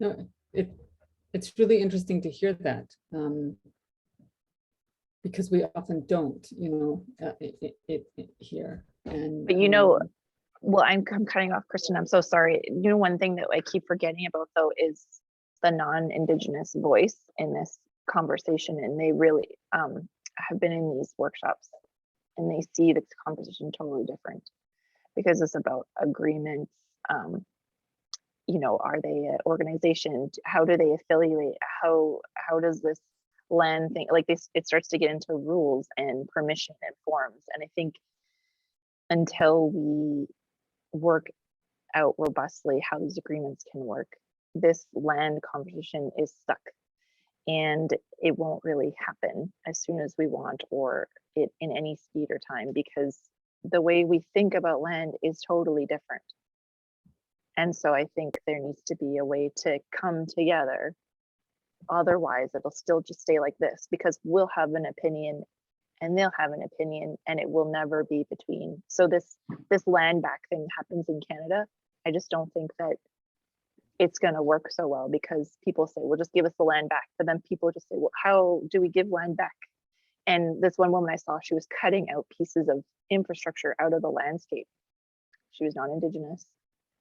No, it's really interesting to hear that, because we often don't, here. And but well, I'm cutting off, Kristen, I'm so sorry. One thing that I keep forgetting about, though, is the non-Indigenous voice in this conversation, and they really have been in these workshops, and they see the conversation totally different, because it's about agreements. Are they an organization? How do they affiliate? How does this land thing, like this, it starts to get into rules and permission and forms. And I think until we work out robustly how these agreements can work, this land conversation is stuck, and it won't really happen as soon as we want, or it in any speed or time, because the way we think about land is totally different. And so I think there needs to be a way to come together. Otherwise, it'll still just stay like this, because we'll have an opinion and they'll have an opinion, and it will never be between. So this land back thing happens in Canada. I just don't think that it's going to work so well, because people say, well, just give us the land back. But then people just say, well, how do we give land back? And this one woman I saw, she was cutting out pieces of infrastructure out of the landscape. She was non-Indigenous.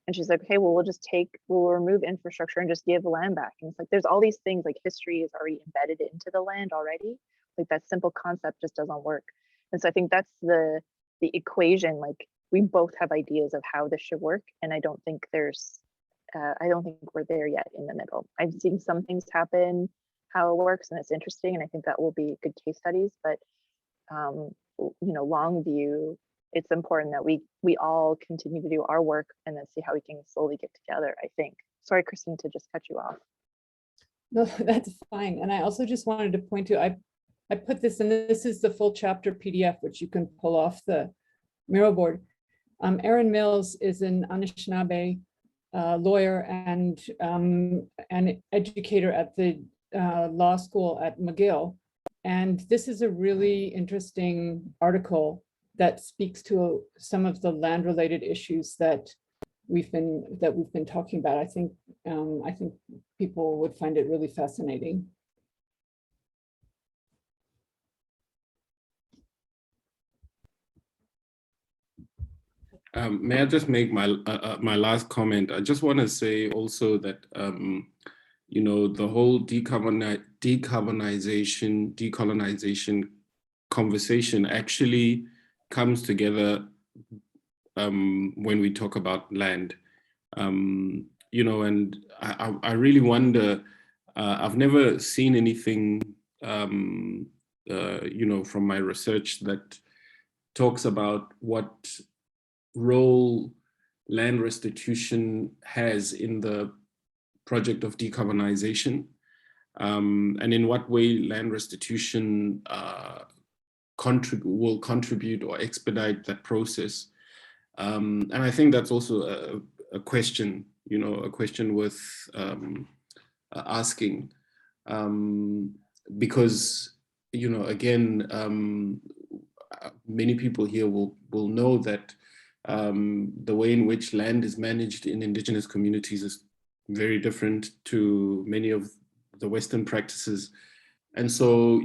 And she's like, okay, well, we'll remove infrastructure and just give land back. And it's like, there's all these things, like history is already embedded into the land already. Like that simple concept just doesn't work. And so I think that's the equation. Like we both have ideas of how this should work. And I don't think we're there yet in the middle. I've seen some things happen, how it works, and it's interesting. And I think that will be good case studies, but long view, it's important that we all continue to do our work and then see how we can slowly get together, I think. Sorry, Kristen, to just cut you off. No, that's fine. And I also just wanted to point to, I put this, and this is the full chapter PDF, which you can pull off the Miro board. Erin Mills is an Anishinaabe lawyer and an educator at the law school at McGill. And this is a really interesting article that speaks to some of the land-related issues that we've been talking about. I think people would find it really fascinating. May I just make my last comment? I just want to say also that the whole decolonization conversation actually comes together when we talk about land. And I really wonder. I've never seen anything from my research that talks about what role land restitution has in the project of decarbonization, and in what way land restitution will contribute or expedite that process. And I think that's also a question, a question worth asking, because, again, many people here will know that the way in which land is managed in indigenous communities is very different to many of the Western practices. And so,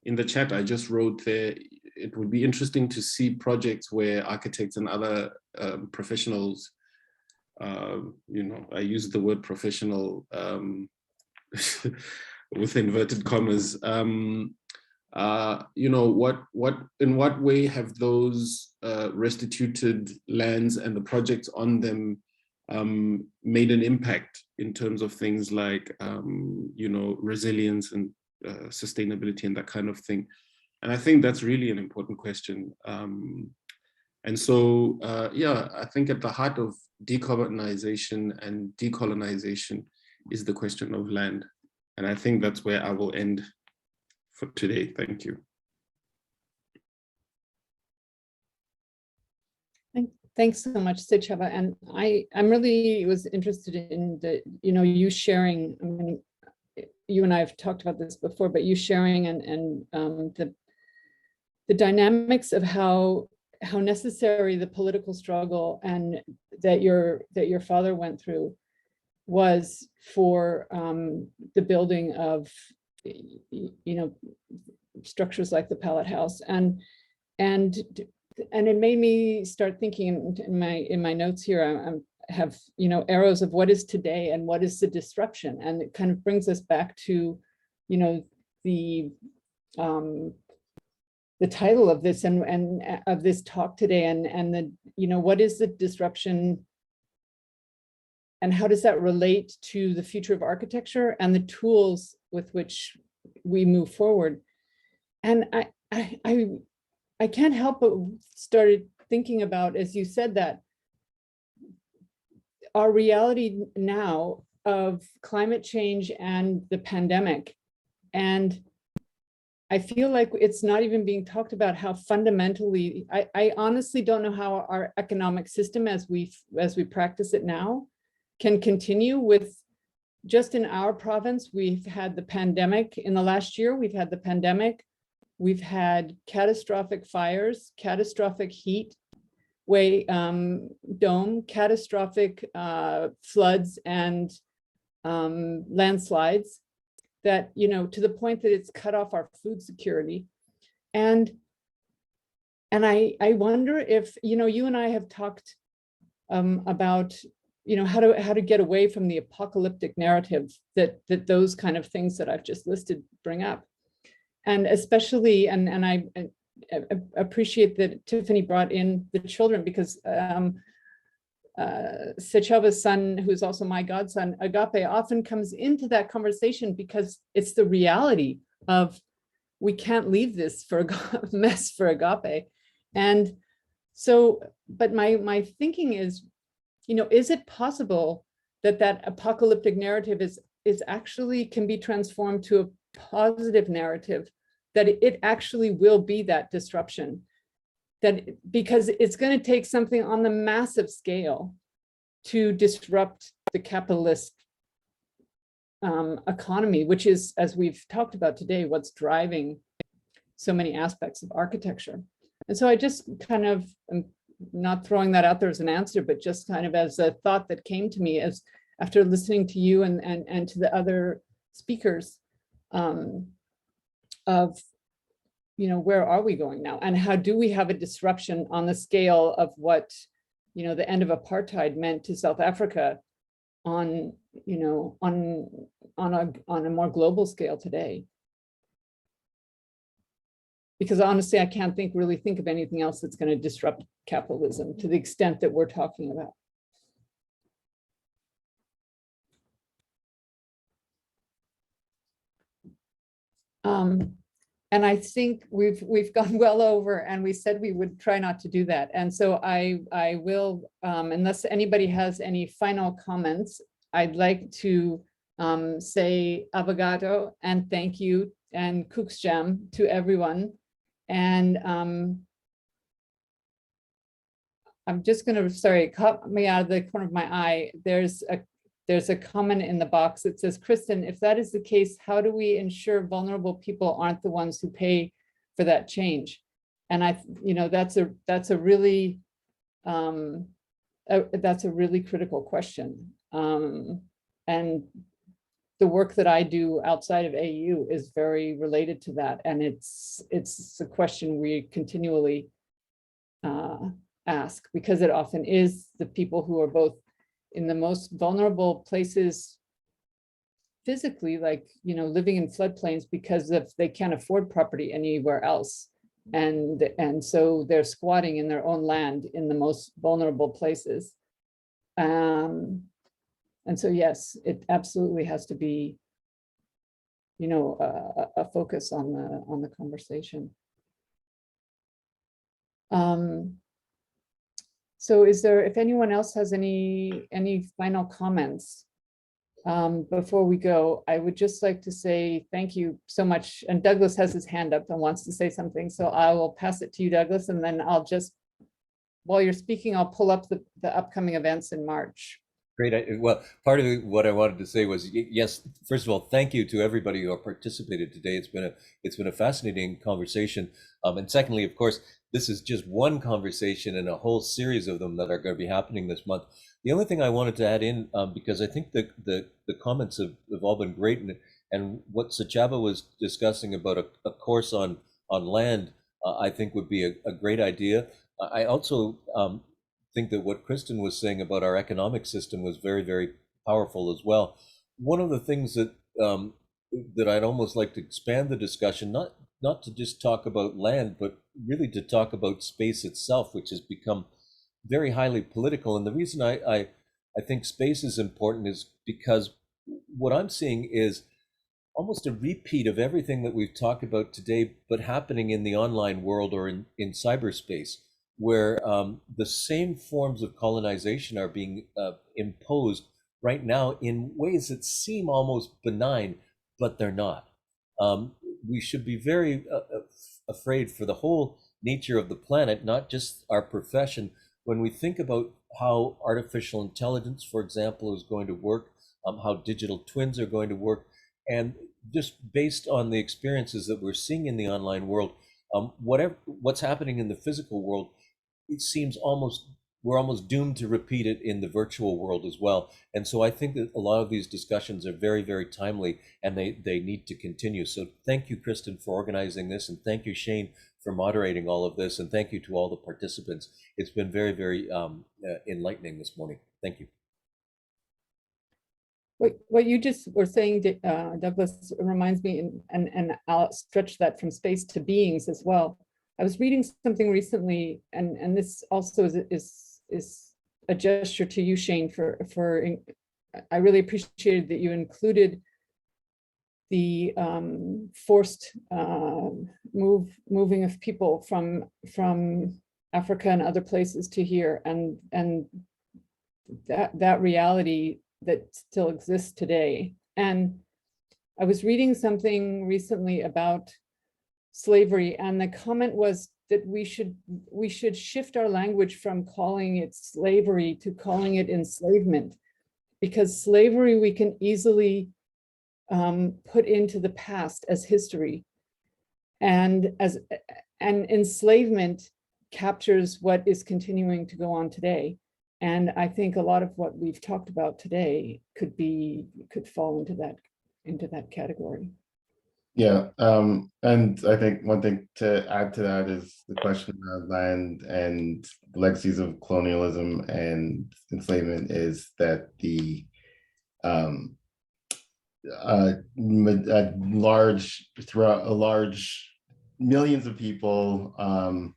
in the chat I just wrote there, it would be interesting to see projects where architects and other professionals, I use the word professional with inverted commas, in what way have those restituted lands and the projects on them made an impact in terms of things like, resilience and sustainability and that kind of thing. And I think that's really an important question. And so, I think at the heart of decarbonization and decolonization is the question of land. And I think that's where I will end for today. Thank you. Thanks so much, Sechava. And I'm really was interested in the, you sharing, I mean, you and I have talked about this before, but you sharing and the dynamics of how necessary the political struggle and that your father went through was for the building of, structures like the Pallet House, and it made me start thinking in my notes here. I have arrows of what is today and what is the disruption, and it kind of brings us back to the title of this and of this talk today, and the what is the disruption and how does that relate to the future of architecture and the tools with which we move forward. And I can't help but started thinking about, as you said, that our reality now of climate change and the pandemic, and I feel like it's not even being talked about how fundamentally, I honestly don't know how our economic system as we practice it now can continue with, just in our province, we've had the pandemic in the last year, we've had the pandemic, we've had catastrophic fires, catastrophic heat dome, catastrophic floods and landslides that, to the point that it's cut off our food security. And I wonder if, you and I have talked about how to get away from the apocalyptic narrative that those kind of things that I've just listed bring up. And especially, and I appreciate that Tiffany brought in the children, because Sechova's son, who's also my godson, Agape, often comes into that conversation because it's the reality of we can't leave this for a mess for Agape. And so, but my thinking is, is it possible that that apocalyptic narrative is actually can be transformed to a positive narrative, that it actually will be that disruption, because it's going to take something on the massive scale to disrupt the capitalist economy, which is, as we've talked about today, what's driving so many aspects of architecture. And so I just kind of, am not throwing that out there as an answer, but just kind of as a thought that came to me as after listening to you and to the other speakers, of where are we going now, and how do we have a disruption on the scale of what the end of apartheid meant to South Africa on a more global scale today. Because honestly, I can't really think of anything else that's going to disrupt capitalism to the extent that we're talking about. And I think we've gone well over, and we said we would try not to do that. And so I will, unless anybody has any final comments, I'd like to say avogado and thank you and kuksjam to everyone. And I'm just gonna, sorry, it caught me out of the corner of my eye. There's a comment in the box that says, Kristen, if that is the case, how do we ensure vulnerable people aren't the ones who pay for that change? And that's a really critical question. And the work that I do outside of AU is very related to that. And it's a question we continually ask, because it often is the people who are both in the most vulnerable places physically, like, living in floodplains because they can't afford property anywhere else. And so they're squatting in their own land in the most vulnerable places. And so, yes, it absolutely has to be, a focus on the conversation. So if anyone else has any final comments before we go, I would just like to say thank you so much. And Douglas has his hand up and wants to say something. So I will pass it to you, Douglas, and then I'll just, while you're speaking, I'll pull up the upcoming events in March. Great. Well, part of what I wanted to say was, yes, first of all, thank you to everybody who participated today. It's been a fascinating conversation. And secondly, of course, this is just one conversation in a whole series of them that are going to be happening this month. The only thing I wanted to add in, because I think the comments have all been great, and what Sachaba was discussing about a course on land, I think would be a great idea. I also think that what Kristen was saying about our economic system was very, very powerful as well. One of the things that that I'd almost like to expand the discussion, not to just talk about land, but really to talk about space itself, which has become very highly political. And the reason I think space is important is because what I'm seeing is almost a repeat of everything that we've talked about today, but happening in the online world or in cyberspace, where the same forms of colonization are being imposed right now in ways that seem almost benign, but they're not. We should be very afraid for the whole nature of the planet, not just our profession. When we think about how artificial intelligence, for example, is going to work, how digital twins are going to work, and just based on the experiences that we're seeing in the online world, what's happening in the physical world, it seems we're almost doomed to repeat it in the virtual world as well. And so I think that a lot of these discussions are very, very timely, and they need to continue. So thank you, Kristen, for organizing this, and thank you, Shane, for for moderating all of this, and thank you to all the participants. It's been very, very enlightening this morning. Thank you. What you just were saying, Douglas, reminds me, and I'll stretch that from space to beings as well. I was reading something recently, and this also is a gesture to you, Shane, I really appreciated that you included the forced moving of people from Africa and other places to here, and that reality that still exists today. And I was reading something recently about slavery, and the comment was that we should shift our language from calling it slavery to calling it enslavement, because slavery we can easily put into the past as history, and enslavement captures what is continuing to go on today. And I think a lot of what we've talked about today could fall into that category. Yeah, and I think one thing to add to that is the question of land and legacies of colonialism and enslavement is that the large millions of people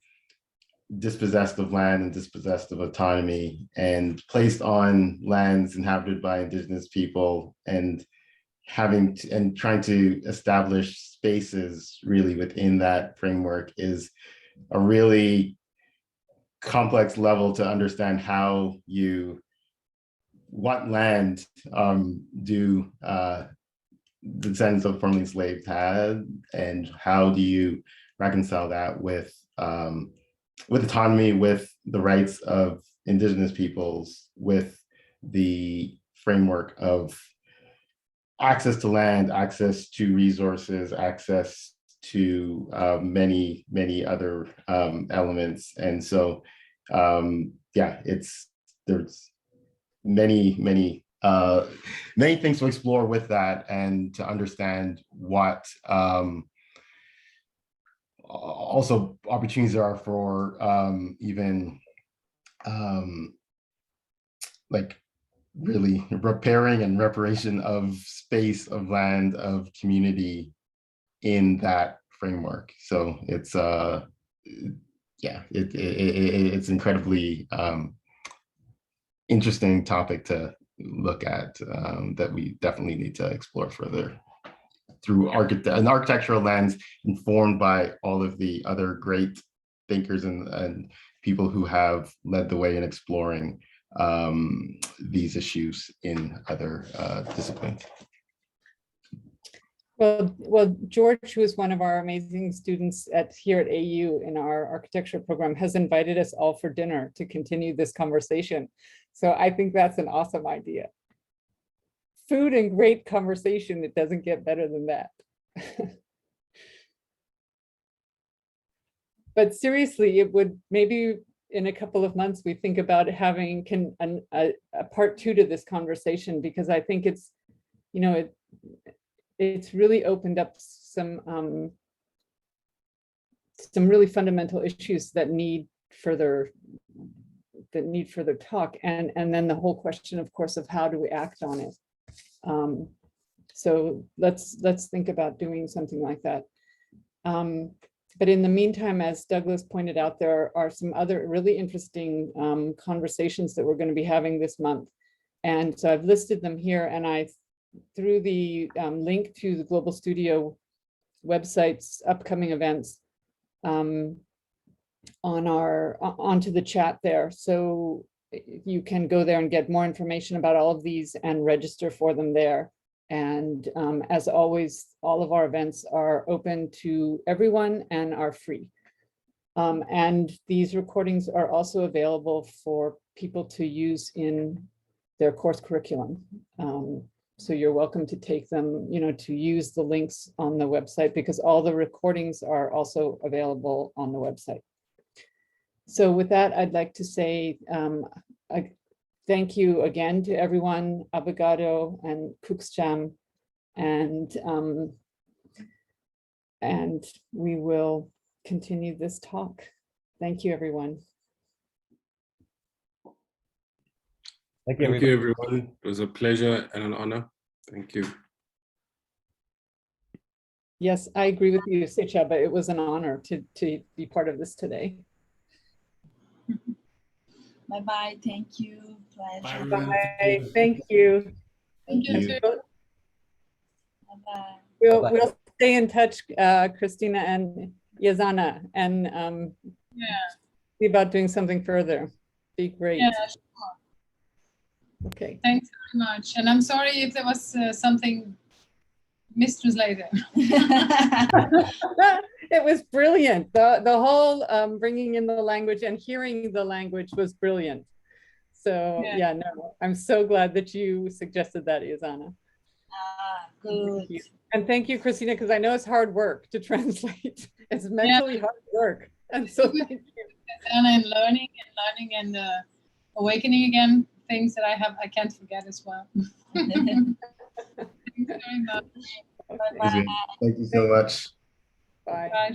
dispossessed of land and dispossessed of autonomy and placed on lands inhabited by indigenous people, and trying to establish spaces really within that framework is a really complex level to understand what land do the descendants of formerly enslaved had, and how do you reconcile that with autonomy, with the rights of indigenous peoples, with the framework of access to land, access to resources, access to many, many other elements. And so, yeah, there's many things to explore with that, and to understand what also opportunities there are for even like really repairing and reparation of space, of land, of community in that framework. So it's yeah, it's incredibly interesting topic to look at, that we definitely need to explore further through an architectural lens informed by all of the other great thinkers and people who have led the way in exploring these issues in other disciplines. Well, George, who is one of our amazing students here at AU in our architecture program, has invited us all for dinner to continue this conversation. So I think that's an awesome idea. Food and great conversation, it doesn't get better than that. But seriously, it would maybe in a couple of months, we think about having a part 2 to this conversation, because I think it's, you know, it's really opened up some really fundamental issues that need further talk, and then the whole question, of course, of how do we act on it. So let's think about doing something like that. But in the meantime, as Douglas pointed out, there are some other really interesting conversations that we're going to be having this month. And so I've listed them here, and I threw the link to the Global Studio website's upcoming events onto the chat there. So you can go there and get more information about all of these and register for them there. And as always, all of our events are open to everyone and are free. And these recordings are also available for people to use in their course curriculum. So you're welcome to take them, you know, to use the links on the website, because all the recordings are also available on the website. So with that, I'd like to say thank you again to everyone, Abogado and Kuxcham, and we will continue this talk. Thank you, everyone. Thank you, Thank you, everyone. It was a pleasure and an honor. Thank you. Yes, I agree with you, Secha, but it was an honor to be part of this today. Bye-bye. Thank you. Pleasure. Bye. Thank you. Thank you. Bye-bye. We'll stay in touch, Christina and Izana, and see about doing something further. Be great. Yeah, sure. Okay. Thanks very much. And I'm sorry if there was something mistranslated. It was brilliant. The whole bringing in the language and hearing the language was brilliant. So yeah, no, I'm so glad that you suggested that, Izana. Good. And thank you, Christina, because I know it's hard work to translate. It's mentally hard work. And so thank you. And learning and awakening again, things that I can't forget as well. Thanks very much. Okay. Thank you so much. Bye. Bye.